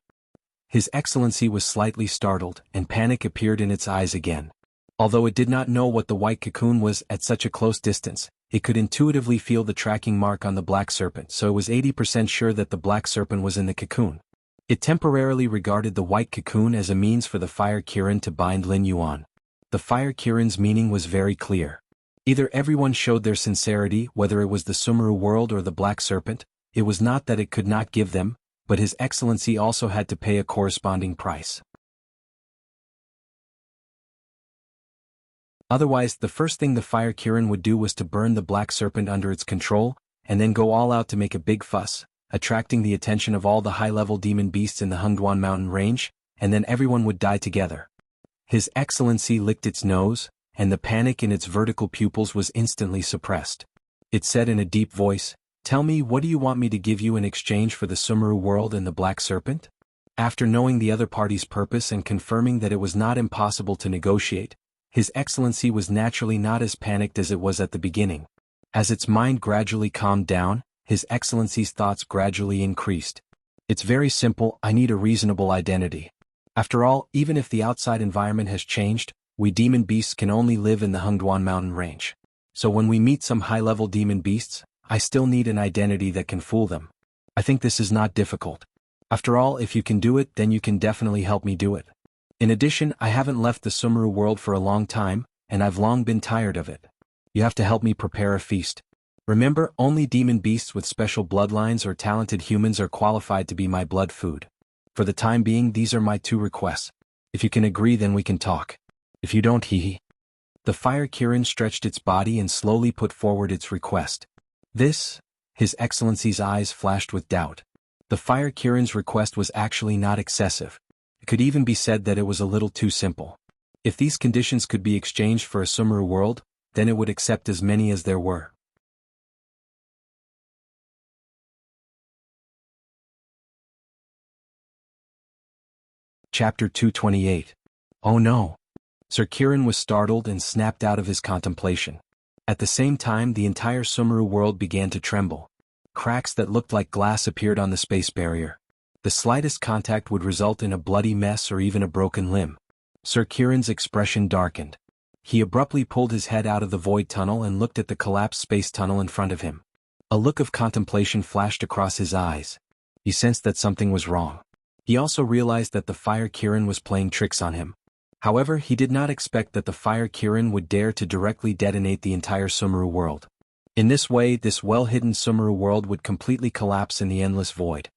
His Excellency was slightly startled, and panic appeared in its eyes again. Although it did not know what the white cocoon was at such a close distance, it could intuitively feel the tracking mark on the black serpent, so it was 80% sure that the black serpent was in the cocoon. It temporarily regarded the white cocoon as a means for the fire Kirin to bind Lin Yuan. The fire Kirin's meaning was very clear. Either everyone showed their sincerity, whether it was the Sumeru world or the black serpent. It was not that it could not give them, but His Excellency also had to pay a corresponding price. Otherwise, the first thing the fire Kirin would do was to burn the black serpent under its control, and then go all out to make a big fuss, attracting the attention of all the high-level demon beasts in the Hengduan mountain range, and then everyone would die together. His Excellency licked its nose, and the panic in its vertical pupils was instantly suppressed. It said in a deep voice, "Tell me, what do you want me to give you in exchange for the Sumeru world and the black serpent?" After knowing the other party's purpose and confirming that it was not impossible to negotiate, His Excellency was naturally not as panicked as it was at the beginning. As its mind gradually calmed down, His Excellency's thoughts gradually increased. It's very simple, I need a reasonable identity. After all, even if the outside environment has changed, we demon beasts can only live in the Hengduan mountain range. So when we meet some high-level demon beasts, I still need an identity that can fool them. I think this is not difficult. After all, if you can do it, then you can definitely help me do it. In addition, I haven't left the Sumeru world for a long time, and I've long been tired of it. You have to help me prepare a feast. Remember, only demon beasts with special bloodlines or talented humans are qualified to be my blood food. For the time being, these are my 2 requests. If you can agree, then we can talk. If you don't, hee. The fire Kirin stretched its body and slowly put forward its request. This? His Excellency's eyes flashed with doubt. The fire Kirin's request was actually not excessive. It could even be said that it was a little too simple. If these conditions could be exchanged for a Sumeru world, then it would accept as many as there were. Chapter 228. Oh no! Sir Kirin was startled and snapped out of his contemplation. At the same time, the entire Sumeru world began to tremble. Cracks that looked like glass appeared on the space barrier. The slightest contact would result in a bloody mess or even a broken limb. Sir Kirin's expression darkened. He abruptly pulled his head out of the void tunnel and looked at the collapsed space tunnel in front of him. A look of contemplation flashed across his eyes. He sensed that something was wrong. He also realized that the fire Kirin was playing tricks on him. However, he did not expect that the fire Kirin would dare to directly detonate the entire Sumeru world. In this way, this well-hidden Sumeru world would completely collapse in the endless void.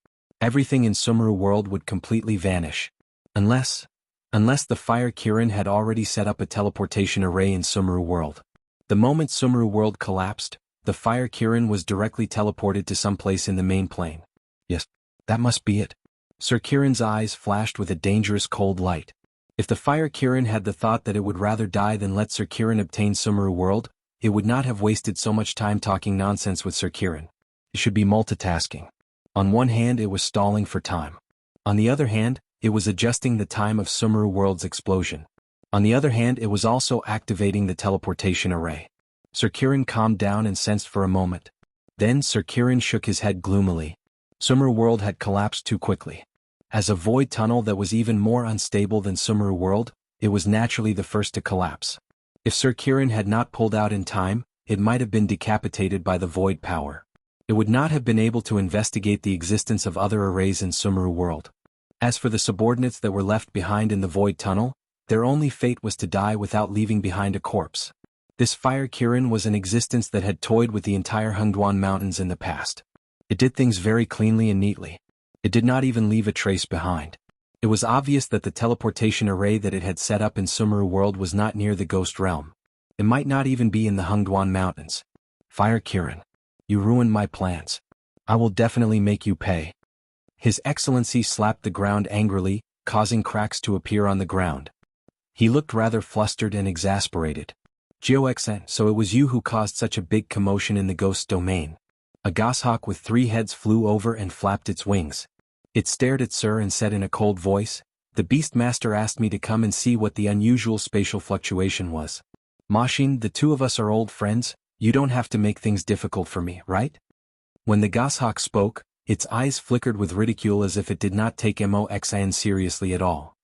Everything in Sumeru world would completely vanish. Unless the fire Kirin had already set up a teleportation array in Sumeru world. The moment Sumeru world collapsed, the fire Kirin was directly teleported to some place in the main plane. Yes, that must be it. Sir Kirin's eyes flashed with a dangerous cold light. If the fire Kirin had the thought that it would rather die than let Sir Kirin obtain Sumeru world, it would not have wasted so much time talking nonsense with Sir Kirin. It should be multitasking. On one hand, it was stalling for time. On the other hand, it was adjusting the time of Sumeru world's explosion. On the other hand, it was also activating the teleportation array. Sir Kirin calmed down and sensed for a moment. Then Sir Kirin shook his head gloomily. Sumeru world had collapsed too quickly. As a void tunnel that was even more unstable than Sumeru world, it was naturally the first to collapse. If Sir Kirin had not pulled out in time, it might have been decapitated by the void power. It would not have been able to investigate the existence of other arrays in Sumeru world. As for the subordinates that were left behind in the void tunnel, their only fate was to die without leaving behind a corpse. This fire Kirin was an existence that had toyed with the entire Hengduan mountains in the past. It did things very cleanly and neatly. It did not even leave a trace behind. It was obvious that the teleportation array that it had set up in Sumeru world was not near the ghost realm. It might not even be in the Hengduan mountains. Fire Kirin, you ruined my plans. I will definitely make you pay. His Excellency slapped the ground angrily, causing cracks to appear on the ground. He looked rather flustered and exasperated. Jianghu, so it was you who caused such a big commotion in the ghost domain. A goshawk with 3 heads flew over and flapped its wings. It stared at Sir and said in a cold voice, "The Beastmaster asked me to come and see what the unusual spatial fluctuation was. Machine, the two of us are old friends, you don't have to make things difficult for me, right?" When the goshawk spoke, its eyes flickered with ridicule as if it did not take Moxin seriously at all.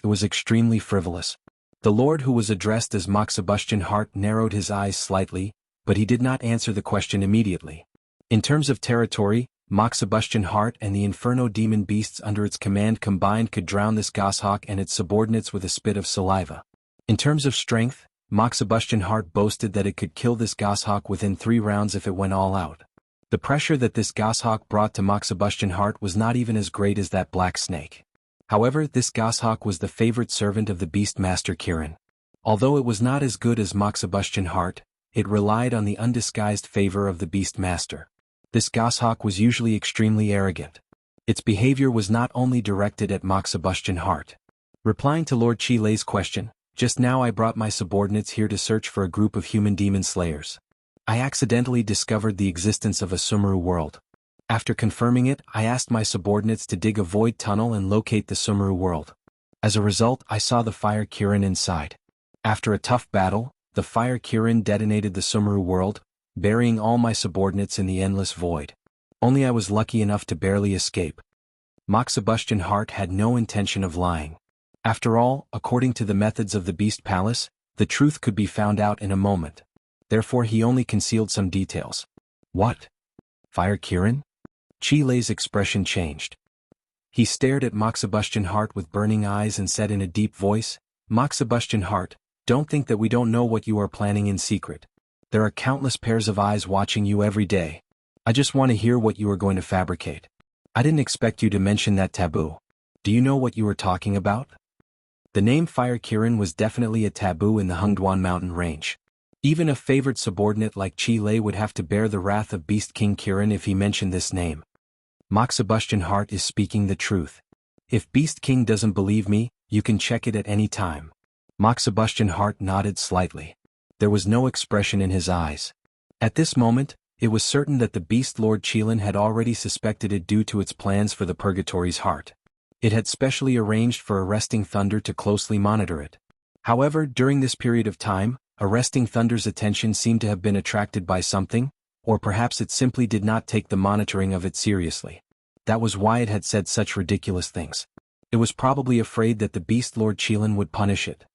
It was extremely frivolous. The lord who was addressed as Moxibustion Hart narrowed his eyes slightly, but he did not answer the question immediately. In terms of territory, Moxibustion Hart and the Inferno demon beasts under its command combined could drown this goshawk and its subordinates with a spit of saliva. In terms of strength, Moxibustion Hart boasted that it could kill this goshawk within 3 rounds if it went all out. The pressure that this goshawk brought to Moxibustion Hart was not even as great as that black snake. However, this goshawk was the favorite servant of the Beastmaster Kirin. Although it was not as good as Moxibustion Hart, it relied on the undisguised favor of the Beastmaster. This goshawk was usually extremely arrogant. Its behavior was not only directed at Moxibustion Hart. Replying to Lord Chile's question, "Just now I brought my subordinates here to search for a group of human demon slayers. I accidentally discovered the existence of a Sumeru world. After confirming it, I asked my subordinates to dig a void tunnel and locate the Sumeru world. As a result, I saw the Fire Kirin inside. After a tough battle, the Fire Kirin detonated the Sumeru world, burying all my subordinates in the endless void. Only I was lucky enough to barely escape." Moxibustion Hart had no intention of lying. After all, according to the methods of the Beast Palace, the truth could be found out in a moment. Therefore he only concealed some details. "What? Fire Kirin?" Chile's expression changed. He stared at Moxibustion Hart with burning eyes and said in a deep voice, "Moxibustion Hart, don't think that we don't know what you are planning in secret. There are countless pairs of eyes watching you every day. I just want to hear what you are going to fabricate. I didn't expect you to mention that taboo. Do you know what you were talking about?" The name Fire Kirin was definitely a taboo in the Hungduan mountain range. Even a favored subordinate like Chile would have to bear the wrath of Beast King Kirin if he mentioned this name. Moxibustion Hart is speaking the truth. If Beast King doesn't believe me, you can check it at any time. Moxibustion Hart nodded slightly. There was no expression in his eyes. At this moment, it was certain that the Beast Lord Qilin had already suspected it due to its plans for the Purgatory's heart. It had specially arranged for Arresting Thunder to closely monitor it. However, during this period of time, Arresting Thunder's attention seemed to have been attracted by something, or perhaps it simply did not take the monitoring of it seriously. That was why it had said such ridiculous things. It was probably afraid that the Beast Lord Qilin would punish it.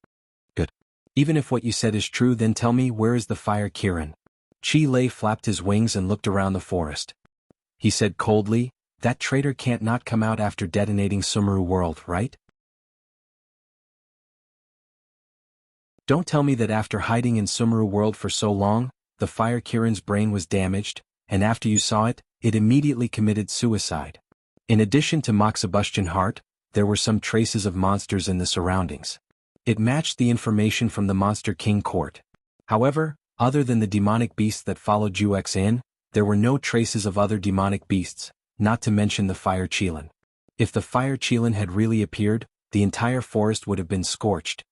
"Good. Even if what you said is true, then tell me, where is the Fire Kirin?" Chile flapped his wings and looked around the forest. He said coldly, "That traitor can't not come out after detonating Sumeru world, right? Don't tell me that after hiding in Sumeru world for so long, the Fire Kirin's brain was damaged, and after you saw it, it immediately committed suicide." In addition to Moxibustion Hart, there were some traces of monsters in the surroundings. It matched the information from the Monster King court. However, other than the demonic beasts that followed Juex in, there were no traces of other demonic beasts, not to mention the Fire Qilin. If the Fire Qilin had really appeared, the entire forest would have been scorched.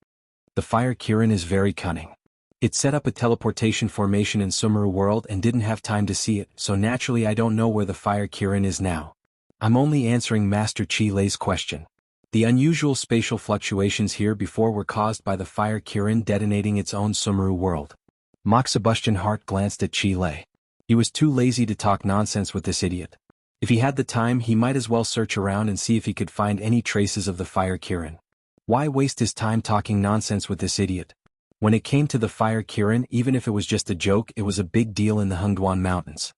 The Fire Kirin is very cunning. It set up a teleportation formation in Sumeru world and didn't have time to see it, so naturally I don't know where the Fire Kirin is now. I'm only answering Master Chile's question. The unusual spatial fluctuations here before were caused by the Fire Kirin detonating its own Sumeru world. Moxibustion Hart glanced at Chile. He was too lazy to talk nonsense with this idiot. If he had the time, he might as well search around and see if he could find any traces of the Fire Kirin. Why waste his time talking nonsense with this idiot? When it came to the Fire Kirin, even if it was just a joke, it was a big deal in the Hungduan Mountains.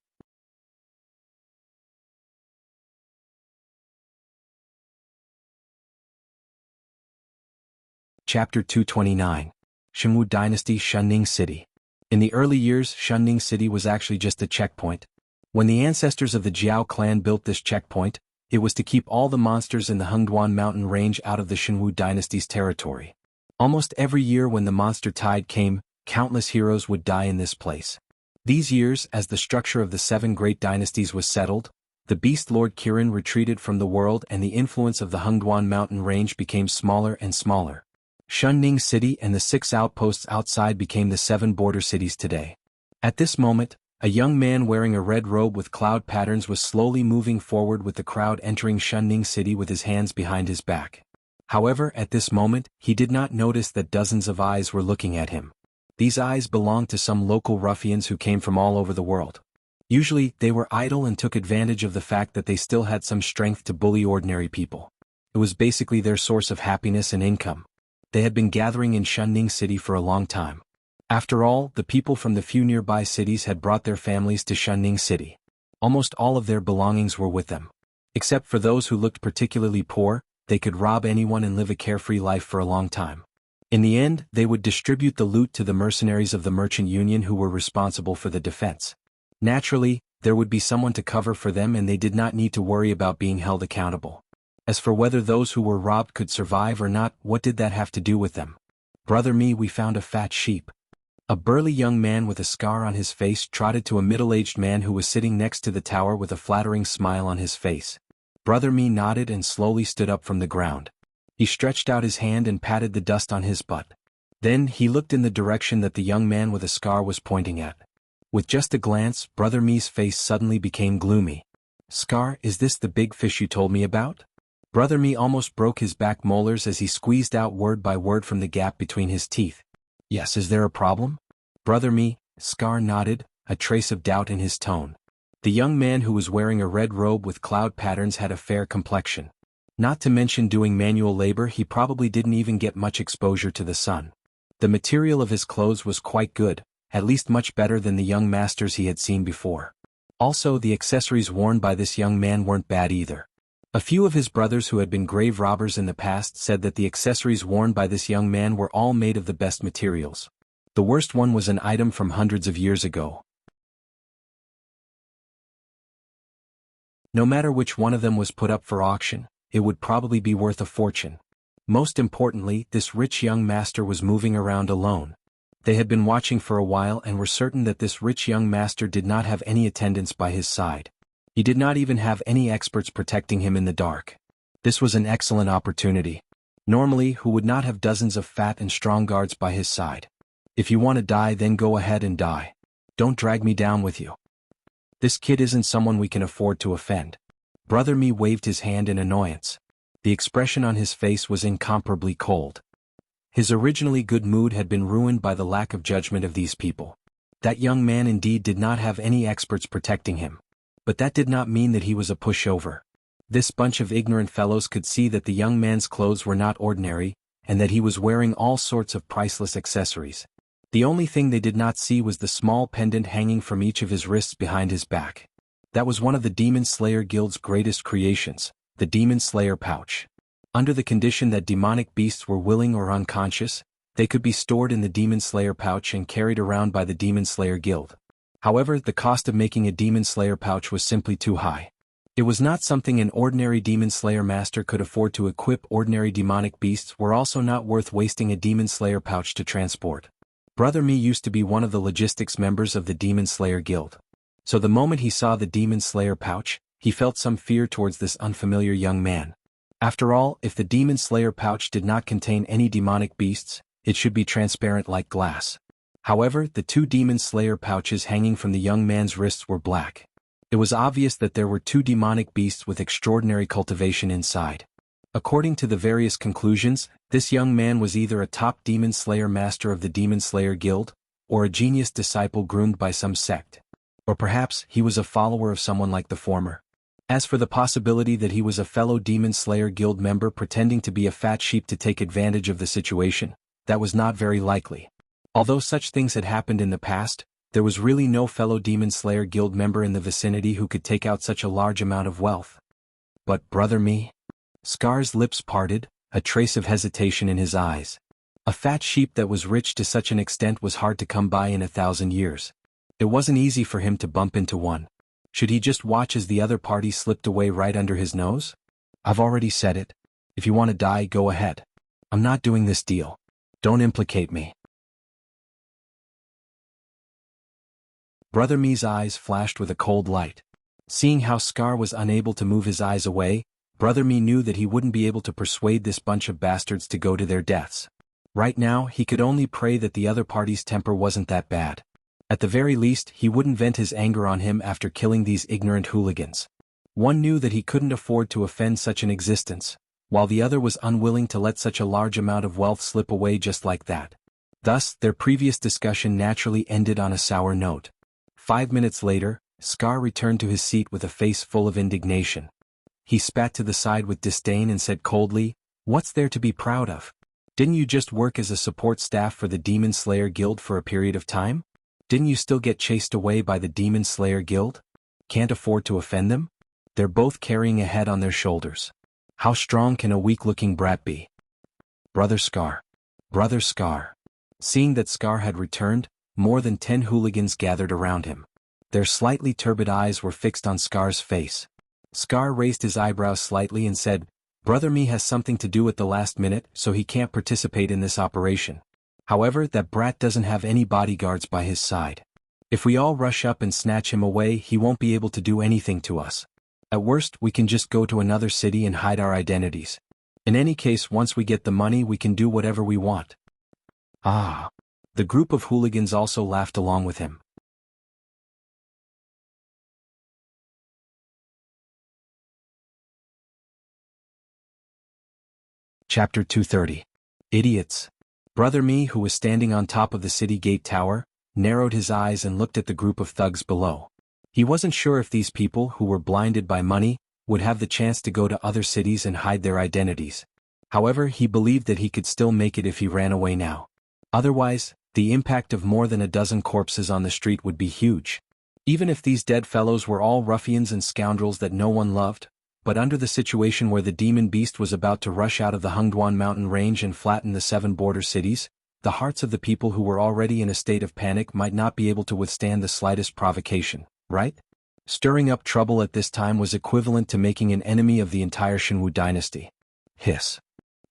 Chapter 229. Jianghu Dynasty Shunning City. In the early years, Shunning City was actually just a checkpoint. When the ancestors of the Jiao clan built this checkpoint, it was to keep all the monsters in the Hungduan mountain range out of the Jianghu dynasty's territory. Almost every year when the monster tide came, countless heroes would die in this place. These years, as the structure of the 7 great dynasties was settled, the Beast Lord Kirin retreated from the world and the influence of the Hungduan mountain range became smaller and smaller. Shunning City and the 6 outposts outside became the 7 border cities today. At this moment, a young man wearing a red robe with cloud patterns was slowly moving forward with the crowd entering Shunning City with his hands behind his back. However, at this moment, he did not notice that dozens of eyes were looking at him. These eyes belonged to some local ruffians who came from all over the world. Usually, they were idle and took advantage of the fact that they still had some strength to bully ordinary people. It was basically their source of happiness and income. They had been gathering in Shunning City for a long time. After all, the people from the few nearby cities had brought their families to Shunning City. Almost all of their belongings were with them. Except for those who looked particularly poor, they could rob anyone and live a carefree life for a long time. In the end, they would distribute the loot to the mercenaries of the merchant union who were responsible for the defense. Naturally, there would be someone to cover for them and they did not need to worry about being held accountable. As for whether those who were robbed could survive or not, what did that have to do with them? Brother me, we found a fat sheep. A burly young man with a scar on his face trotted to a middle-aged man who was sitting next to the tower with a flattering smile on his face. Brother me nodded and slowly stood up from the ground. He stretched out his hand and patted the dust on his butt. Then he looked in the direction that the young man with a scar was pointing at. With just a glance, Brother me's face suddenly became gloomy. Scar, is this the big fish you told me about? Brother me almost broke his back molars as he squeezed out word by word from the gap between his teeth. Yes, is there a problem? Brother me, Scar nodded, a trace of doubt in his tone. The young man who was wearing a red robe with cloud patterns had a fair complexion. Not to mention doing manual labor, he probably didn't even get much exposure to the sun. The material of his clothes was quite good, at least much better than the young masters he had seen before. Also, the accessories worn by this young man weren't bad either. A few of his brothers who had been grave robbers in the past said that the accessories worn by this young man were all made of the best materials. The worst one was an item from hundreds of years ago. No matter which one of them was put up for auction, it would probably be worth a fortune. Most importantly, this rich young master was moving around alone. They had been watching for a while and were certain that this rich young master did not have any attendants by his side. He did not even have any experts protecting him in the dark. This was an excellent opportunity. Normally, who would not have dozens of fat and strong guards by his side? If you want to die, then go ahead and die. Don't drag me down with you. This kid isn't someone we can afford to offend. Brother me waved his hand in annoyance. The expression on his face was incomparably cold. His originally good mood had been ruined by the lack of judgment of these people. That young man indeed did not have any experts protecting him. But that did not mean that he was a pushover. This bunch of ignorant fellows could see that the young man's clothes were not ordinary, and that he was wearing all sorts of priceless accessories. The only thing they did not see was the small pendant hanging from each of his wrists behind his back. That was one of the Demon Slayer Guild's greatest creations, the Demon Slayer pouch. Under the condition that demonic beasts were willing or unconscious, they could be stored in the Demon Slayer pouch and carried around by the Demon Slayer Guild. However, the cost of making a Demon Slayer pouch was simply too high. It was not something an ordinary Demon Slayer master could afford to equip. Ordinary demonic beasts were also not worth wasting a Demon Slayer pouch to transport. Brother me used to be one of the logistics members of the Demon Slayer Guild. So the moment he saw the Demon Slayer pouch, he felt some fear towards this unfamiliar young man. After all, if the Demon Slayer pouch did not contain any demonic beasts, it should be transparent like glass. However, the 2 Demon Slayer pouches hanging from the young man's wrists were black. It was obvious that there were 2 demonic beasts with extraordinary cultivation inside. According to the various conclusions, this young man was either a top Demon Slayer master of the Demon Slayer Guild, or a genius disciple groomed by some sect. Or perhaps he was a follower of someone like the former. As for the possibility that he was a fellow Demon Slayer Guild member pretending to be a fat sheep to take advantage of the situation, that was not very likely. Although such things had happened in the past, there was really no fellow Demon Slayer Guild member in the vicinity who could take out such a large amount of wealth. But brother me? Scar's lips parted, a trace of hesitation in his eyes. A fat sheep that was rich to such an extent was hard to come by in 1,000 years. It wasn't easy for him to bump into one. Should he just watch as the other party slipped away right under his nose? I've already said it. If you want to die, go ahead. I'm not doing this deal. Don't implicate me. Brother me's eyes flashed with a cold light. Seeing how Scar was unable to move his eyes away, Brother me knew that he wouldn't be able to persuade this bunch of bastards to go to their deaths. Right now, he could only pray that the other party's temper wasn't that bad. At the very least, he wouldn't vent his anger on him after killing these ignorant hooligans. One knew that he couldn't afford to offend such an existence, while the other was unwilling to let such a large amount of wealth slip away just like that. Thus, their previous discussion naturally ended on a sour note. 5 minutes later, Scar returned to his seat with a face full of indignation. He spat to the side with disdain and said coldly, "What's there to be proud of? Didn't you just work as a support staff for the Demon Slayer Guild for a period of time? Didn't you still get chased away by the Demon Slayer Guild? Can't afford to offend them? They're both carrying a head on their shoulders. How strong can a weak-looking brat be?" Brother Scar. Brother Scar. Seeing that Scar had returned, more than 10 hooligans gathered around him. Their slightly turbid eyes were fixed on Scar's face. Scar raised his eyebrows slightly and said, "Brother Me has something to do at the last minute, so he can't participate in this operation. However, that brat doesn't have any bodyguards by his side. If we all rush up and snatch him away, he won't be able to do anything to us. At worst, we can just go to another city and hide our identities. In any case, once we get the money, we can do whatever we want." Ah. The group of hooligans also laughed along with him. Chapter 230. Idiots. Brother Me, who was standing on top of the city gate tower, narrowed his eyes and looked at the group of thugs below. He wasn't sure if these people, who were blinded by money, would have the chance to go to other cities and hide their identities. However, he believed that he could still make it if he ran away now. Otherwise, the impact of more than a dozen corpses on the street would be huge. Even if these dead fellows were all ruffians and scoundrels that no one loved, but under the situation where the demon beast was about to rush out of the Hungduan mountain range and flatten the 7 border cities, the hearts of the people who were already in a state of panic might not be able to withstand the slightest provocation, right? Stirring up trouble at this time was equivalent to making an enemy of the entire Shenwu dynasty. Hiss.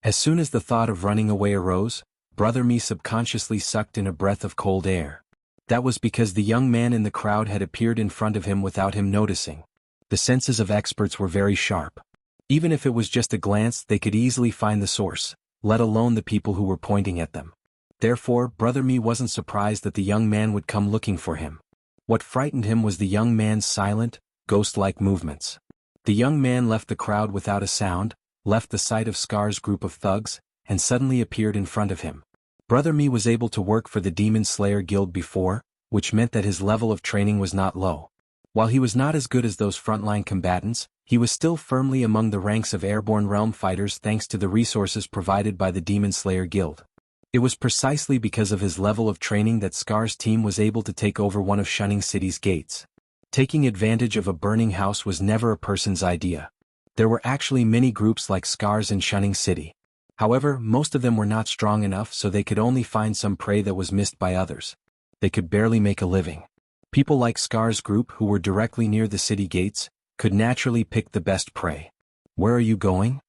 As soon as the thought of running away arose, Brother Me subconsciously sucked in a breath of cold air. That was because the young man in the crowd had appeared in front of him without him noticing. The senses of experts were very sharp. Even if it was just a glance, they could easily find the source, let alone the people who were pointing at them. Therefore, Brother Me wasn't surprised that the young man would come looking for him. What frightened him was the young man's silent, ghost-like movements. The young man left the crowd without a sound, left the sight of Scar's group of thugs, and suddenly appeared in front of him. Brother Me was able to work for the Demon Slayer Guild before, which meant that his level of training was not low. While he was not as good as those frontline combatants, he was still firmly among the ranks of airborne realm fighters thanks to the resources provided by the Demon Slayer Guild. It was precisely because of his level of training that Scar's team was able to take over one of Shunning City's gates. Taking advantage of a burning house was never a person's idea. There were actually many groups like Scar's in Shunning City. However, most of them were not strong enough, so they could only find some prey that was missed by others. They could barely make a living. People like Scar's group, who were directly near the city gates, could naturally pick the best prey. "Where are you going?"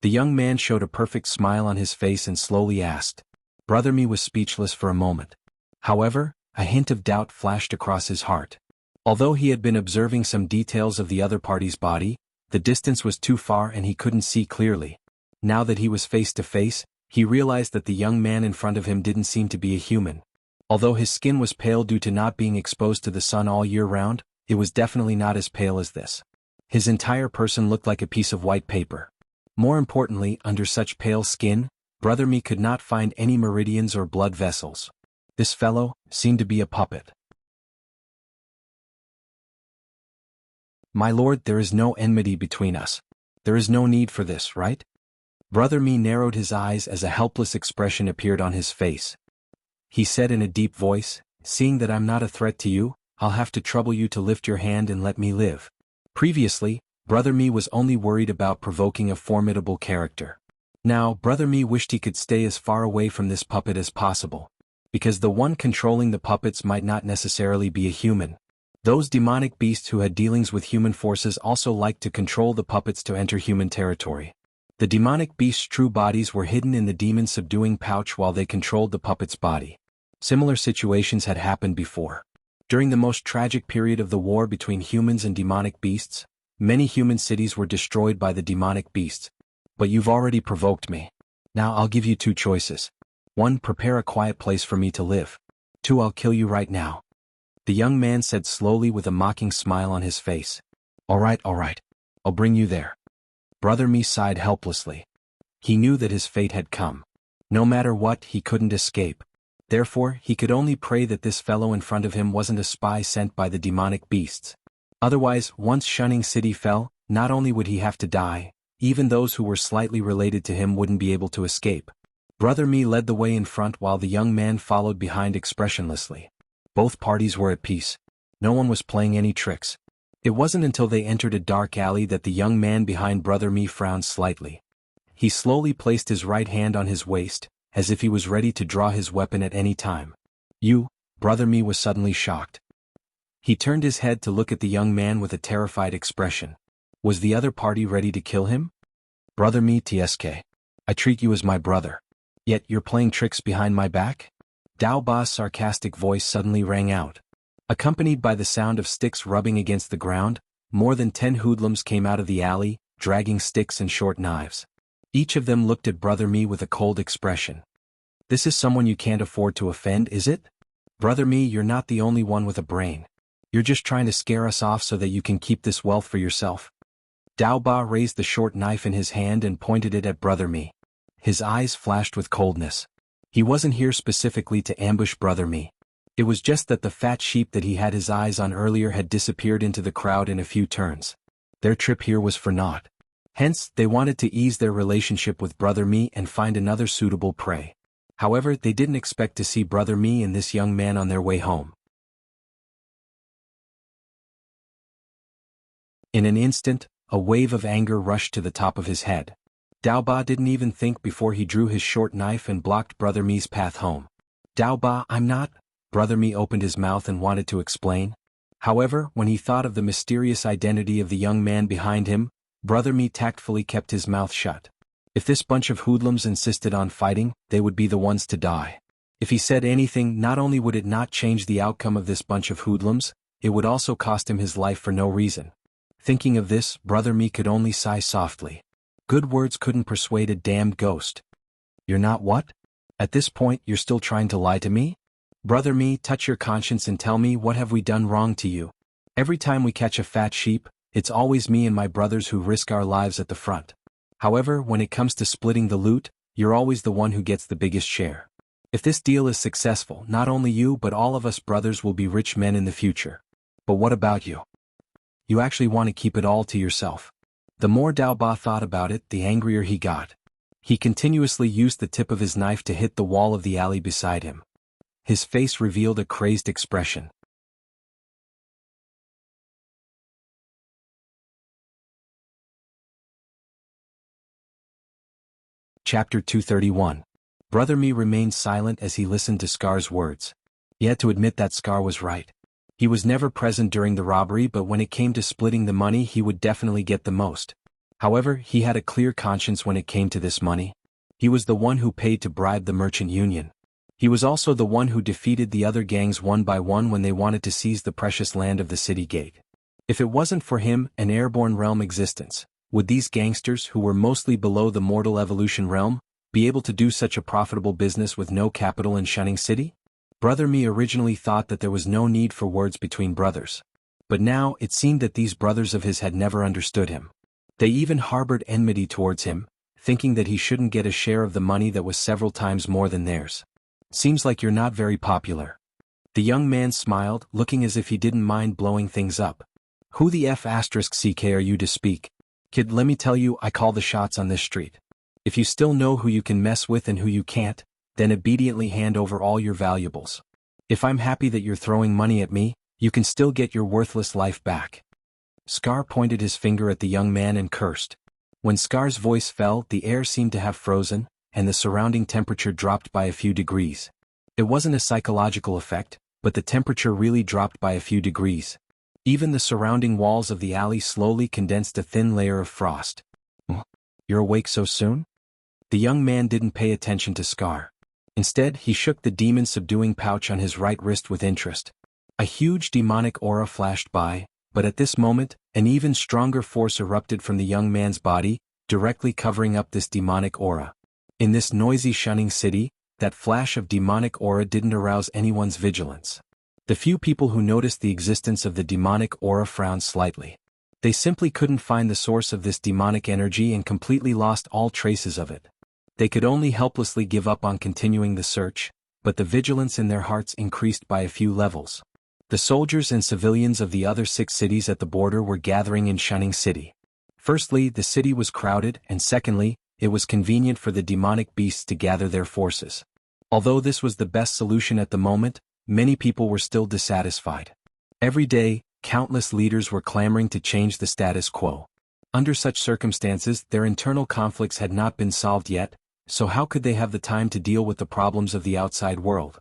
The young man showed a perfect smile on his face and slowly asked. Brother Me was speechless for a moment. However, a hint of doubt flashed across his heart. Although he had been observing some details of the other party's body, the distance was too far and he couldn't see clearly. Now that he was face to face, he realized that the young man in front of him didn't seem to be a human. Although his skin was pale due to not being exposed to the sun all year round, it was definitely not as pale as this. His entire person looked like a piece of white paper. More importantly, under such pale skin, Brother Me could not find any meridians or blood vessels. This fellow seemed to be a puppet. "My lord, there is no enmity between us. There is no need for this, right?" Brother Me narrowed his eyes as a helpless expression appeared on his face. He said in a deep voice, "Seeing that I'm not a threat to you, I'll have to trouble you to lift your hand and let me live." Previously, Brother Me was only worried about provoking a formidable character. Now, Brother Me wished he could stay as far away from this puppet as possible. Because the one controlling the puppets might not necessarily be a human. Those demonic beasts who had dealings with human forces also liked to control the puppets to enter human territory. The demonic beasts' true bodies were hidden in the demon subduing pouch while they controlled the puppet's body. Similar situations had happened before. During the most tragic period of the war between humans and demonic beasts, many human cities were destroyed by the demonic beasts. But you've already provoked me. Now I'll give you 2 choices. 1. Prepare a quiet place for me to live. 2. I'll kill you right now. The young man said slowly with a mocking smile on his face. All right. I'll bring you there. Brother Mi sighed helplessly. He knew that his fate had come. No matter what, he couldn't escape. Therefore, he could only pray that this fellow in front of him wasn't a spy sent by the demonic beasts. Otherwise, once Shunning City fell, not only would he have to die, even those who were slightly related to him wouldn't be able to escape. Brother Mi led the way in front while the young man followed behind expressionlessly. Both parties were at peace. No one was playing any tricks. It wasn't until they entered a dark alley that the young man behind Brother Mi frowned slightly. He slowly placed his right hand on his waist, as if he was ready to draw his weapon at any time. You, Brother Mi was suddenly shocked. He turned his head to look at the young man with a terrified expression. Was the other party ready to kill him? Brother Mi TSK. I treat you as my brother. Yet you're playing tricks behind my back? Dao Ba's sarcastic voice suddenly rang out. Accompanied by the sound of sticks rubbing against the ground, more than 10 hoodlums came out of the alley, dragging sticks and short knives. Each of them looked at Brother Mi with a cold expression. This is someone you can't afford to offend, is it? Brother Mi, you're not the only one with a brain. You're just trying to scare us off so that you can keep this wealth for yourself. Dao Ba raised the short knife in his hand and pointed it at Brother Mi. His eyes flashed with coldness. He wasn't here specifically to ambush Brother Mi. It was just that the fat sheep that he had his eyes on earlier had disappeared into the crowd in a few turns. Their trip here was for naught. Hence, they wanted to ease their relationship with Brother Mi and find another suitable prey. However, they didn't expect to see Brother Mi and this young man on their way home. In an instant, a wave of anger rushed to the top of his head. Dao Ba didn't even think before he drew his short knife and blocked Brother Mi's path home. Dao Ba, I'm not. Brother Mi opened his mouth and wanted to explain. However, when he thought of the mysterious identity of the young man behind him, Brother Mi tactfully kept his mouth shut. If this bunch of hoodlums insisted on fighting, they would be the ones to die. If he said anything, not only would it not change the outcome of this bunch of hoodlums, it would also cost him his life for no reason. Thinking of this, Brother Mi could only sigh softly. Good words couldn't persuade a damned ghost. You're not what? At this point, you're still trying to lie to me? Brother Mi, touch your conscience and tell me, what have we done wrong to you? Every time we catch a fat sheep, it's always me and my brothers who risk our lives at the front. However, when it comes to splitting the loot, you're always the one who gets the biggest share. If this deal is successful, not only you but all of us brothers will be rich men in the future. But what about you? You actually want to keep it all to yourself. The more Dao Ba thought about it, the angrier he got. He continuously used the tip of his knife to hit the wall of the alley beside him. His face revealed a crazed expression. Chapter 231. Brother Mi remained silent as he listened to Scar's words. He had to admit that Scar was right. He was never present during the robbery, but when it came to splitting the money, he would definitely get the most. However, he had a clear conscience when it came to this money. He was the one who paid to bribe the merchant union. He was also the one who defeated the other gangs one by one when they wanted to seize the precious land of the city gate. If it wasn't for him, an airborne realm existence, would these gangsters, who were mostly below the mortal evolution realm, be able to do such a profitable business with no capital in Shunning City? Brother Mi originally thought that there was no need for words between brothers. But now, it seemed that these brothers of his had never understood him. They even harbored enmity towards him, thinking that he shouldn't get a share of the money that was several times more than theirs. Seems like you're not very popular. The young man smiled, looking as if he didn't mind blowing things up. Who the F***ck are you to speak? Kid, let me tell you, I call the shots on this street. If you still know who you can mess with and who you can't, then obediently hand over all your valuables. If I'm happy that you're throwing money at me, you can still get your worthless life back. Scar pointed his finger at the young man and cursed. When Scar's voice fell, the air seemed to have frozen, and the surrounding temperature dropped by a few degrees. It wasn't a psychological effect, but the temperature really dropped by a few degrees. Even the surrounding walls of the alley slowly condensed a thin layer of frost. You're awake so soon? The young man didn't pay attention to Scar. Instead, he shook the demon-subduing pouch on his right wrist with interest. A huge demonic aura flashed by, but at this moment, an even stronger force erupted from the young man's body, directly covering up this demonic aura. In this noisy Shunning City, that flash of demonic aura didn't arouse anyone's vigilance. The few people who noticed the existence of the demonic aura frowned slightly. They simply couldn't find the source of this demonic energy and completely lost all traces of it. They could only helplessly give up on continuing the search, but the vigilance in their hearts increased by a few levels. The soldiers and civilians of the other 6 cities at the border were gathering in Shunning City. Firstly, the city was crowded, and secondly, it was convenient for the demonic beasts to gather their forces. Although this was the best solution at the moment, many people were still dissatisfied. Every day, countless leaders were clamoring to change the status quo. Under such circumstances, their internal conflicts had not been solved yet, so how could they have the time to deal with the problems of the outside world?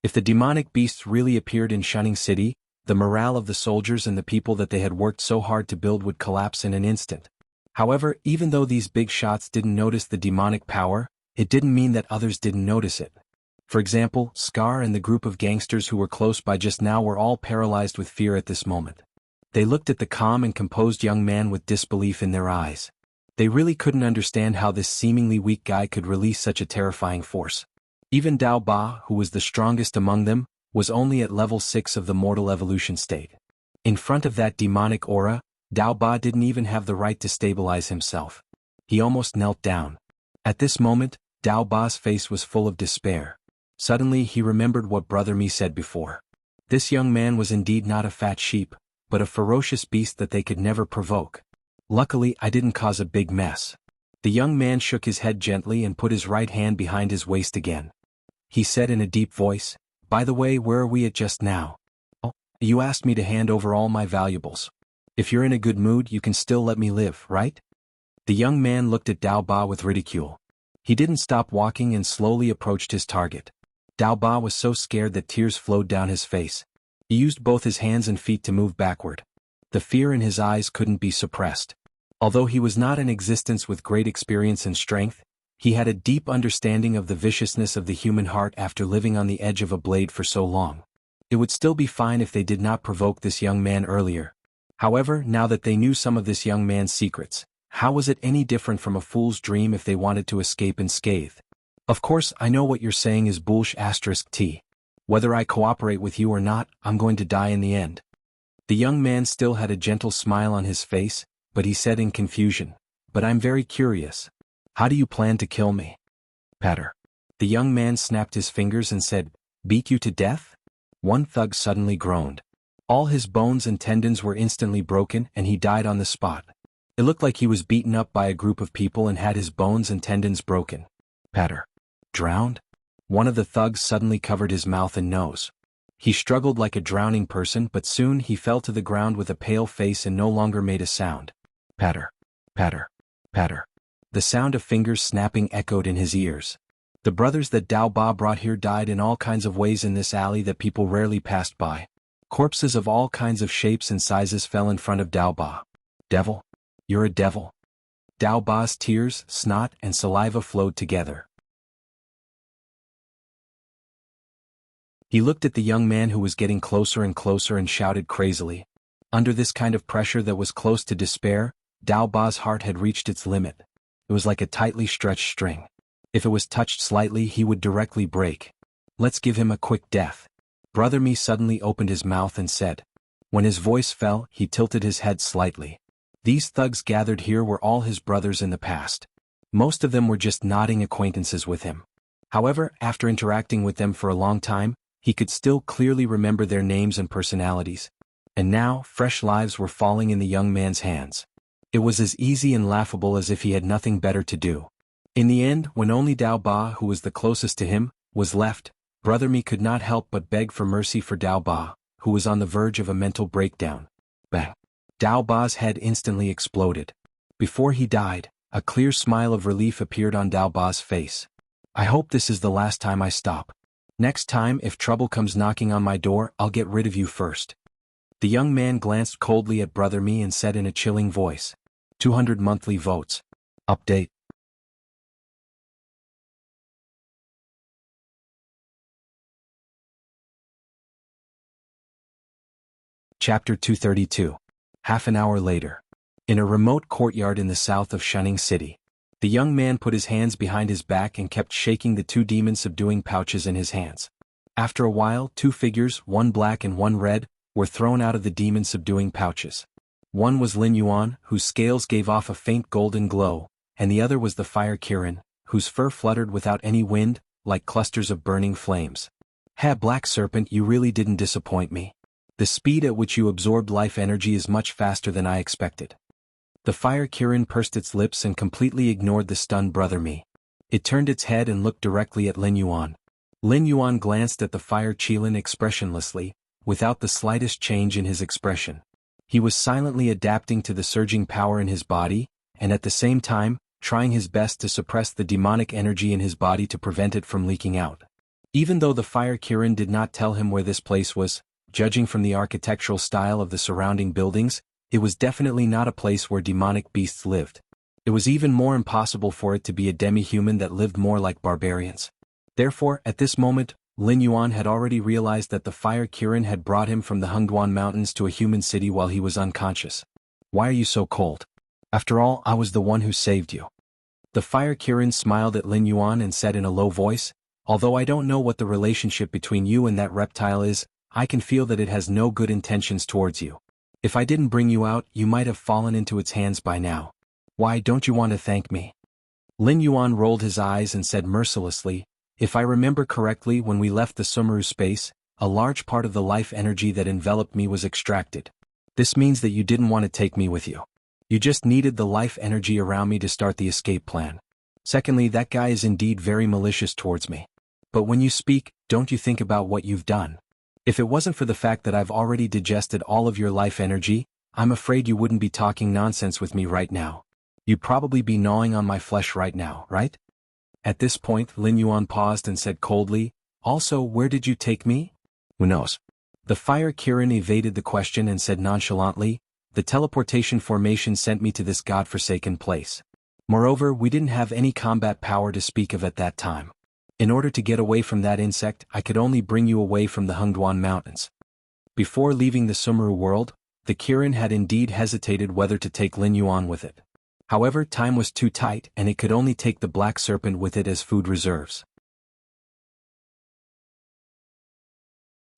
If the demonic beasts really appeared in Shunning City, the morale of the soldiers and the people that they had worked so hard to build would collapse in an instant. However, even though these big shots didn't notice the demonic power, it didn't mean that others didn't notice it. For example, Scar and the group of gangsters who were close by just now were all paralyzed with fear at this moment. They looked at the calm and composed young man with disbelief in their eyes. They really couldn't understand how this seemingly weak guy could release such a terrifying force. Even Dao Ba, who was the strongest among them, was only at level 6 of the mortal evolution state. In front of that demonic aura, Dao Ba didn't even have the right to stabilize himself. He almost knelt down. At this moment, Dao Ba's face was full of despair. Suddenly he remembered what Brother Mi said before. This young man was indeed not a fat sheep, but a ferocious beast that they could never provoke. Luckily, I didn't cause a big mess. The young man shook his head gently and put his right hand behind his waist again. He said in a deep voice, "By the way, where are we at just now? Oh, you asked me to hand over all my valuables. If you're in a good mood, you can still let me live, right?" The young man looked at Dao Ba with ridicule. He didn't stop walking and slowly approached his target. Dao Ba was so scared that tears flowed down his face. He used both his hands and feet to move backward. The fear in his eyes couldn't be suppressed. Although he was not in existence with great experience and strength, he had a deep understanding of the viciousness of the human heart after living on the edge of a blade for so long. It would still be fine if they did not provoke this young man earlier. However, now that they knew some of this young man's secrets, how was it any different from a fool's dream if they wanted to escape unscathed? Of course, I know what you're saying is bullsh*t. Whether I cooperate with you or not, I'm going to die in the end. The young man still had a gentle smile on his face, but he said in confusion, "But I'm very curious. How do you plan to kill me?" Patter. The young man snapped his fingers and said, "Beat you to death?" One thug suddenly groaned. All his bones and tendons were instantly broken and he died on the spot. It looked like he was beaten up by a group of people and had his bones and tendons broken. Patter. Drowned? One of the thugs suddenly covered his mouth and nose. He struggled like a drowning person, but soon he fell to the ground with a pale face and no longer made a sound. Patter. Patter. Patter. The sound of fingers snapping echoed in his ears. The brothers that Dao Ba brought here died in all kinds of ways in this alley that people rarely passed by. Corpses of all kinds of shapes and sizes fell in front of Dao Ba. "Devil? You're a devil." Dao Ba's tears, snot, and saliva flowed together. He looked at the young man who was getting closer and closer and shouted crazily. Under this kind of pressure that was close to despair, Dao Ba's heart had reached its limit. It was like a tightly stretched string. If it was touched slightly, he would directly break. "Let's give him a quick death." Brother Mi suddenly opened his mouth and said. When his voice fell, he tilted his head slightly. These thugs gathered here were all his brothers in the past. Most of them were just nodding acquaintances with him. However, after interacting with them for a long time, he could still clearly remember their names and personalities. And now, fresh lives were falling in the young man's hands. It was as easy and laughable as if he had nothing better to do. In the end, when only Dao Ba, who was the closest to him, was left, Brother Mi could not help but beg for mercy for Dao Ba, who was on the verge of a mental breakdown. Bang! Dao Ba's head instantly exploded. Before he died, a clear smile of relief appeared on Dao Ba's face. "I hope this is the last time I stop. Next time, if trouble comes knocking on my door, I'll get rid of you first." The young man glanced coldly at Brother Mi and said in a chilling voice, 200 monthly votes. Update. Chapter 232. Half an hour later. In a remote courtyard in the south of Shunning City. The young man put his hands behind his back and kept shaking the two demon-subduing pouches in his hands. After a while, two figures, one black and one red, were thrown out of the demon-subduing pouches. One was Lin Yuan, whose scales gave off a faint golden glow, and the other was the fire Kirin, whose fur fluttered without any wind, like clusters of burning flames. Black Serpent, you really didn't disappoint me. The speed at which you absorbed life energy is much faster than I expected. The fire Kirin pursed its lips and completely ignored the stunned brother Me. It turned its head and looked directly at Lin Yuan. Lin Yuan glanced at the fire Qilin expressionlessly, without the slightest change in his expression. He was silently adapting to the surging power in his body, and at the same time, trying his best to suppress the demonic energy in his body to prevent it from leaking out. Even though the fire Kirin did not tell him where this place was, judging from the architectural style of the surrounding buildings, it was definitely not a place where demonic beasts lived. It was even more impossible for it to be a demi-human that lived more like barbarians. Therefore, at this moment, Lin Yuan had already realized that the fire Kirin had brought him from the Hengduan Mountains to a human city while he was unconscious. Why are you so cold? After all, I was the one who saved you. The fire Kirin smiled at Lin Yuan and said in a low voice, although I don't know what the relationship between you and that reptile is, I can feel that it has no good intentions towards you. If I didn't bring you out, you might have fallen into its hands by now. Why don't you want to thank me? Lin Yuan rolled his eyes and said mercilessly, if I remember correctly, when we left the Sumeru space, a large part of the life energy that enveloped me was extracted. This means that you didn't want to take me with you. You just needed the life energy around me to start the escape plan. Secondly, that guy is indeed very malicious towards me. But when you speak, don't you think about what you've done? If it wasn't for the fact that I've already digested all of your life energy, I'm afraid you wouldn't be talking nonsense with me right now. You'd probably be gnawing on my flesh right now, right? At this point, Lin Yuan paused and said coldly, also, where did you take me? Who knows? The fire Kirin evaded the question and said nonchalantly, the teleportation formation sent me to this godforsaken place. Moreover, we didn't have any combat power to speak of at that time. In order to get away from that insect, I could only bring you away from the Hengduan Mountains. Before leaving the Sumeru world, the Kirin had indeed hesitated whether to take Lin Yuan with it. However, time was too tight and it could only take the black serpent with it as food reserves.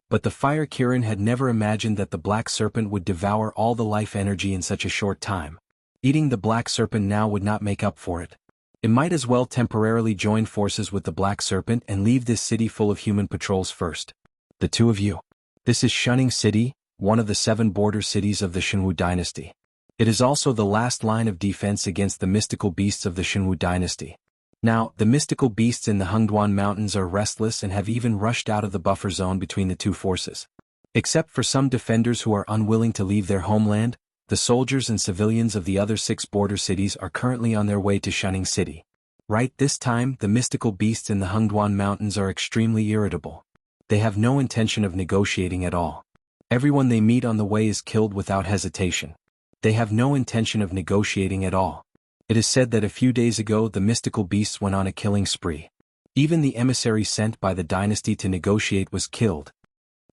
But the fire Kirin had never imagined that the black serpent would devour all the life energy in such a short time. Eating the black serpent now would not make up for it. It might as well temporarily join forces with the black serpent and leave this city full of human patrols first. The two of you. This is Shunning City, one of the 7 border cities of the Jianghu dynasty. It is also the last line of defense against the mystical beasts of the Jianghu dynasty. Now, the mystical beasts in the Hengduan Mountains are restless and have even rushed out of the buffer zone between the two forces. Except for some defenders who are unwilling to leave their homeland, the soldiers and civilians of the other 6 border cities are currently on their way to Shunning City. Right this time, the mystical beasts in the Hengduan Mountains are extremely irritable. They have no intention of negotiating at all. Everyone they meet on the way is killed without hesitation. They have no intention of negotiating at all. It is said that a few days ago the mystical beasts went on a killing spree. Even the emissary sent by the dynasty to negotiate was killed.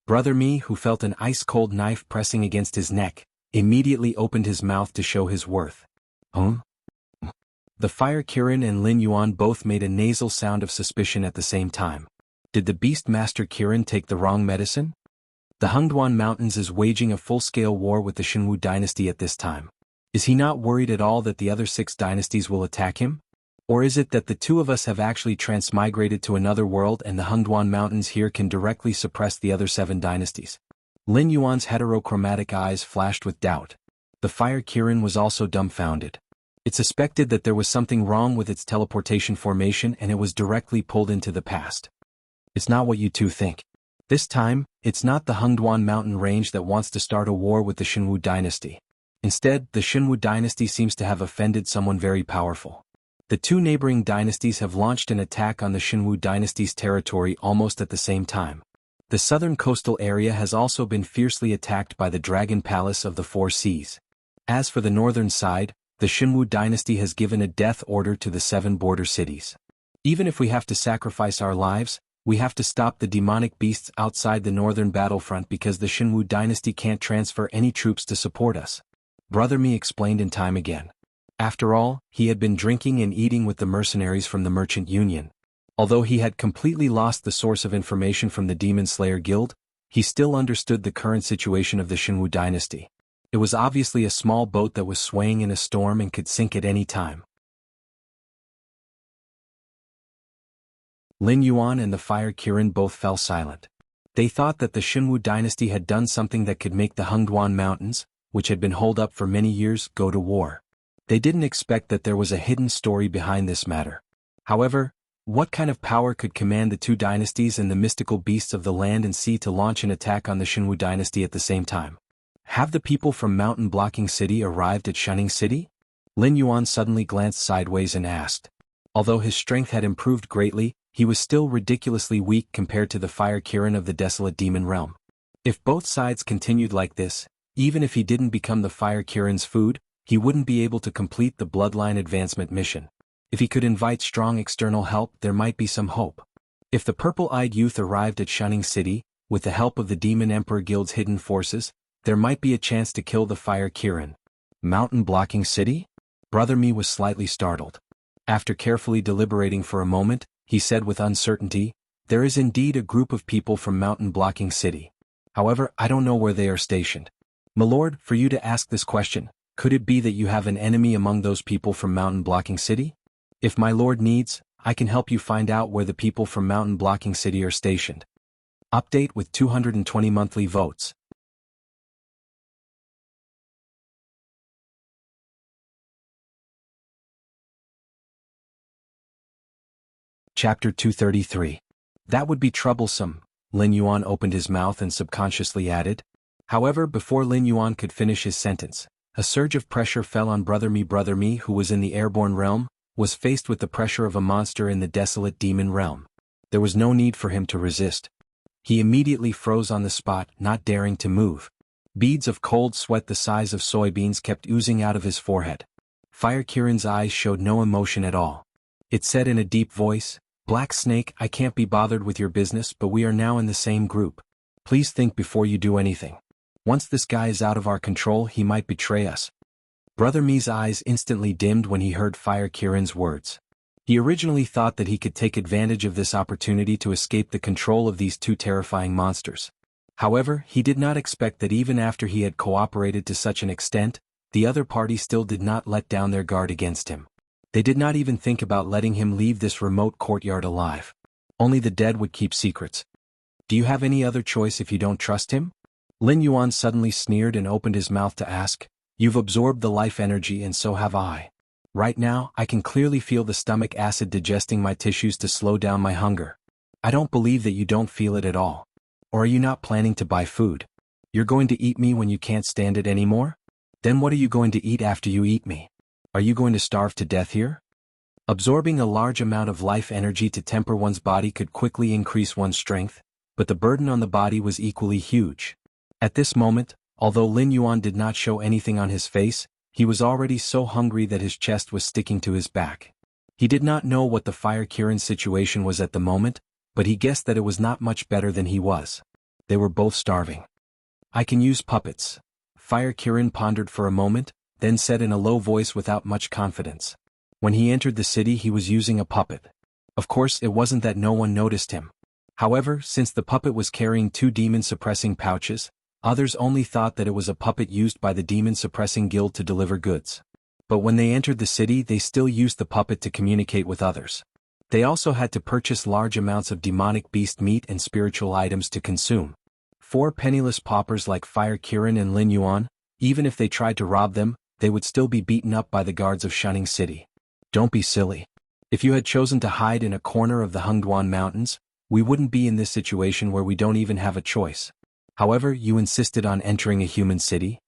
Brother Me, who felt an ice-cold knife pressing against his neck, immediately opened his mouth to show his worth. The fire Kirin and Lin Yuan both made a nasal sound of suspicion at the same time. Did the beast master Kirin take the wrong medicine? The Hengduan Mountains is waging a full-scale war with the Jianghu dynasty at this time. Is he not worried at all that the other 6 dynasties will attack him? Or is it that the two of us have actually transmigrated to another world and the Hengduan Mountains here can directly suppress the other 7 dynasties? Lin Yuan's heterochromatic eyes flashed with doubt. The fire Kirin was also dumbfounded. It suspected that there was something wrong with its teleportation formation and it was directly pulled into the past. It's not what you two think. This time, it's not the Hengduan mountain range that wants to start a war with the Jianghu dynasty. Instead, the Jianghu dynasty seems to have offended someone very powerful. The 2 neighboring dynasties have launched an attack on the Jianghu dynasty's territory almost at the same time. The southern coastal area has also been fiercely attacked by the Dragon Palace of the 4 Seas. As for the northern side, the Jianghu dynasty has given a death order to the 7 border cities. Even if we have to sacrifice our lives, we have to stop the demonic beasts outside the northern battlefront because the Jianghu dynasty can't transfer any troops to support us. Brother Me explained in time again. After all, he had been drinking and eating with the mercenaries from the Merchant Union. Although he had completely lost the source of information from the Demon Slayer Guild, he still understood the current situation of the Jianghu dynasty. It was obviously a small boat that was swaying in a storm and could sink at any time. Lin Yuan and the Fire Kirin both fell silent. They thought that the Jianghu dynasty had done something that could make the Hengduan Mountains, which had been holed up for many years, go to war. They didn't expect that there was a hidden story behind this matter. However, what kind of power could command the two dynasties and the mystical beasts of the land and sea to launch an attack on the Jianghu dynasty at the same time? Have the people from Mountain Blocking City arrived at Shining City? Lin Yuan suddenly glanced sideways and asked. Although his strength had improved greatly, he was still ridiculously weak compared to the Fire Kirin of the Desolate Demon Realm. If both sides continued like this, even if he didn't become the Fire Kirin's food, he wouldn't be able to complete the Bloodline Advancement mission. If he could invite strong external help, there might be some hope. If the purple-eyed youth arrived at Shining City, with the help of the Demon Emperor Guild's hidden forces, there might be a chance to kill the Fire Kirin. Mountain Blocking City? Brother Mi was slightly startled. After carefully deliberating for a moment, he said with uncertainty, "There is indeed a group of people from Mountain Blocking City. However, I don't know where they are stationed. My lord, for you to ask this question, could it be that you have an enemy among those people from Mountain Blocking City? If my lord needs, I can help you find out where the people from Mountain Blocking City are stationed." Update with 220 monthly votes. Chapter 233. That would be troublesome. Lin Yuan opened his mouth and subconsciously added. However, before Lin Yuan could finish his sentence, a surge of pressure fell on Brother Mi, who was in the airborne realm, was faced with the pressure of a monster in the desolate demon realm. There was no need for him to resist. He immediately froze on the spot, not daring to move. Beads of cold sweat the size of soybeans kept oozing out of his forehead. Fire Kirin's eyes showed no emotion at all. It said in a deep voice, "Black Snake, I can't be bothered with your business, but we are now in the same group. Please think before you do anything. Once this guy is out of our control, he might betray us." Brother Mi's eyes instantly dimmed when he heard Fire Kirin's words. He originally thought that he could take advantage of this opportunity to escape the control of these two terrifying monsters. However, he did not expect that even after he had cooperated to such an extent, the other party still did not let down their guard against him. They did not even think about letting him leave this remote courtyard alive. Only the dead would keep secrets. Do you have any other choice if you don't trust him? Lin Yuan suddenly sneered and opened his mouth to ask. You've absorbed the life energy and so have I. Right now, I can clearly feel the stomach acid digesting my tissues to slow down my hunger. I don't believe that you don't feel it at all. Or are you not planning to buy food? You're going to eat me when you can't stand it anymore? Then what are you going to eat after you eat me? Are you going to starve to death here? Absorbing a large amount of life energy to temper one's body could quickly increase one's strength, but the burden on the body was equally huge. At this moment, although Lin Yuan did not show anything on his face, he was already so hungry that his chest was sticking to his back. He did not know what the Fire Kirin situation was at the moment, but he guessed that it was not much better than he was. They were both starving. I can use puppets. Fire Kirin pondered for a moment, then said in a low voice without much confidence. When he entered the city, he was using a puppet. Of course, it wasn't that no one noticed him. However, since the puppet was carrying 2 demon-suppressing pouches, others only thought that it was a puppet used by the demon-suppressing guild to deliver goods. But when they entered the city, they still used the puppet to communicate with others. They also had to purchase large amounts of demonic beast meat and spiritual items to consume. 4 penniless paupers like Fire Kirin and Lin Yuan, even if they tried to rob them, they would still be beaten up by the guards of Shining City. Don't be silly. If you had chosen to hide in a corner of the Hengduan Mountains, we wouldn't be in this situation where we don't even have a choice. However, you insisted on entering a human city?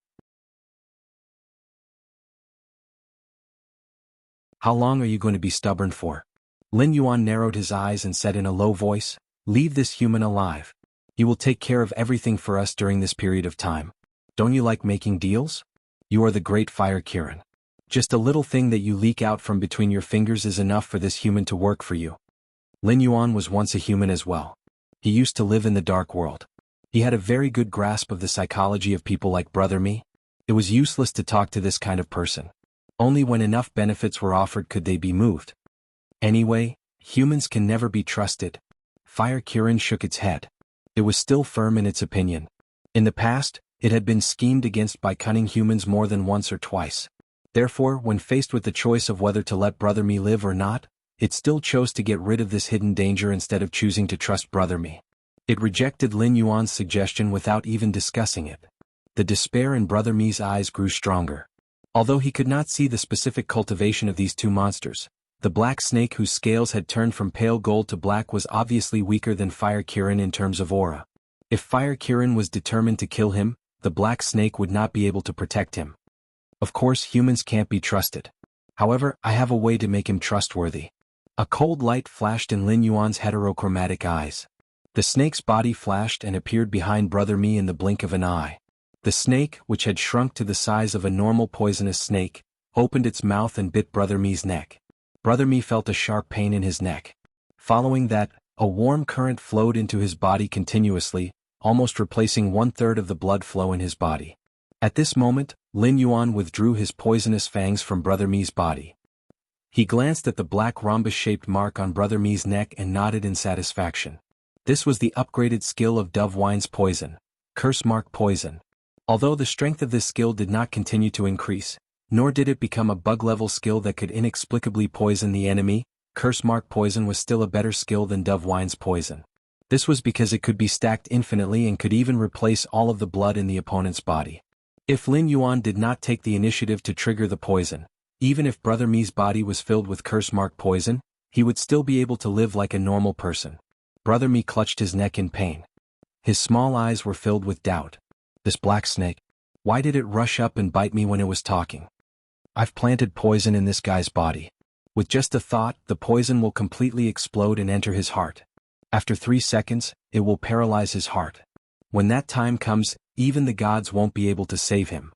How long are you going to be stubborn for? Lin Yuan narrowed his eyes and said in a low voice, "Leave this human alive. He will take care of everything for us during this period of time. Don't you like making deals? You are the great Fire Kirin. Just a little thing that you leak out from between your fingers is enough for this human to work for you." Lin Yuan was once a human as well. He used to live in the dark world. He had a very good grasp of the psychology of people like Brother Mi. It was useless to talk to this kind of person. Only when enough benefits were offered could they be moved. Anyway, humans can never be trusted. Fire Kirin shook its head. It was still firm in its opinion. In the past, it had been schemed against by cunning humans more than once or twice. Therefore, when faced with the choice of whether to let Brother Me live or not, it still chose to get rid of this hidden danger instead of choosing to trust Brother Me. It rejected Lin Yuan's suggestion without even discussing it. The despair in Brother Me's eyes grew stronger. Although he could not see the specific cultivation of these two monsters, the black snake whose scales had turned from pale gold to black was obviously weaker than Fire Kirin in terms of aura. If Fire Kirin was determined to kill him, the black snake would not be able to protect him. Of course, humans can't be trusted. However, I have a way to make him trustworthy. A cold light flashed in Lin Yuan's heterochromatic eyes. The snake's body flashed and appeared behind Brother Me in the blink of an eye. The snake, which had shrunk to the size of a normal poisonous snake, opened its mouth and bit Brother Me's neck. Brother Me felt a sharp pain in his neck. Following that, a warm current flowed into his body continuously, almost replacing 1/3 of the blood flow in his body. At this moment, Lin Yuan withdrew his poisonous fangs from Brother Me's body. He glanced at the black rhombus-shaped mark on Brother Me's neck and nodded in satisfaction. This was the upgraded skill of Dove Wine's poison, Curse Mark Poison. Although the strength of this skill did not continue to increase, nor did it become a bug-level skill that could inexplicably poison the enemy, Curse Mark Poison was still a better skill than Dove Wine's poison. This was because it could be stacked infinitely and could even replace all of the blood in the opponent's body. If Lin Yuan did not take the initiative to trigger the poison, even if Brother Me's body was filled with Curse Mark Poison, he would still be able to live like a normal person. Brother Me clutched his neck in pain. His small eyes were filled with doubt. This black snake, why did it rush up and bite me when it was talking? I've planted poison in this guy's body. With just a thought, the poison will completely explode and enter his heart. After 3 seconds, it will paralyze his heart. When that time comes, even the gods won't be able to save him.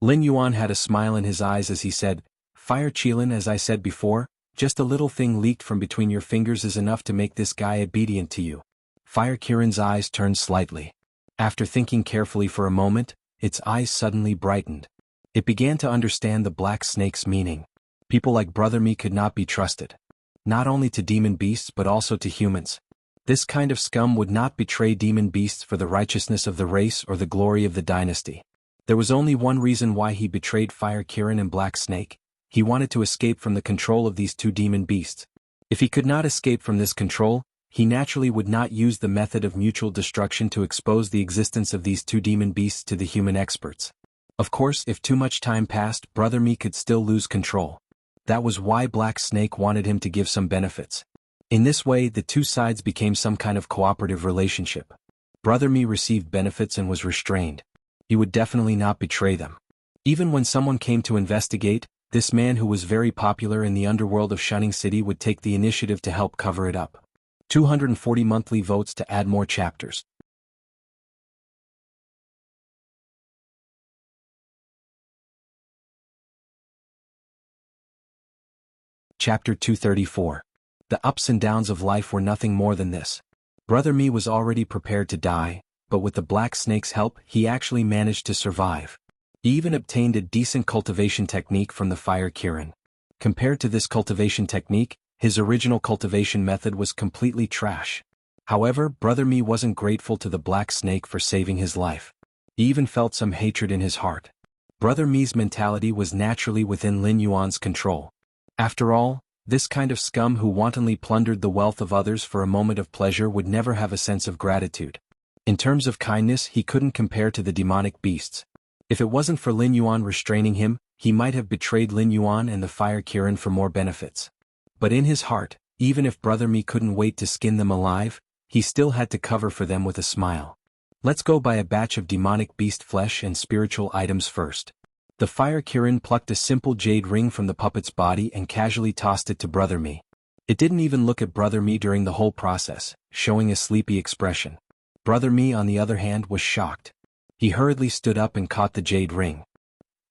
Lin Yuan had a smile in his eyes as he said, Fire Qilin, as I said before, just a little thing leaked from between your fingers is enough to make this guy obedient to you. Fire Kirin's eyes turned slightly. After thinking carefully for a moment, its eyes suddenly brightened. It began to understand the black snake's meaning. People like Brother Me could not be trusted. Not only to demon beasts but also to humans. This kind of scum would not betray demon beasts for the righteousness of the race or the glory of the dynasty. There was only one reason why he betrayed Fire Kirin and Black Snake. He wanted to escape from the control of these two demon beasts. If he could not escape from this control, he naturally would not use the method of mutual destruction to expose the existence of these two demon beasts to the human experts. Of course, if too much time passed, Brother Me could still lose control. That was why Black Snake wanted him to give some benefits. In this way, the two sides became some kind of cooperative relationship. Brother Me received benefits and was restrained. He would definitely not betray them. Even when someone came to investigate, this man who was very popular in the underworld of Shunning City would take the initiative to help cover it up. 240 monthly votes to add more chapters. Chapter 234. The ups and downs of life were nothing more than this. Brother Me was already prepared to die, but with the Black Snake's help, he actually managed to survive. He even obtained a decent cultivation technique from the Fire Kirin. Compared to this cultivation technique, his original cultivation method was completely trash. However, Brother Me wasn't grateful to the Black Snake for saving his life. He even felt some hatred in his heart. Brother Me's mentality was naturally within Lin Yuan's control. After all, this kind of scum who wantonly plundered the wealth of others for a moment of pleasure would never have a sense of gratitude. In terms of kindness, he couldn't compare to the demonic beasts. If it wasn't for Lin Yuan restraining him, he might have betrayed Lin Yuan and the Fire Kirin for more benefits. But in his heart, even if Brother Me couldn't wait to skin them alive, he still had to cover for them with a smile. Let's go buy a batch of demonic beast flesh and spiritual items first. The Fire Kirin plucked a simple jade ring from the puppet's body and casually tossed it to Brother Me. It didn't even look at Brother Me during the whole process, showing a sleepy expression. Brother Me, on the other hand, was shocked. He hurriedly stood up and caught the jade ring.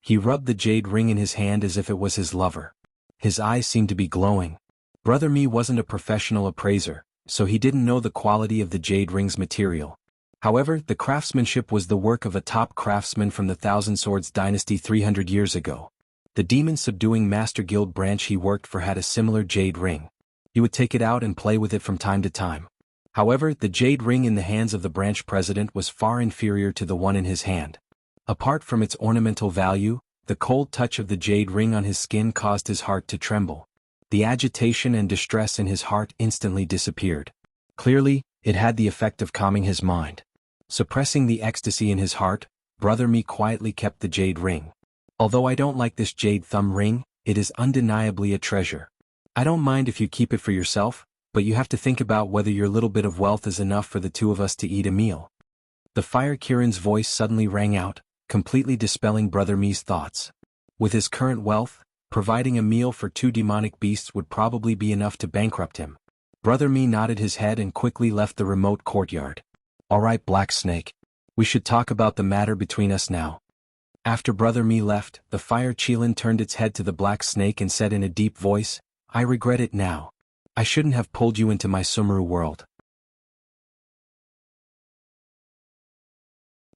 He rubbed the jade ring in his hand as if it was his lover. His eyes seemed to be glowing. Brother Me wasn't a professional appraiser, so he didn't know the quality of the jade ring's material. However, the craftsmanship was the work of a top craftsman from the Thousand Swords dynasty 300 years ago. The demon-subduing Master Guild branch he worked for had a similar jade ring. He would take it out and play with it from time to time. However, the jade ring in the hands of the branch president was far inferior to the one in his hand. Apart from its ornamental value, the cold touch of the jade ring on his skin caused his heart to tremble. The agitation and distress in his heart instantly disappeared. Clearly, it had the effect of calming his mind. Suppressing the ecstasy in his heart, Brother Mi quietly kept the jade ring. Although I don't like this jade thumb ring, it is undeniably a treasure. I don't mind if you keep it for yourself, but you have to think about whether your little bit of wealth is enough for the two of us to eat a meal. The Fire Kirin's voice suddenly rang out, completely dispelling Brother Mi's thoughts. With his current wealth, providing a meal for two demonic beasts would probably be enough to bankrupt him. Brother Mi nodded his head and quickly left the remote courtyard. All right, Black Snake. We should talk about the matter between us now. After Brother Mi left, the Fire Qilin turned its head to the Black Snake and said in a deep voice, I regret it now. I shouldn't have pulled you into my Sumeru world.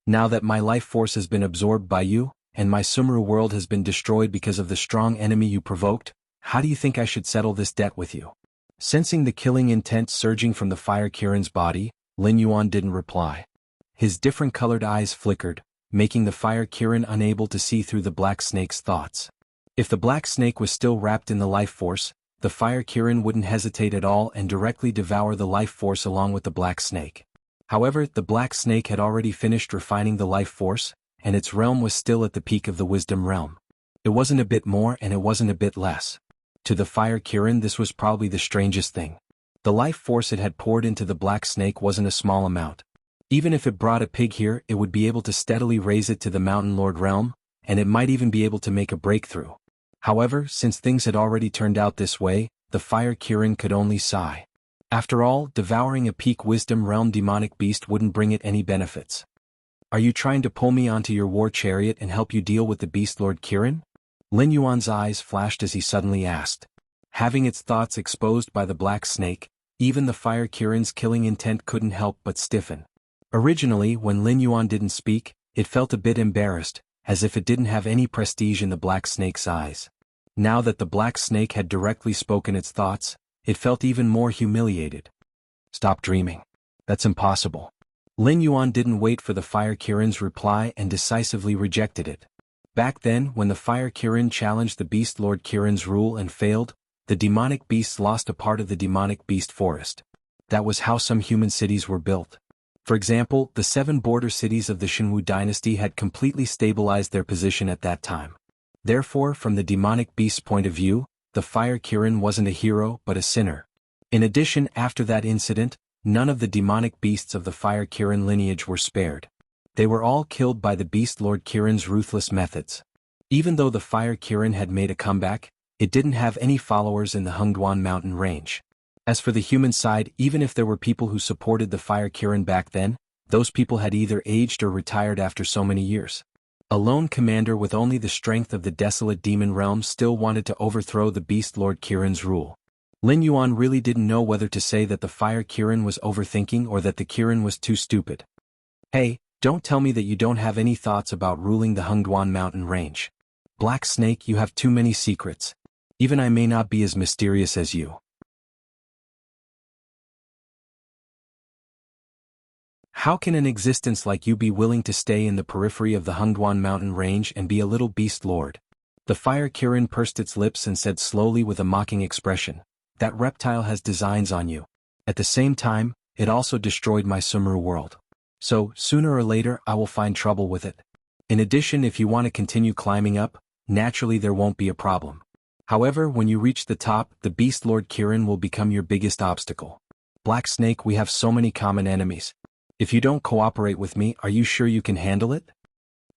Now that my life force has been absorbed by you, and my Sumeru world has been destroyed because of the strong enemy you provoked, how do you think I should settle this debt with you? Sensing the killing intent surging from the Fire Kirin's body, Lin Yuan didn't reply. His different colored eyes flickered, making the Fire Kirin unable to see through the Black Snake's thoughts. If the Black Snake was still wrapped in the life force, the Fire Kirin wouldn't hesitate at all and directly devour the life force along with the Black Snake. However, the Black Snake had already finished refining the life force, and its realm was still at the peak of the Wisdom realm. It wasn't a bit more and it wasn't a bit less. To the Fire Kirin, this was probably the strangest thing. The life force it had poured into the Black Snake wasn't a small amount. Even if it brought a pig here, it would be able to steadily raise it to the Mountain Lord realm, and it might even be able to make a breakthrough. However, since things had already turned out this way, the Fire Kirin could only sigh. After all, devouring a peak Wisdom realm demonic beast wouldn't bring it any benefits. Are you trying to pull me onto your war chariot and help you deal with the Beast Lord Kirin? Lin Yuan's eyes flashed as he suddenly asked. Having its thoughts exposed by the Black Snake, even the Fire Kirin's killing intent couldn't help but stiffen. Originally, when Lin Yuan didn't speak, it felt a bit embarrassed, as if it didn't have any prestige in the Black Snake's eyes. Now that the Black Snake had directly spoken its thoughts, it felt even more humiliated. Stop dreaming. That's impossible. Lin Yuan didn't wait for the Fire Kirin's reply and decisively rejected it. Back then, when the Fire Kirin challenged the Beast Lord Kirin's rule and failed, the demonic beasts lost a part of the demonic beast forest. That was how some human cities were built. For example, the 7 border cities of the Jianghu dynasty had completely stabilized their position at that time. Therefore, from the demonic beast's point of view, the Fire Kirin wasn't a hero but a sinner. In addition, after that incident, none of the demonic beasts of the Fire Kirin lineage were spared. They were all killed by the Beast Lord Kirin's ruthless methods. Even though the Fire Kirin had made a comeback, it didn't have any followers in the Hengduan mountain range. As for the human side, even if there were people who supported the Fire Kirin back then, those people had either aged or retired after so many years. A lone commander with only the strength of the desolate demon realm still wanted to overthrow the Beast Lord Kirin's rule. Lin Yuan really didn't know whether to say that the Fire Kirin was overthinking or that the Kirin was too stupid. Hey, don't tell me that you don't have any thoughts about ruling the Hengduan mountain range. Black Snake, you have too many secrets. Even I may not be as mysterious as you. How can an existence like you be willing to stay in the periphery of the Hengduan mountain range and be a little beast lord? The Fire Kirin pursed its lips and said slowly with a mocking expression, that reptile has designs on you. At the same time, it also destroyed my Sumeru world. So, sooner or later I will find trouble with it. In addition, if you want to continue climbing up, naturally there won't be a problem. However, when you reach the top, the Beast Lord Kirin will become your biggest obstacle. Black Snake, we have so many common enemies. If you don't cooperate with me, are you sure you can handle it?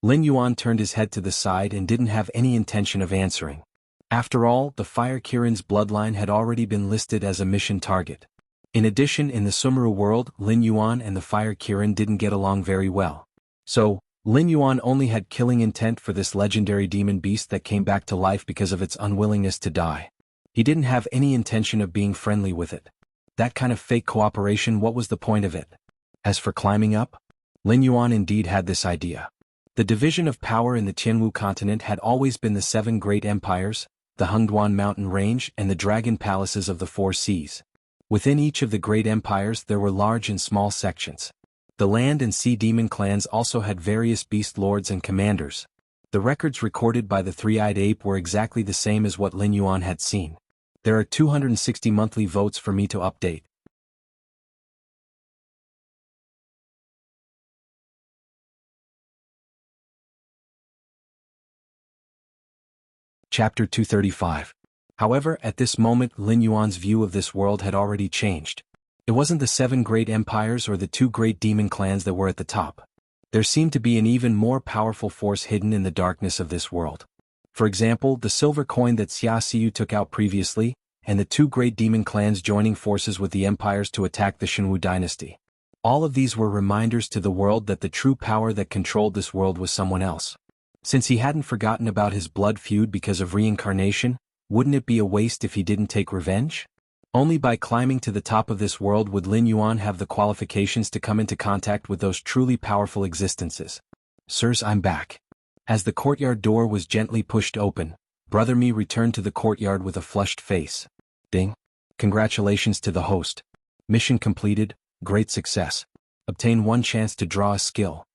Lin Yuan turned his head to the side and didn't have any intention of answering. After all, the Fire Kirin's bloodline had already been listed as a mission target. In addition, in the Sumeru world, Lin Yuan and the Fire Kirin didn't get along very well. So, Lin Yuan only had killing intent for this legendary demon beast that came back to life because of its unwillingness to die. He didn't have any intention of being friendly with it. That kind of fake cooperation, what was the point of it? As for climbing up, Lin Yuan indeed had this idea. The division of power in the Jianghu continent had always been the 7 great empires, the Hengduan mountain range and the dragon palaces of the 4 seas. Within each of the great empires there were large and small sections. The land and sea demon clans also had various beast lords and commanders. The records recorded by the 3-eyed ape were exactly the same as what Lin Yuan had seen. There are 260 monthly votes for me to update. Chapter 235. However, at this moment Lin Yuan's view of this world had already changed. It wasn't the 7 great empires or the 2 great demon clans that were at the top. There seemed to be an even more powerful force hidden in the darkness of this world. For example, the silver coin that Xia Xiu took out previously, and the 2 great demon clans joining forces with the empires to attack the Jianghu dynasty. All of these were reminders to the world that the true power that controlled this world was someone else. Since he hadn't forgotten about his blood feud because of reincarnation, wouldn't it be a waste if he didn't take revenge? Only by climbing to the top of this world would Lin Yuan have the qualifications to come into contact with those truly powerful existences. Sirs, I'm back. As the courtyard door was gently pushed open, Brother Mi returned to the courtyard with a flushed face. Ding. Congratulations to the host. Mission completed, great success. Obtain 1 chance to draw a skill.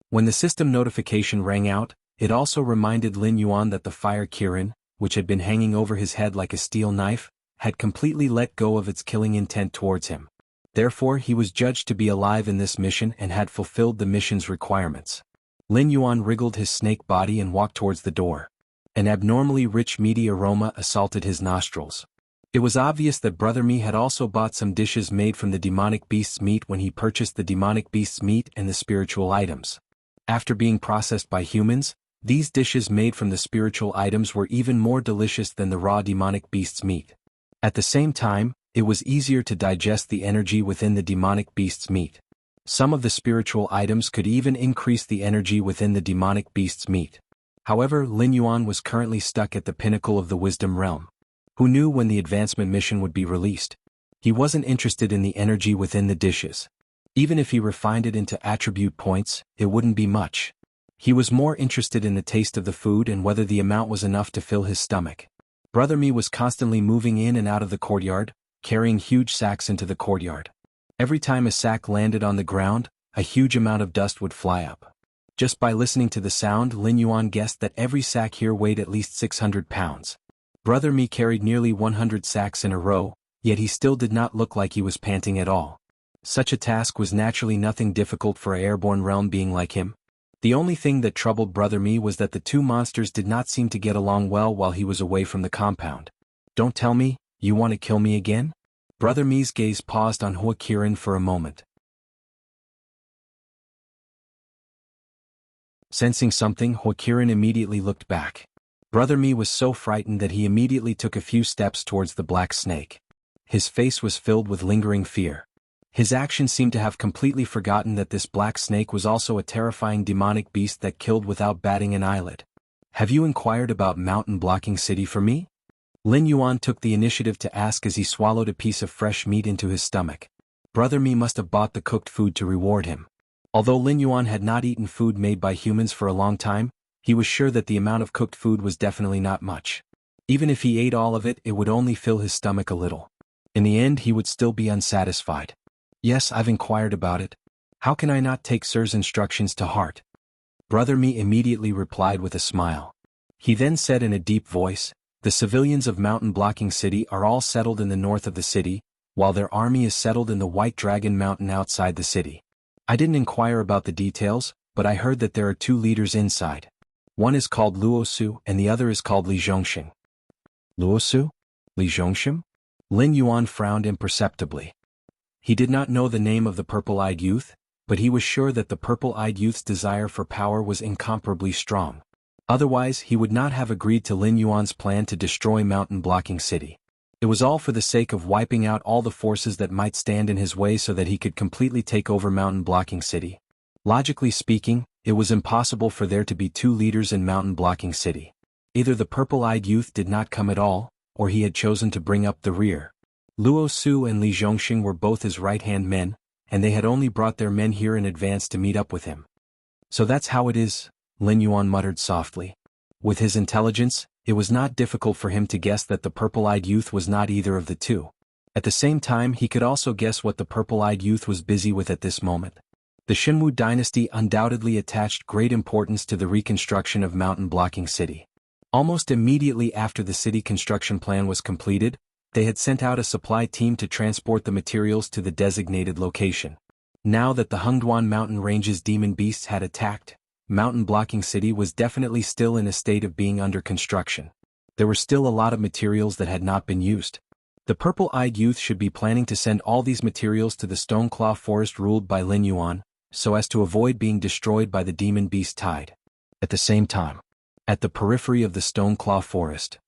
When the system notification rang out, it also reminded Lin Yuan that the fire Kirin, which had been hanging over his head like a steel knife, had completely let go of its killing intent towards him. Therefore he was judged to be alive in this mission and had fulfilled the mission's requirements. Lin Yuan wriggled his snake body and walked towards the door. An abnormally rich meaty aroma assaulted his nostrils. It was obvious that Brother Mi had also bought some dishes made from the demonic beast's meat when he purchased the demonic beast's meat and the spiritual items. After being processed by humans, these dishes made from the spiritual items were even more delicious than the raw demonic beast's meat. At the same time, it was easier to digest the energy within the demonic beast's meat. Some of the spiritual items could even increase the energy within the demonic beast's meat. However, Lin Yuan was currently stuck at the pinnacle of the wisdom realm. Who knew when the advancement mission would be released? He wasn't interested in the energy within the dishes. Even if he refined it into attribute points, it wouldn't be much. He was more interested in the taste of the food and whether the amount was enough to fill his stomach. Brother Mi was constantly moving in and out of the courtyard, carrying huge sacks into the courtyard. Every time a sack landed on the ground, a huge amount of dust would fly up. Just by listening to the sound, Lin Yuan guessed that every sack here weighed at least 600 pounds. Brother Mi carried nearly 100 sacks in a row, yet he still did not look like he was panting at all. Such a task was naturally nothing difficult for an airborne realm being like him. The only thing that troubled Brother Mi was that the 2 monsters did not seem to get along well while he was away from the compound. Don't tell me, you want to kill me again? Brother Mi's gaze paused on Hua Kirin for a moment. Sensing something, Hua Kirin immediately looked back. Brother Mi was so frightened that he immediately took a few steps towards the black snake. His face was filled with lingering fear. His actions seemed to have completely forgotten that this black snake was also a terrifying demonic beast that killed without batting an eyelid. Have you inquired about mountain blocking city for me? Lin Yuan took the initiative to ask as he swallowed a piece of fresh meat into his stomach. Brother Mi must have bought the cooked food to reward him. Although Lin Yuan had not eaten food made by humans for a long time, he was sure that the amount of cooked food was definitely not much. Even if he ate all of it, it would only fill his stomach a little. In the end, he would still be unsatisfied. Yes, I've inquired about it. How can I not take Sir's instructions to heart? Brother Mi immediately replied with a smile. He then said in a deep voice, the civilians of Mountain Blocking City are all settled in the north of the city, while their army is settled in the White Dragon Mountain outside the city. I didn't inquire about the details, but I heard that there are 2 leaders inside. One is called Luosu and the other is called Li Zhongxing. Luosu? Li Zhongxing? Lin Yuan frowned imperceptibly. He did not know the name of the purple-eyed youth, but he was sure that the purple-eyed youth's desire for power was incomparably strong. Otherwise, he would not have agreed to Lin Yuan's plan to destroy Mountain Blocking City. It was all for the sake of wiping out all the forces that might stand in his way so that he could completely take over Mountain Blocking City. Logically speaking, it was impossible for there to be 2 leaders in Mountain Blocking City. Either the purple-eyed youth did not come at all, or he had chosen to bring up the rear. Luo Su and Li Zhongxing were both his right-hand men, and they had only brought their men here in advance to meet up with him. So that's how it is, Lin Yuan muttered softly. With his intelligence, it was not difficult for him to guess that the purple-eyed youth was not either of the two. At the same time, he could also guess what the purple-eyed youth was busy with at this moment. The Xinwu dynasty undoubtedly attached great importance to the reconstruction of mountain-blocking city. Almost immediately after the city construction plan was completed, they had sent out a supply team to transport the materials to the designated location. Now that the Hengduan mountain range's demon beasts had attacked, mountain-blocking city was definitely still in a state of being under construction. There were still a lot of materials that had not been used. The purple-eyed youth should be planning to send all these materials to the Stone Claw Forest ruled by Lin Yuan, so as to avoid being destroyed by the demon beast tide. At the same time, at the periphery of the Stone Claw Forest,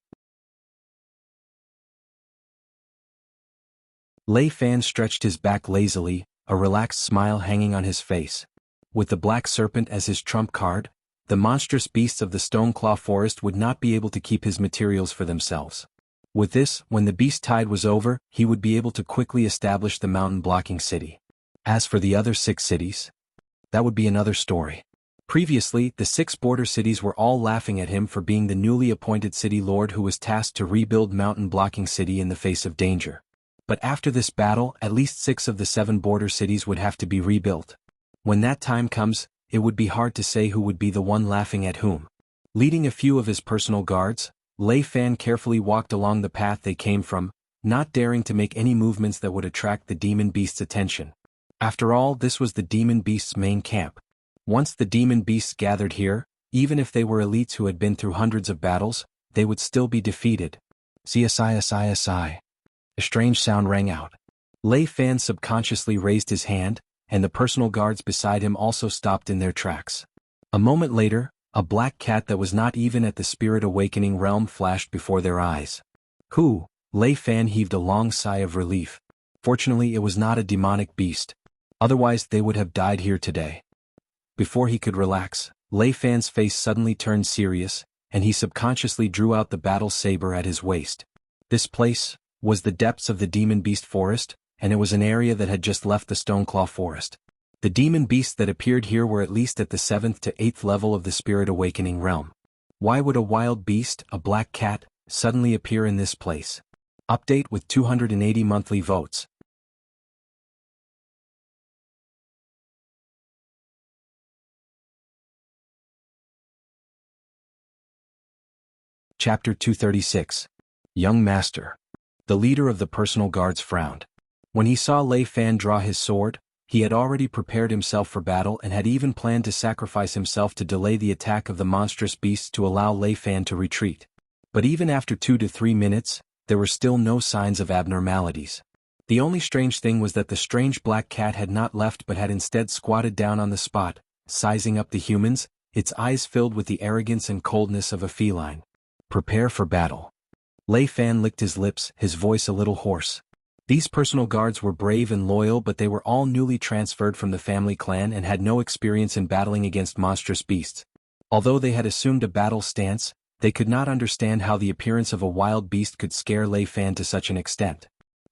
Lei Fan stretched his back lazily, a relaxed smile hanging on his face. With the black serpent as his trump card, the monstrous beasts of the Stone Claw Forest would not be able to keep his materials for themselves. With this, when the beast tide was over, he would be able to quickly establish the mountain-blocking city. As for the other 6 cities, that would be another story. Previously, the 6 border cities were all laughing at him for being the newly appointed city lord who was tasked to rebuild mountain-blocking city in the face of danger. But after this battle, at least 6 of the 7 border cities would have to be rebuilt. When that time comes, it would be hard to say who would be the one laughing at whom. Leading a few of his personal guards, Lei Fan carefully walked along the path they came from, not daring to make any movements that would attract the demon beast's attention. After all, this was the demon beast's main camp. Once the demon beasts gathered here, even if they were elites who had been through hundreds of battles, they would still be defeated. Si. A strange sound rang out. Lei Fan subconsciously raised his hand, and the personal guards beside him also stopped in their tracks. A moment later, a black cat that was not even at the spirit awakening realm flashed before their eyes. Who? Lei Fan heaved a long sigh of relief. Fortunately, it was not a demonic beast. Otherwise, they would have died here today. Before he could relax, Lei Fan's face suddenly turned serious, and he subconsciously drew out the battle saber at his waist. This place was the depths of the demon beast forest, and it was an area that had just left the Stoneclaw Forest. The demon beasts that appeared here were at least at the 7th to 8th level of the Spirit Awakening realm. Why would a wild beast, a black cat, suddenly appear in this place? Update with 280 monthly votes. Chapter 236. Young Master. The leader of the personal guards frowned. When he saw Lei Fan draw his sword, he had already prepared himself for battle and had even planned to sacrifice himself to delay the attack of the monstrous beasts to allow Lei Fan to retreat. But even after 2 to 3 minutes, there were still no signs of abnormalities. The only strange thing was that the strange black cat had not left but had instead squatted down on the spot, sizing up the humans, its eyes filled with the arrogance and coldness of a feline. Prepare for battle. Lei Fan licked his lips, his voice a little hoarse. These personal guards were brave and loyal, but they were all newly transferred from the family clan and had no experience in battling against monstrous beasts. Although they had assumed a battle stance, they could not understand how the appearance of a wild beast could scare Lei Fan to such an extent.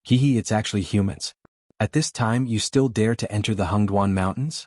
It's actually humans. At this time you still dare to enter the Hengduan Mountains?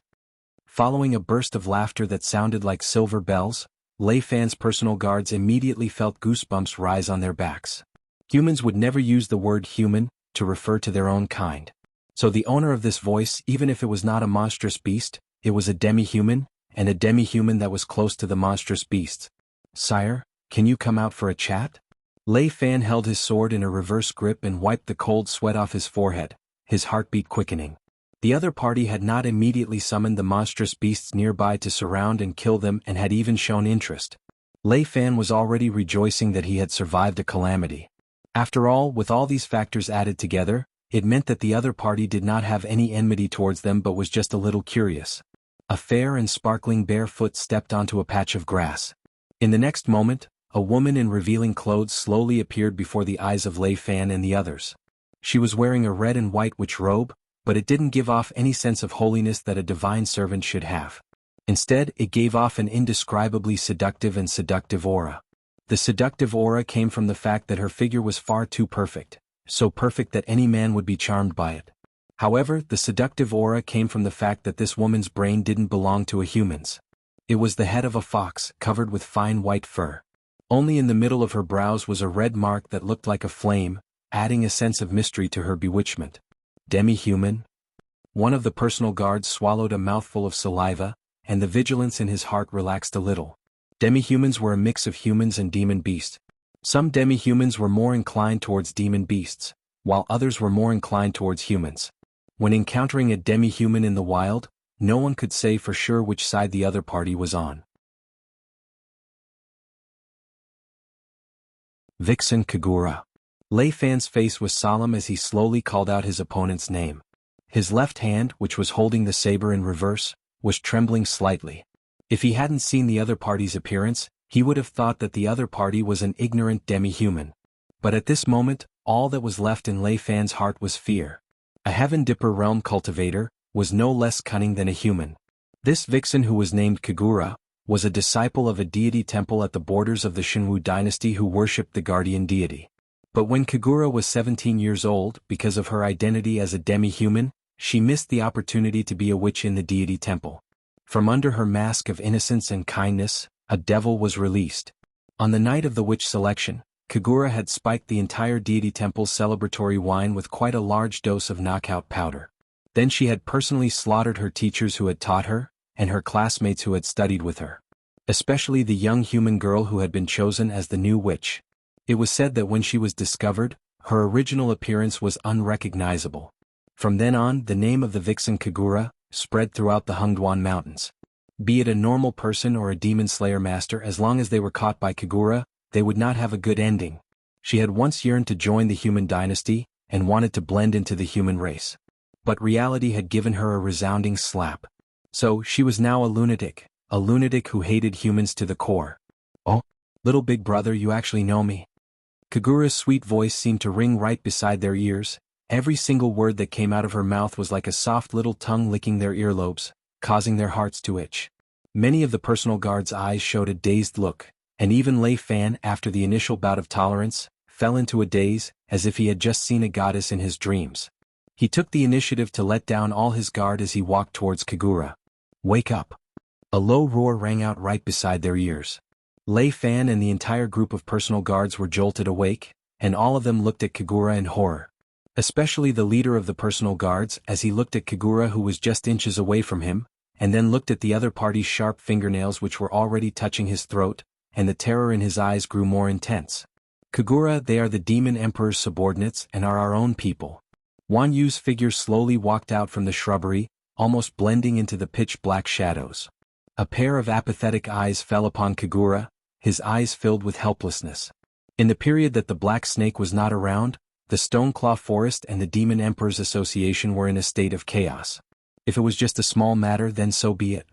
Following a burst of laughter that sounded like silver bells, Lei Fan's personal guards immediately felt goosebumps rise on their backs. Humans would never use the word human to refer to their own kind. So the owner of this voice, even if it was not a monstrous beast, it was a demi-human, and a demi-human that was close to the monstrous beasts. Sire, can you come out for a chat? Lei Fan held his sword in a reverse grip and wiped the cold sweat off his forehead, his heartbeat quickening. The other party had not immediately summoned the monstrous beasts nearby to surround and kill them and had even shown interest. Lei Fan was already rejoicing that he had survived a calamity. After all, with all these factors added together, it meant that the other party did not have any enmity towards them but was just a little curious. A fair and sparkling bare foot stepped onto a patch of grass. In the next moment, a woman in revealing clothes slowly appeared before the eyes of Lei Fan and the others. She was wearing a red and white witch robe, but it didn't give off any sense of holiness that a divine servant should have. Instead, it gave off an indescribably seductive aura. The seductive aura came from the fact that her figure was far too perfect, so perfect that any man would be charmed by it. However, the seductive aura came from the fact that this woman's brain didn't belong to a human's. It was the head of a fox, covered with fine white fur. Only in the middle of her brows was a red mark that looked like a flame, adding a sense of mystery to her bewitchment. Demi-human? One of the personal guards swallowed a mouthful of saliva, and the vigilance in his heart relaxed a little. Demi-humans were a mix of humans and demon beasts. Some demi-humans were more inclined towards demon beasts, while others were more inclined towards humans. When encountering a demi-human in the wild, no one could say for sure which side the other party was on. Vixen Kagura. Lei Fan's face was solemn as he slowly called out his opponent's name. His left hand, which was holding the saber in reverse, was trembling slightly. If he hadn't seen the other party's appearance, he would have thought that the other party was an ignorant demi-human. But at this moment, all that was left in Lei Fan's heart was fear. A Heaven Dipper realm cultivator was no less cunning than a human. This vixen, who was named Kagura, was a disciple of a deity temple at the borders of the Jianghu dynasty who worshipped the guardian deity. But when Kagura was 17 years old, because of her identity as a demi-human, she missed the opportunity to be a witch in the deity temple. From under her mask of innocence and kindness, a devil was released. On the night of the witch selection, Kagura had spiked the entire deity temple's celebratory wine with quite a large dose of knockout powder. Then she had personally slaughtered her teachers who had taught her, and her classmates who had studied with her. Especially the young human girl who had been chosen as the new witch. It was said that when she was discovered, her original appearance was unrecognizable. From then on, the name of the vixen Kagura spread throughout the Hungduan Mountains. Be it a normal person or a demon slayer master, as long as they were caught by Kagura, they would not have a good ending. She had once yearned to join the human dynasty, and wanted to blend into the human race. But reality had given her a resounding slap. So, she was now a lunatic who hated humans to the core. "Oh, little big brother, you actually know me." Kagura's sweet voice seemed to ring right beside their ears. Every single word that came out of her mouth was like a soft little tongue licking their earlobes, causing their hearts to itch. Many of the personal guards' eyes showed a dazed look, and even Lei Fan, after the initial bout of tolerance, fell into a daze, as if he had just seen a goddess in his dreams. He took the initiative to let down all his guard as he walked towards Kagura. "Wake up!" A low roar rang out right beside their ears. Lei Fan and the entire group of personal guards were jolted awake, and all of them looked at Kagura in horror. Especially the leader of the personal guards, as he looked at Kagura, who was just inches away from him, and then looked at the other party's sharp fingernails which were already touching his throat, and the terror in his eyes grew more intense. "Kagura, they are the demon emperor's subordinates and are our own people." Wan Yu's figure slowly walked out from the shrubbery, almost blending into the pitch-black shadows. A pair of apathetic eyes fell upon Kagura, his eyes filled with helplessness. In the period that the Black Snake was not around, the Stoneclaw Forest and the Demon Emperor's Association were in a state of chaos. If it was just a small matter, then so be it.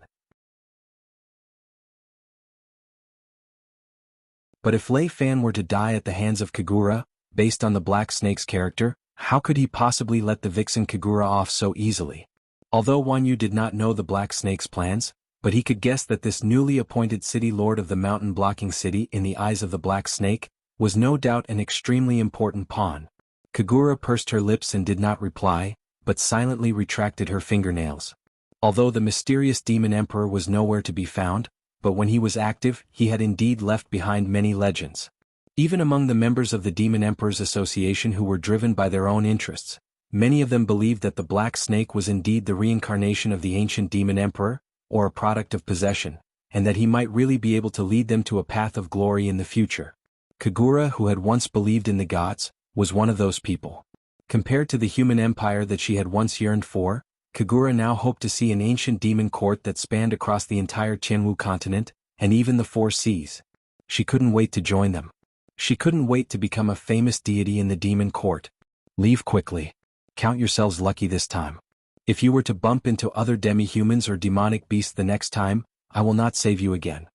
But if Lei Fan were to die at the hands of Kagura, based on the Black Snake's character, how could he possibly let the vixen Kagura off so easily? Although Wan Yu did not know the Black Snake's plans, but he could guess that this newly appointed city lord of the mountain-blocking city in the eyes of the Black Snake was no doubt an extremely important pawn. Kagura pursed her lips and did not reply, but silently retracted her fingernails. Although the mysterious demon emperor was nowhere to be found, but when he was active, he had indeed left behind many legends. Even among the members of the Demon Emperor's Association who were driven by their own interests, many of them believed that the Black Snake was indeed the reincarnation of the ancient Demon Emperor, or a product of possession, and that he might really be able to lead them to a path of glory in the future. Kagura, who had once believed in the gods, was one of those people. Compared to the human empire that she had once yearned for, Kagura now hoped to see an ancient demon court that spanned across the entire Jianghu continent, and even the four seas. She couldn't wait to join them. She couldn't wait to become a famous deity in the demon court. Leave quickly. Count yourselves lucky this time. If you were to bump into other demi-humans or demonic beasts the next time, I will not save you again.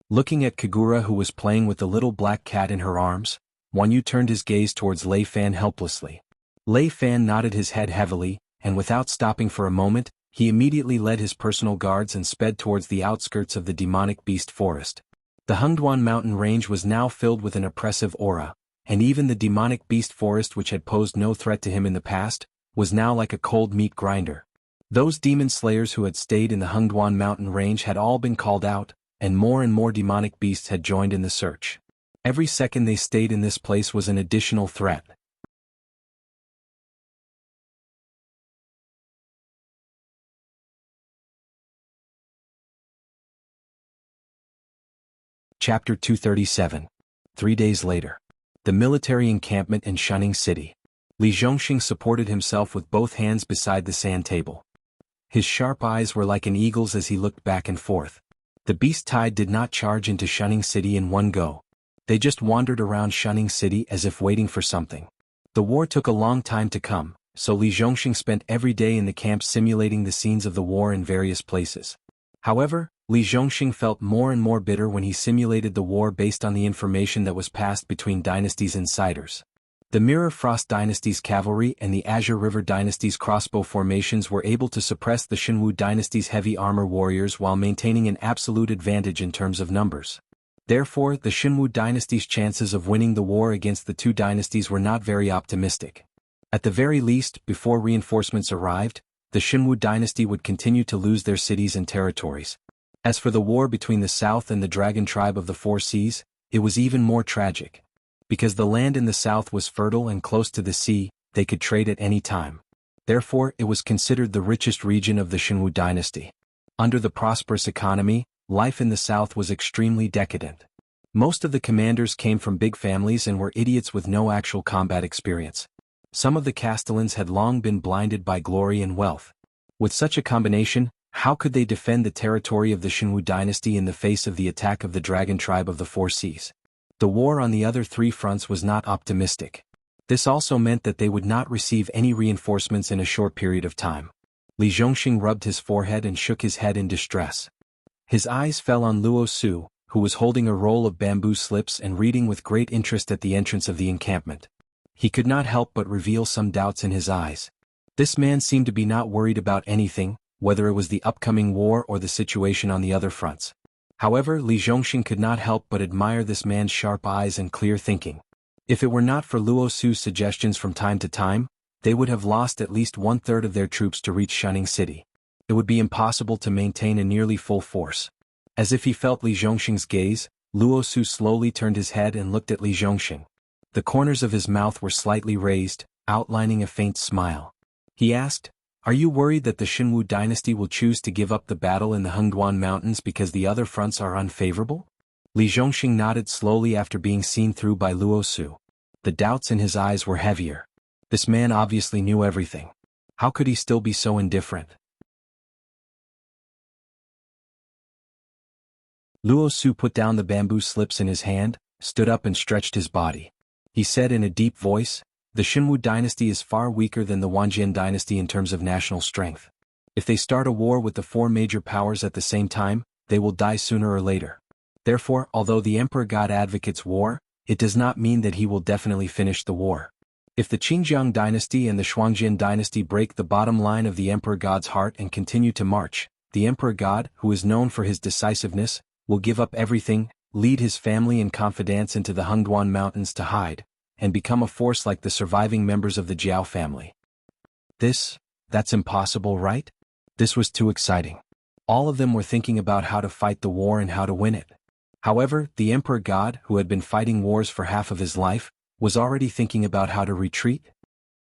Looking at Kagura, who was playing with the little black cat in her arms, Wan Yu turned his gaze towards Lei Fan helplessly. Lei Fan nodded his head heavily, and without stopping for a moment, he immediately led his personal guards and sped towards the outskirts of the demonic beast forest. The Hungduan mountain range was now filled with an oppressive aura, and even the demonic beast forest, which had posed no threat to him in the past, was now like a cold meat grinder. Those demon slayers who had stayed in the Hengduan mountain range had all been called out, and more demonic beasts had joined in the search. Every second they stayed in this place was an additional threat. Chapter 237. 3 days later. The military encampment in Shunning City. Li Zhongxing supported himself with both hands beside the sand table. His sharp eyes were like an eagle's as he looked back and forth. The beast tide did not charge into Shunning City in one go. They just wandered around Shunning City as if waiting for something. The war took a long time to come, so Li Zhongxing spent every day in the camp simulating the scenes of the war in various places. However, Li Zhongxing felt more and more bitter when he simulated the war based on the information that was passed between Dynasty's insiders. The Mirror Frost Dynasty's cavalry and the Azure River Dynasty's crossbow formations were able to suppress the Xinwu Dynasty's heavy armor warriors while maintaining an absolute advantage in terms of numbers. Therefore, the Xinwu Dynasty's chances of winning the war against the two dynasties were not very optimistic. At the very least, before reinforcements arrived, the Xinwu Dynasty would continue to lose their cities and territories. As for the war between the south and the dragon tribe of the Four Seas, it was even more tragic. Because the land in the south was fertile and close to the sea, they could trade at any time. Therefore, it was considered the richest region of the Xinwu Dynasty. Under the prosperous economy, life in the south was extremely decadent. Most of the commanders came from big families and were idiots with no actual combat experience. Some of the Castellans had long been blinded by glory and wealth. With such a combination, how could they defend the territory of the Xinwu Dynasty in the face of the attack of the dragon tribe of the Four Seas? The war on the other three fronts was not optimistic. This also meant that they would not receive any reinforcements in a short period of time. Li Zhongxing rubbed his forehead and shook his head in distress. His eyes fell on Luo Su, who was holding a roll of bamboo slips and reading with great interest at the entrance of the encampment. He could not help but reveal some doubts in his eyes. This man seemed to be not worried about anything, whether it was the upcoming war or the situation on the other fronts. However, Li Zhongxing could not help but admire this man's sharp eyes and clear thinking. If it were not for Luo Su's suggestions from time to time, they would have lost at least 1/3 of their troops to reach Shunning City. It would be impossible to maintain a nearly full force. As if he felt Li Zhongxing's gaze, Luo Su slowly turned his head and looked at Li Zhongxing. The corners of his mouth were slightly raised, outlining a faint smile. He asked, "Are you worried that the Xinwu Dynasty will choose to give up the battle in the Hengduan Mountains because the other fronts are unfavorable?" Li Zhongxing nodded slowly after being seen through by Luo Su. The doubts in his eyes were heavier. This man obviously knew everything. How could he still be so indifferent? Luo Su put down the bamboo slips in his hand, stood up and stretched his body. He said in a deep voice, "The Xinwu Dynasty is far weaker than the Wanjian Dynasty in terms of national strength. If they start a war with the four major powers at the same time, they will die sooner or later. Therefore, although the Emperor God advocates war, it does not mean that he will definitely finish the war. If the Qingjiang Dynasty and the Shuangjian Dynasty break the bottom line of the Emperor God's heart and continue to march, the Emperor God, who is known for his decisiveness, will give up everything, lead his family and confidants into the Hengduan Mountains to hide, and become a force like the surviving members of the Jiao family." That's impossible, right? This was too exciting. All of them were thinking about how to fight the war and how to win it. However, the Emperor God, who had been fighting wars for half of his life, was already thinking about how to retreat.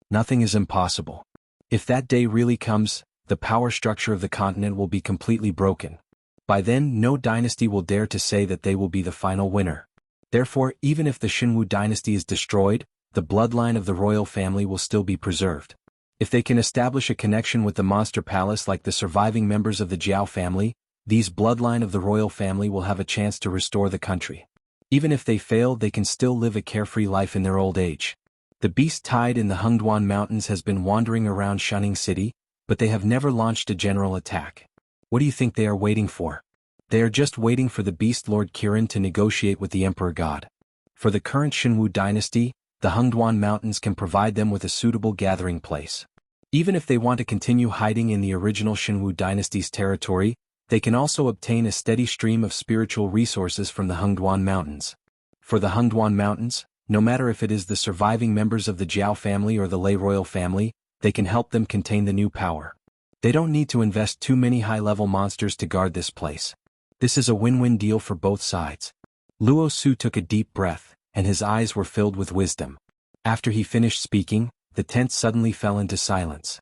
Nothing is impossible. If that day really comes, the power structure of the continent will be completely broken. By then, no dynasty will dare to say that they will be the final winner. Therefore, even if the Xinwu Dynasty is destroyed, the bloodline of the royal family will still be preserved. If they can establish a connection with the monster palace like the surviving members of the Jiao family, these bloodline of the royal family will have a chance to restore the country. Even if they fail, they can still live a carefree life in their old age. The beast tide in the Hengduan Mountains has been wandering around Shunning City, but they have never launched a general attack. What do you think they are waiting for? They are just waiting for the Beast Lord Kirin to negotiate with the Emperor God. For the current Xinwu Dynasty, the Hengduan Mountains can provide them with a suitable gathering place. Even if they want to continue hiding in the original Xinwu Dynasty's territory, they can also obtain a steady stream of spiritual resources from the Hengduan Mountains. For the Hengduan Mountains, no matter if it is the surviving members of the Jiao family or the Lei royal family, they can help them contain the new power. They don't need to invest too many high-level monsters to guard this place. This is a win-win deal for both sides. Luo Su took a deep breath, and his eyes were filled with wisdom. After he finished speaking, the tent suddenly fell into silence.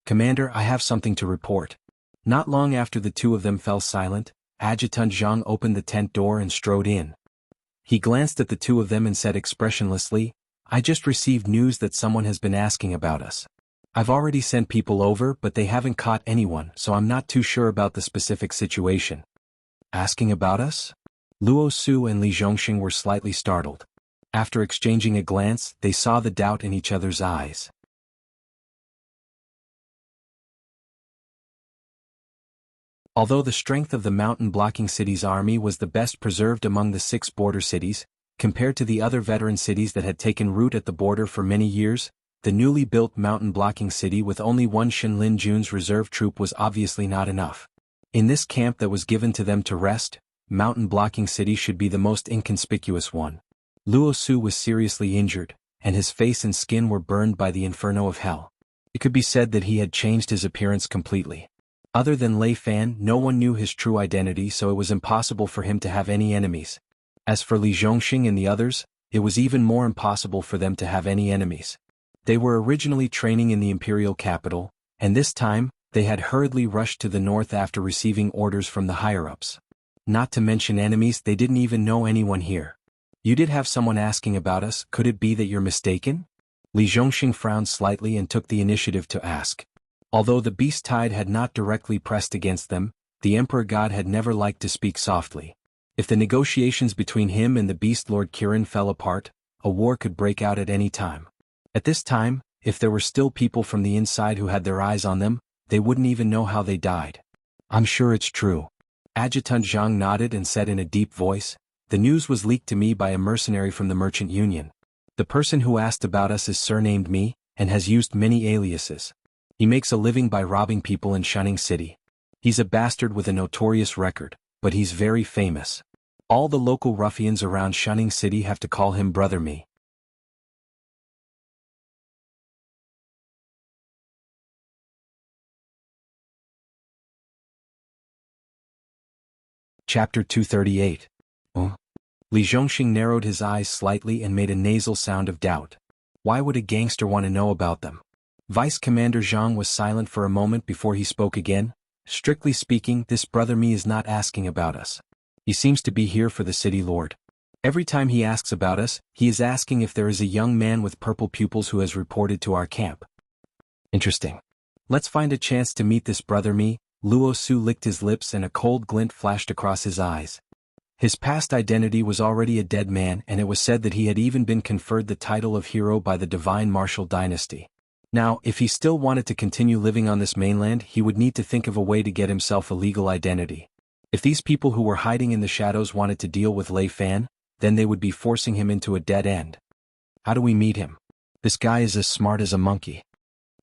"Commander, I have something to report." Not long after the two of them fell silent, Adjutant Jiang opened the tent door and strode in. He glanced at the two of them and said expressionlessly, "I just received news that someone has been asking about us. I've already sent people over, but they haven't caught anyone, so I'm not too sure about the specific situation." "Asking about us?" Luo Su and Li Zhongxing were slightly startled. After exchanging a glance, they saw the doubt in each other's eyes. Although the strength of the mountain-blocking city's army was the best preserved among the 6 border cities, compared to the other veteran cities that had taken root at the border for many years, the newly built mountain-blocking city with only one Shenlin Jun's reserve troop was obviously not enough. In this camp that was given to them to rest, mountain-blocking city should be the most inconspicuous one. Luo Su was seriously injured, and his face and skin were burned by the inferno of hell. It could be said that he had changed his appearance completely. Other than Lei Fan, no one knew his true identity, so it was impossible for him to have any enemies. As for Li Zhongxing and the others, it was even more impossible for them to have any enemies. They were originally training in the imperial capital, and this time, they had hurriedly rushed to the north after receiving orders from the higher-ups. Not to mention enemies, they didn't even know anyone here. "You did have someone asking about us, could it be that you're mistaken?" Li Zhongxing frowned slightly and took the initiative to ask. Although the beast tide had not directly pressed against them, the Emperor God had never liked to speak softly. If the negotiations between him and the Beast Lord Kirin fell apart, a war could break out at any time. At this time, if there were still people from the inside who had their eyes on them, they wouldn't even know how they died. "I'm sure it's true." Adjutant Jiang nodded and said in a deep voice, "The news was leaked to me by a mercenary from the Merchant Union. The person who asked about us is surnamed me, and has used many aliases. He makes a living by robbing people in Shunning City. He's a bastard with a notorious record, but he's very famous. All the local ruffians around Shunning City have to call him Brother Me." Chapter 238. Li Zhongxing narrowed his eyes slightly and made a nasal sound of doubt. Why would a gangster want to know about them? Vice Commander Zhang was silent for a moment before he spoke again. "Strictly speaking, this Brother Me is not asking about us. He seems to be here for the city lord. Every time he asks about us, he is asking if there is a young man with purple pupils who has reported to our camp." "Interesting. Let's find a chance to meet this Brother Me." Luo Su licked his lips and a cold glint flashed across his eyes. His past identity was already a dead man, and it was said that he had even been conferred the title of hero by the Divine Martial Dynasty. Now, if he still wanted to continue living on this mainland, he would need to think of a way to get himself a legal identity. If these people who were hiding in the shadows wanted to deal with Lei Fan, then they would be forcing him into a dead end. "How do we meet him? This guy is as smart as a monkey."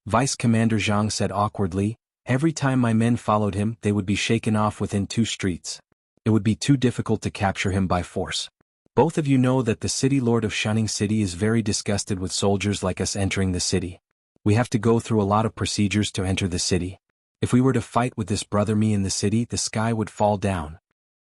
Vice Commander Zhang said awkwardly, "Every time my men followed him, they would be shaken off within 2 streets. It would be too difficult to capture him by force. Both of you know that the city lord of Shunning City is very disgusted with soldiers like us entering the city. We have to go through a lot of procedures to enter the city. If we were to fight with this Brother Me in the city, the sky would fall down."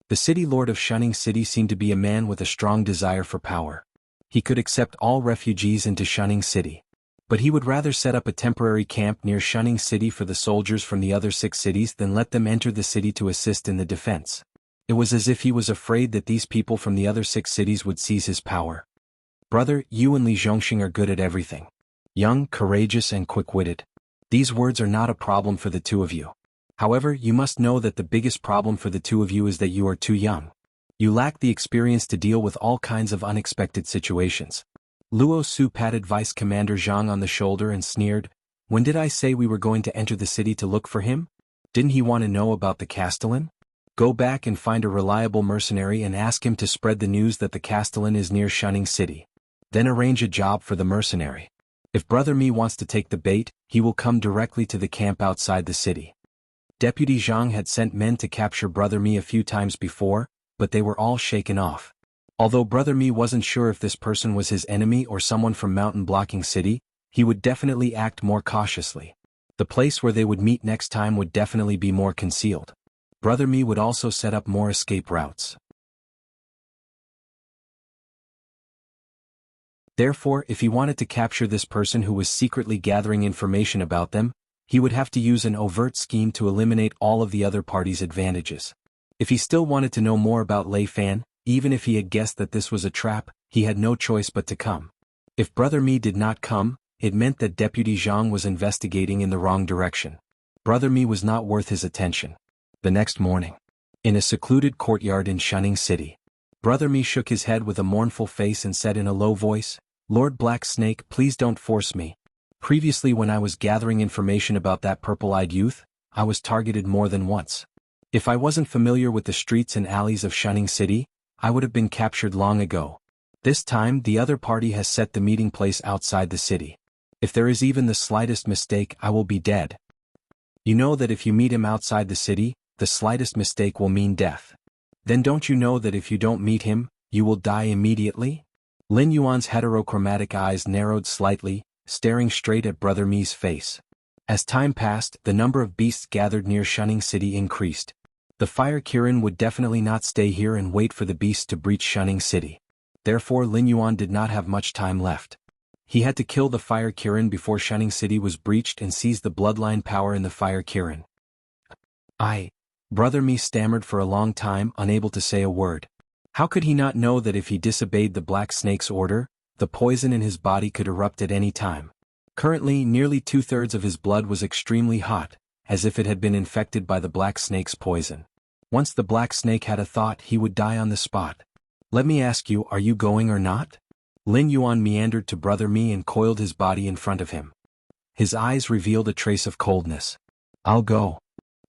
The city lord of Shunning City seemed to be a man with a strong desire for power. He could accept all refugees into Shunning City. But he would rather set up a temporary camp near Shunning City for the soldiers from the other 6 cities than let them enter the city to assist in the defense. It was as if he was afraid that these people from the other 6 cities would seize his power. "Brother, you and Li Zhongxing are good at everything. Young, courageous and quick-witted. These words are not a problem for the two of you. However, you must know that the biggest problem for the two of you is that you are too young. You lack the experience to deal with all kinds of unexpected situations." Luo Su patted Vice Commander Zhang on the shoulder and sneered, "When did I say we were going to enter the city to look for him? Didn't he want to know about the Castellan? Go back and find a reliable mercenary and ask him to spread the news that the Castellan is near Shunning City. Then arrange a job for the mercenary. If Brother Me wants to take the bait, he will come directly to the camp outside the city." Deputy Zhang had sent men to capture Brother Me a few times before, but they were all shaken off. Although Brother Me wasn't sure if this person was his enemy or someone from Mountain Blocking City, he would definitely act more cautiously. The place where they would meet next time would definitely be more concealed. Brother Mi would also set up more escape routes. Therefore, if he wanted to capture this person who was secretly gathering information about them, he would have to use an overt scheme to eliminate all of the other party's advantages. If he still wanted to know more about Lei Fan, even if he had guessed that this was a trap, he had no choice but to come. If Brother Mi did not come, it meant that Deputy Jiang was investigating in the wrong direction. Brother Mi was not worth his attention. The next morning, in a secluded courtyard in Shunning City, Brother Mi shook his head with a mournful face and said in a low voice, "Lord Black Snake, please don't force me. Previously when I was gathering information about that purple-eyed youth, I was targeted more than once. If I wasn't familiar with the streets and alleys of Shunning City, I would have been captured long ago. This time the other party has set the meeting place outside the city. If there is even the slightest mistake, I will be dead. You know that if you meet him outside the city, the slightest mistake will mean death. Then don't you know that if you don't meet him, you will die immediately?" Lin Yuan's heterochromatic eyes narrowed slightly, staring straight at Brother Mi's face. As time passed, the number of beasts gathered near Shunning City increased. The Fire Kirin would definitely not stay here and wait for the beasts to breach Shunning City. Therefore Lin Yuan did not have much time left. He had to kill the Fire Kirin before Shunning City was breached and seize the bloodline power in the Fire Kirin. Brother Mi stammered for a long time, unable to say a word. How could he not know that if he disobeyed the Black Snake's order, the poison in his body could erupt at any time? Currently, nearly 2/3 of his blood was extremely hot, as if it had been infected by the Black Snake's poison. Once the Black Snake had a thought, he would die on the spot. "Let me ask you, are you going or not?" Lin Yuan meandered to Brother Mi and coiled his body in front of him. His eyes revealed a trace of coldness. "I'll go."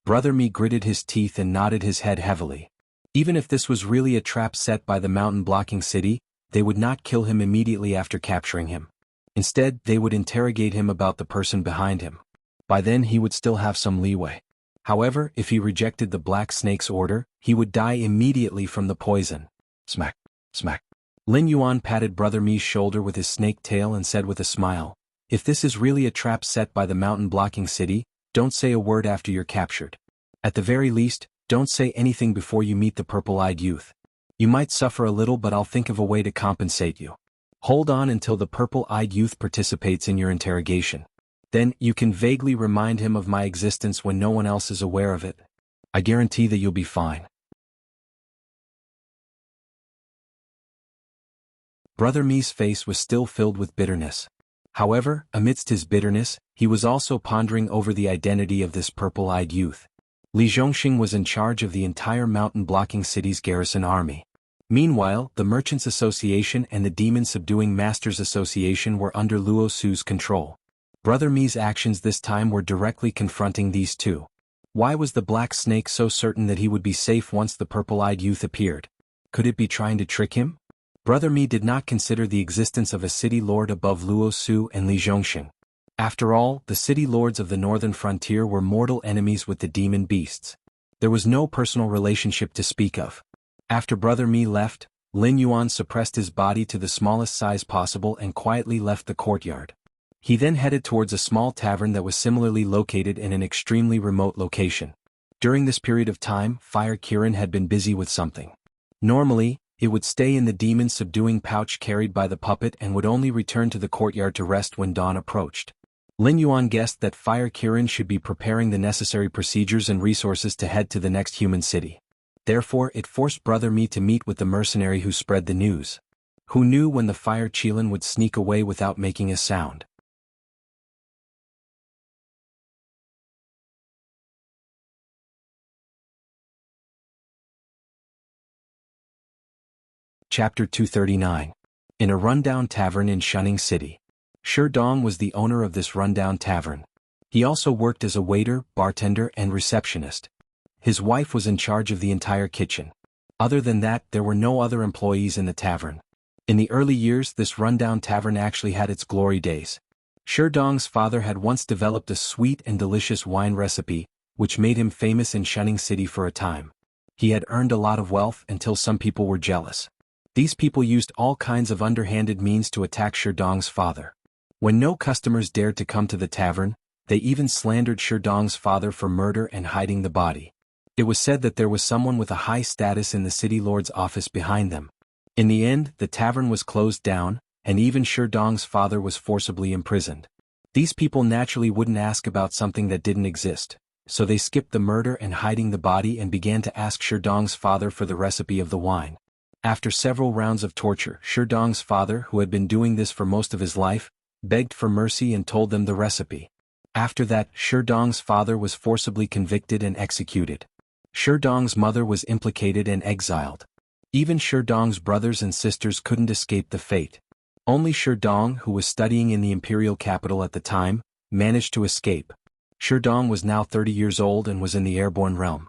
Brother Mi gritted his teeth and nodded his head heavily. Even if this was really a trap set by the mountain-blocking city, they would not kill him immediately after capturing him. Instead, they would interrogate him about the person behind him. By then he would still have some leeway. However, if he rejected the Black Snake's order, he would die immediately from the poison. Smack, smack. Lin Yuan patted Brother Mi's shoulder with his snake tail and said with a smile, "If this is really a trap set by the mountain-blocking city, don't say a word after you're captured. At the very least, don't say anything before you meet the purple-eyed youth. You might suffer a little, but I'll think of a way to compensate you. Hold on until the purple-eyed youth participates in your interrogation. Then, you can vaguely remind him of my existence when no one else is aware of it. I guarantee that you'll be fine." Brother Mi's face was still filled with bitterness. However, amidst his bitterness, he was also pondering over the identity of this purple-eyed youth. Li Zhongxing was in charge of the entire mountain-blocking city's garrison army. Meanwhile, the Merchants Association and the Demon-Subduing Masters Association were under Luo Su's control. Brother Mi's actions this time were directly confronting these two. Why was the Black Snake so certain that he would be safe once the purple-eyed youth appeared? Could it be trying to trick him? Brother Mi did not consider the existence of a city lord above Luo Su and Li Zhongxing. After all, the city lords of the northern frontier were mortal enemies with the demon beasts. There was no personal relationship to speak of. After Brother Mi left, Lin Yuan suppressed his body to the smallest size possible and quietly left the courtyard. He then headed towards a small tavern that was similarly located in an extremely remote location. During this period of time, Fire Kirin had been busy with something. Normally, it would stay in the demon-subduing pouch carried by the puppet and would only return to the courtyard to rest when dawn approached. Lin Yuan guessed that Fire Kirin should be preparing the necessary procedures and resources to head to the next human city. Therefore, it forced Brother Mi to meet with the mercenary who spread the news. Who knew when the Fire Qilin would sneak away without making a sound? Chapter 239. In a rundown tavern in Shunning City. Shi Dong was the owner of this rundown tavern. He also worked as a waiter, bartender, and receptionist. His wife was in charge of the entire kitchen. Other than that, there were no other employees in the tavern. In the early years, this rundown tavern actually had its glory days. Shi Dong's father had once developed a sweet and delicious wine recipe, which made him famous in Shunning City for a time. He had earned a lot of wealth until some people were jealous. These people used all kinds of underhanded means to attack Shi Dong's father. When no customers dared to come to the tavern, they even slandered Sherdong's father for murder and hiding the body. It was said that there was someone with a high status in the city lord's office behind them. In the end, the tavern was closed down, and even Sherdong's father was forcibly imprisoned. These people naturally wouldn't ask about something that didn't exist, so they skipped the murder and hiding the body and began to ask Sherdong's father for the recipe of the wine. After several rounds of torture, Sherdong's father, who had been doing this for most of his life, begged for mercy and told them the recipe. After that, Sherdong's father was forcibly convicted and executed. Sherdong's mother was implicated and exiled. Even Sherdong's brothers and sisters couldn't escape the fate. Only Sherdong, who was studying in the imperial capital at the time, managed to escape. Sherdong was now 30 years old and was in the airborne realm.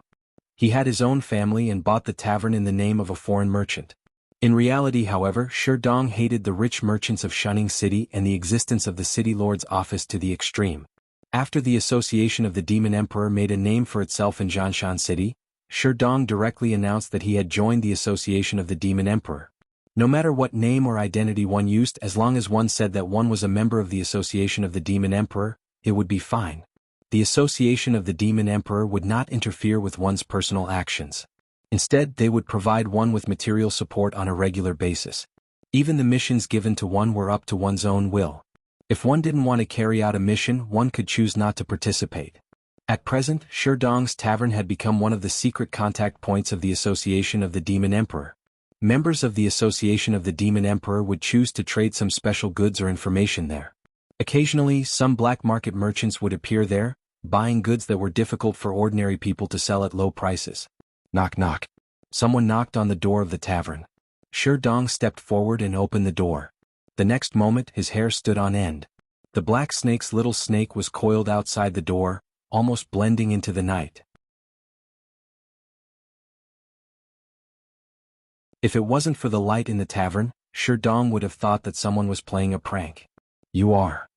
He had his own family and bought the tavern in the name of a foreign merchant. In reality, however, Sherdong hated the rich merchants of Shunning City and the existence of the city lord's office to the extreme. After the association of the Demon Emperor made a name for itself in Jianshan City, Sherdong directly announced that he had joined the association of the Demon Emperor. No matter what name or identity one used, as long as one said that one was a member of the association of the Demon Emperor, it would be fine. The association of the Demon Emperor would not interfere with one's personal actions. Instead, they would provide one with material support on a regular basis. Even the missions given to one were up to one's own will. If one didn't want to carry out a mission, one could choose not to participate. At present, Sherdong's tavern had become one of the secret contact points of the association of the Demon Emperor. Members of the association of the Demon Emperor would choose to trade some special goods or information there. Occasionally, some black market merchants would appear there, buying goods that were difficult for ordinary people to sell at low prices. Knock knock. Someone knocked on the door of the tavern. Sherdong stepped forward and opened the door. The next moment, his hair stood on end. The black snake's little snake was coiled outside the door, almost blending into the night. If it wasn't for the light in the tavern, Sherdong would have thought that someone was playing a prank. You are.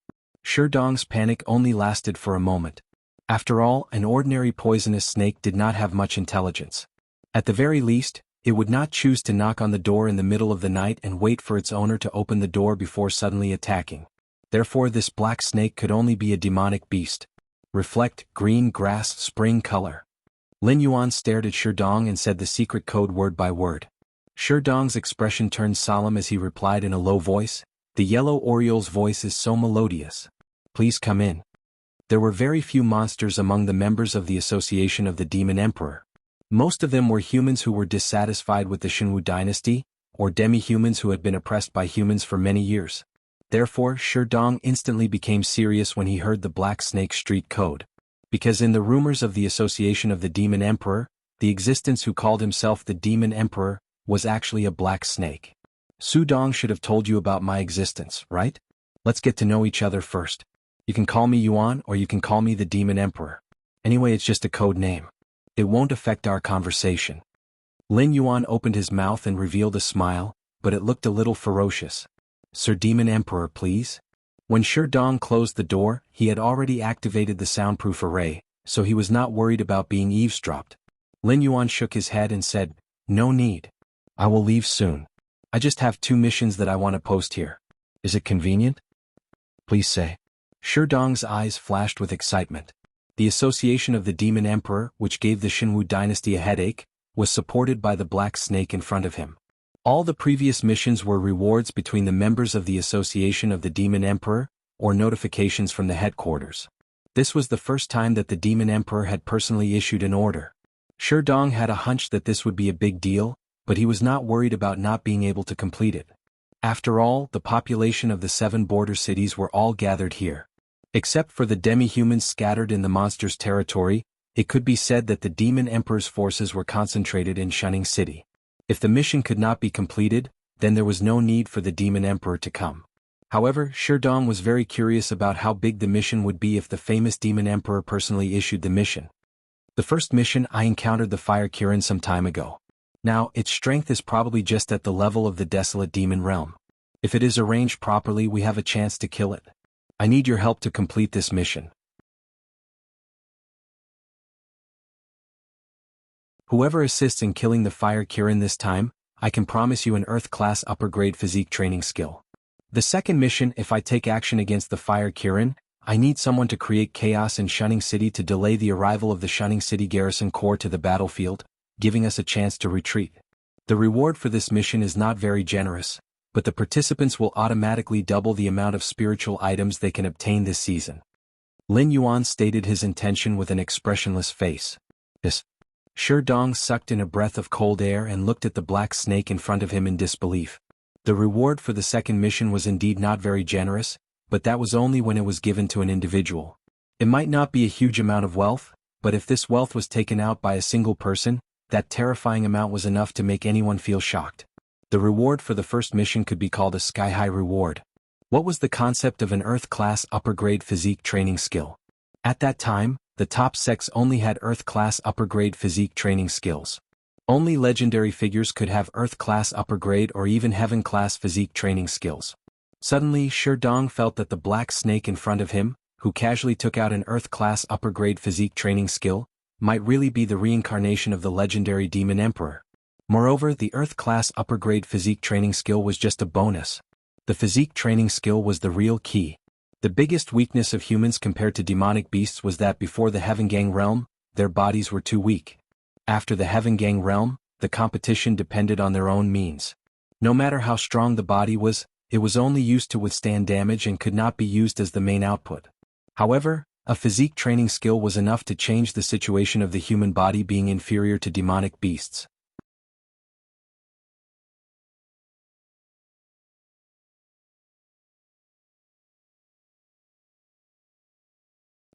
Sherdong's panic only lasted for a moment. After all, an ordinary poisonous snake did not have much intelligence. At the very least, it would not choose to knock on the door in the middle of the night and wait for its owner to open the door before suddenly attacking. Therefore, this black snake could only be a demonic beast. Reflect, green grass, spring color. Lin Yuan stared at Sherdong and said the secret code word by word. Sherdong's expression turned solemn as he replied in a low voice, "The yellow oriole's voice is so melodious. Please come in." There were very few monsters among the members of the association of the Demon Emperor. Most of them were humans who were dissatisfied with the Jianghu dynasty, or demi-humans who had been oppressed by humans for many years. Therefore, Sherdong instantly became serious when he heard the Black Snake Street Code. Because in the rumors of the association of the Demon Emperor, the existence who called himself the Demon Emperor was actually a black snake. Su Dong should have told you about my existence, right? Let's get to know each other first. You can call me Yuan or you can call me the Demon Emperor. Anyway, it's just a code name. It won't affect our conversation. Lin Yuan opened his mouth and revealed a smile, but it looked a little ferocious. Sir Demon Emperor, please? When Sherdong closed the door, he had already activated the soundproof array, so he was not worried about being eavesdropped. Lin Yuan shook his head and said, "No need. I will leave soon. I just have 2 missions that I want to post here. Is it convenient? Please say." Sherdong's eyes flashed with excitement. The association of the Demon Emperor, which gave the Jianghu dynasty a headache, was supported by the black snake in front of him. All the previous missions were rewards between the members of the association of the Demon Emperor, or notifications from the headquarters. This was the first time that the Demon Emperor had personally issued an order. Sherdong had a hunch that this would be a big deal, but he was not worried about not being able to complete it. After all, the population of the 7 border cities were all gathered here. Except for the demi-humans scattered in the monster's territory, it could be said that the Demon Emperor's forces were concentrated in Shunning City. If the mission could not be completed, then there was no need for the Demon Emperor to come. However, Sherdong was very curious about how big the mission would be if the famous Demon Emperor personally issued the mission. The first mission, I encountered the Fire Kirin some time ago. Now, its strength is probably just at the level of the Desolate Demon Realm. If it is arranged properly, we have a chance to kill it. I need your help to complete this mission. Whoever assists in killing the Fire Kirin this time, I can promise you an Earth-class upper-grade physique training skill. The second mission: if I take action against the Fire Kirin, I need someone to create chaos in Shunning City to delay the arrival of the Shunning City Garrison Corps to the battlefield, giving us a chance to retreat. The reward for this mission is not very generous, but the participants will automatically double the amount of spiritual items they can obtain this season. Lin Yuan stated his intention with an expressionless face. Shi Dong sucked in a breath of cold air and looked at the black snake in front of him in disbelief. The reward for the second mission was indeed not very generous, but that was only when it was given to an individual. It might not be a huge amount of wealth, but if this wealth was taken out by a single person, that terrifying amount was enough to make anyone feel shocked. The reward for the first mission could be called a sky-high reward. What was the concept of an Earth-class upper-grade physique training skill? At that time, the top sex only had Earth-class upper-grade physique training skills. Only legendary figures could have Earth-class upper-grade or even Heaven-class physique training skills. Suddenly, Shi Dong felt that the black snake in front of him, who casually took out an Earth-class upper-grade physique training skill, might really be the reincarnation of the legendary Demon Emperor. Moreover, the Earth-class upper-grade physique training skill was just a bonus. The physique training skill was the real key. The biggest weakness of humans compared to demonic beasts was that before the Heaven Gang realm, their bodies were too weak. After the Heaven Gang realm, the competition depended on their own means. No matter how strong the body was, it was only used to withstand damage and could not be used as the main output. However, a physique training skill was enough to change the situation of the human body being inferior to demonic beasts.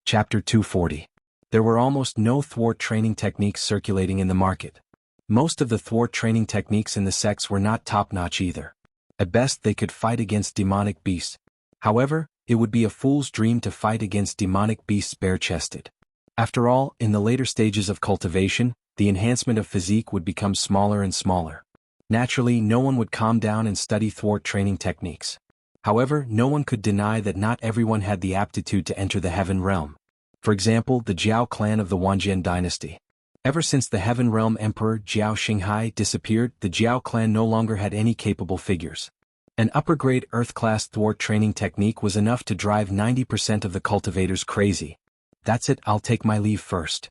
Chapter 240. There were almost no thwart training techniques circulating in the market. Most of the thwart training techniques in the sects were not top-notch either. At best they could fight against demonic beasts. However, it would be a fool's dream to fight against demonic beasts bare-chested. After all, in the later stages of cultivation, the enhancement of physique would become smaller and smaller. Naturally, no one would calm down and study thwart training techniques. However, no one could deny that not everyone had the aptitude to enter the Heaven Realm. For example, the Jiao clan of the Wanjian dynasty. Ever since the Heaven Realm Emperor Jiao Xinghai disappeared, the Jiao clan no longer had any capable figures. An upper-grade Earth-class thwart training technique was enough to drive 90% of the cultivators crazy. That's it, I'll take my leave first.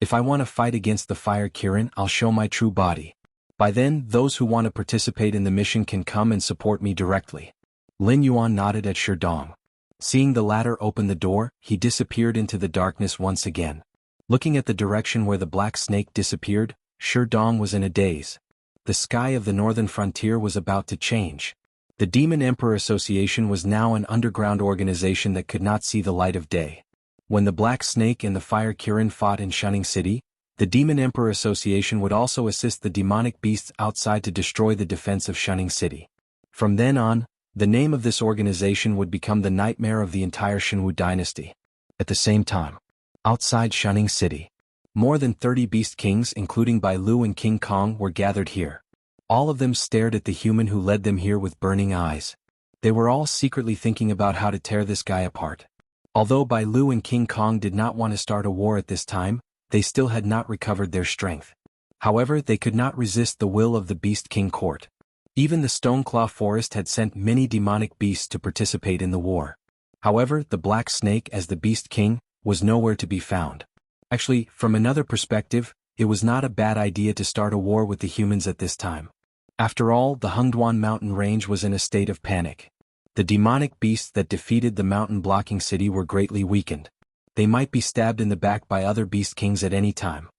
If I want to fight against the Fire Kirin, I'll show my true body. By then, those who want to participate in the mission can come and support me directly. Lin Yuan nodded at Shi Dong. Seeing the latter open the door, he disappeared into the darkness once again. Looking at the direction where the black snake disappeared, Shi Dong was in a daze. The sky of the northern frontier was about to change. The Demon Emperor Association was now an underground organization that could not see the light of day. When the Black Snake and the Fire Kirin fought in Shunning City, the Demon Emperor Association would also assist the demonic beasts outside to destroy the defense of Shunning City. From then on, the name of this organization would become the nightmare of the entire Jianghu dynasty. At the same time, outside Shunning City, more than 30 beast kings including Bai Lu and King Kong were gathered here. All of them stared at the human who led them here with burning eyes. They were all secretly thinking about how to tear this guy apart. Although Bai Lu and King Kong did not want to start a war at this time, they still had not recovered their strength. However, they could not resist the will of the Beast King court. Even the Stoneclaw Forest had sent many demonic beasts to participate in the war. However, the Black Snake as the Beast King was nowhere to be found. Actually, from another perspective, it was not a bad idea to start a war with the humans at this time. After all, the Hengduan mountain range was in a state of panic. The demonic beasts that defeated the mountain-blocking city were greatly weakened. They might be stabbed in the back by other Beast Kings at any time.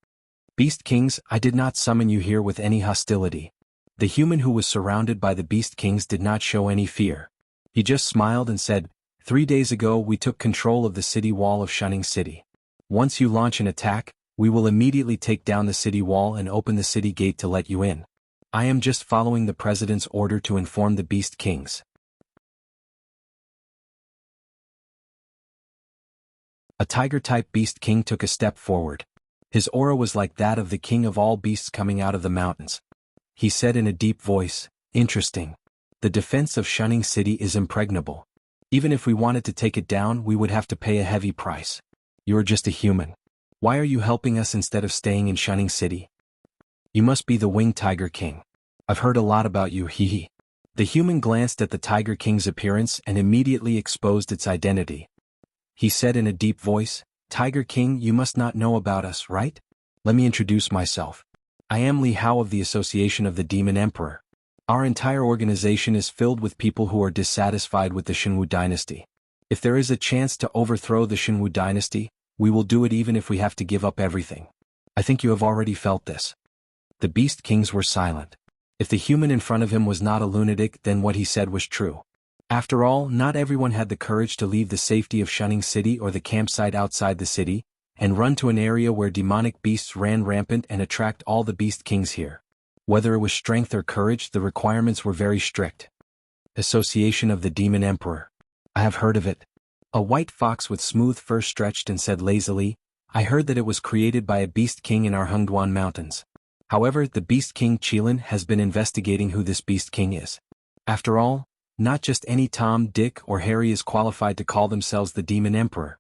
Beast Kings, I did not summon you here with any hostility. The human who was surrounded by the Beast Kings did not show any fear. He just smiled and said, 3 days ago we took control of the city wall of Shunning City. Once you launch an attack, we will immediately take down the city wall and open the city gate to let you in. I am just following the president's order to inform the Beast Kings. A tiger-type Beast King took a step forward. His aura was like that of the king of all beasts coming out of the mountains. He said in a deep voice, interesting. The defense of Shunning City is impregnable. Even if we wanted to take it down, we would have to pay a heavy price. You are just a human. Why are you helping us instead of staying in Shunning City? You must be the Winged Tiger King. I've heard a lot about you, hee. The human glanced at the Tiger King's appearance and immediately exposed its identity. He said in a deep voice, "Tiger King, you must not know about us, right? Let me introduce myself. I am Li Hao of the Association of the Demon Emperor. Our entire organization is filled with people who are dissatisfied with the Shenwu dynasty. If there is a chance to overthrow the Shenwu dynasty, we will do it even if we have to give up everything. I think you have already felt this." The Beast Kings were silent. If the human in front of him was not a lunatic, then what he said was true. After all, not everyone had the courage to leave the safety of Shunning City or the campsite outside the city, and run to an area where demonic beasts ran rampant and attract all the Beast Kings here. Whether it was strength or courage, the requirements were very strict. Association of the Demon Emperor. I have heard of it. A white fox with smooth fur stretched and said lazily, "I heard that it was created by a Beast King in our Hengduan Mountains. However, the Beast King Qilin has been investigating who this Beast King is. After all, not just any Tom, Dick, or Harry is qualified to call themselves the Demon Emperor."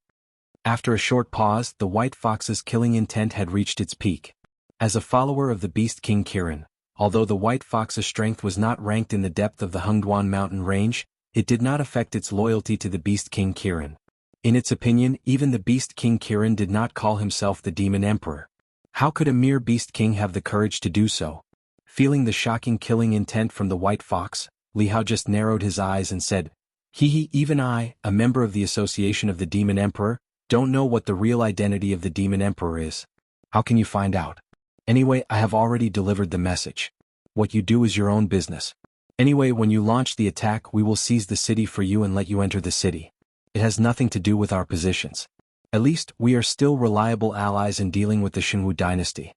After a short pause, the white fox's killing intent had reached its peak. As a follower of the Beast King Qilin, although the white fox's strength was not ranked in the depth of the Hengduan mountain range, it did not affect its loyalty to the Beast King Qilin. In its opinion, even the Beast King Qilin did not call himself the Demon Emperor. How could a mere Beast King have the courage to do so? Feeling the shocking killing intent from the white fox, Li Hao just narrowed his eyes and said, Even I, a member of the Association of the Demon Emperor, don't know what the real identity of the Demon Emperor is. How can you find out? Anyway, I have already delivered the message. What you do is your own business. Anyway, when you launch the attack, we will seize the city for you and let you enter the city. It has nothing to do with our positions. At least, we are still reliable allies in dealing with the Shenwu dynasty."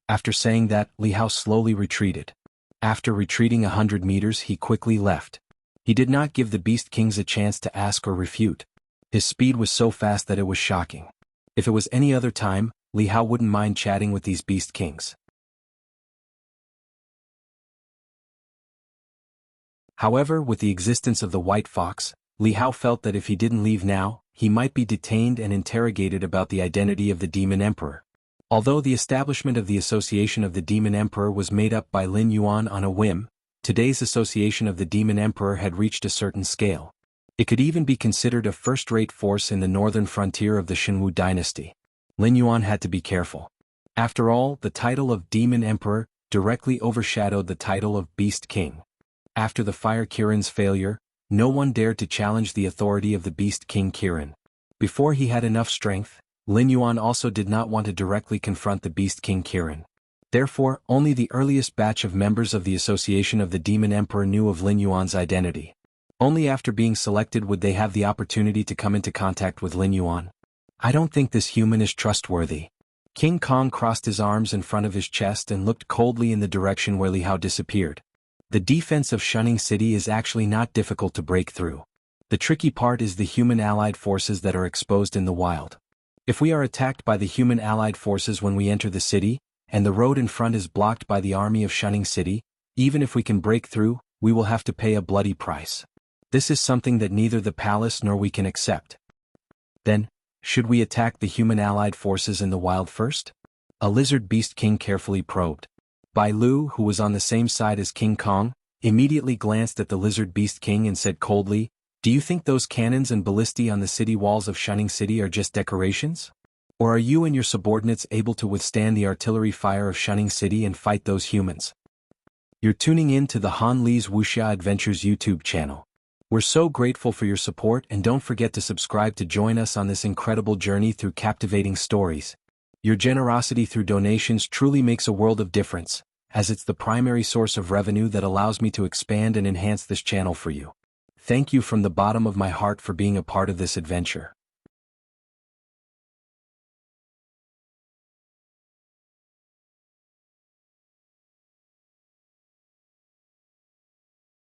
After saying that, Li Hao slowly retreated. After retreating 100 meters, he quickly left. He did not give the Beast Kings a chance to ask or refute. His speed was so fast that it was shocking. If it was any other time, Li Hao wouldn't mind chatting with these Beast Kings. However, with the existence of the white fox, Li Hao felt that if he didn't leave now, he might be detained and interrogated about the identity of the Demon Emperor. Although the establishment of the Association of the Demon Emperor was made up by Lin Yuan on a whim, today's Association of the Demon Emperor had reached a certain scale. It could even be considered a first-rate force in the northern frontier of the Shenwu dynasty. Lin Yuan had to be careful. After all, the title of Demon Emperor directly overshadowed the title of Beast King. After the Fire Kirin's failure, no one dared to challenge the authority of the Beast King Qilin. Before he had enough strength, Lin Yuan also did not want to directly confront the Beast King Qilin. Therefore, only the earliest batch of members of the Association of the Demon Emperor knew of Lin Yuan's identity. Only after being selected would they have the opportunity to come into contact with Lin Yuan. "I don't think this human is trustworthy." King Kong crossed his arms in front of his chest and looked coldly in the direction where Li Hao disappeared. The defense of Shunning City is actually not difficult to break through. The tricky part is the human allied forces that are exposed in the wild. If we are attacked by the human allied forces when we enter the city, and the road in front is blocked by the army of Shunning City, even if we can break through, we will have to pay a bloody price. This is something that neither the palace nor we can accept. Then, should we attack the human allied forces in the wild first? A lizard beast king carefully probed. Bai Lu, who was on the same side as King Kong, immediately glanced at the lizard beast king and said coldly, "Do you think those cannons and ballistae on the city walls of Shunning City are just decorations? Or are you and your subordinates able to withstand the artillery fire of Shunning City and fight those humans?" You're tuning in to the Han Li's Wuxia Adventures YouTube channel. We're so grateful for your support, and don't forget to subscribe to join us on this incredible journey through captivating stories. Your generosity through donations truly makes a world of difference, as it's the primary source of revenue that allows me to expand and enhance this channel for you. Thank you from the bottom of my heart for being a part of this adventure.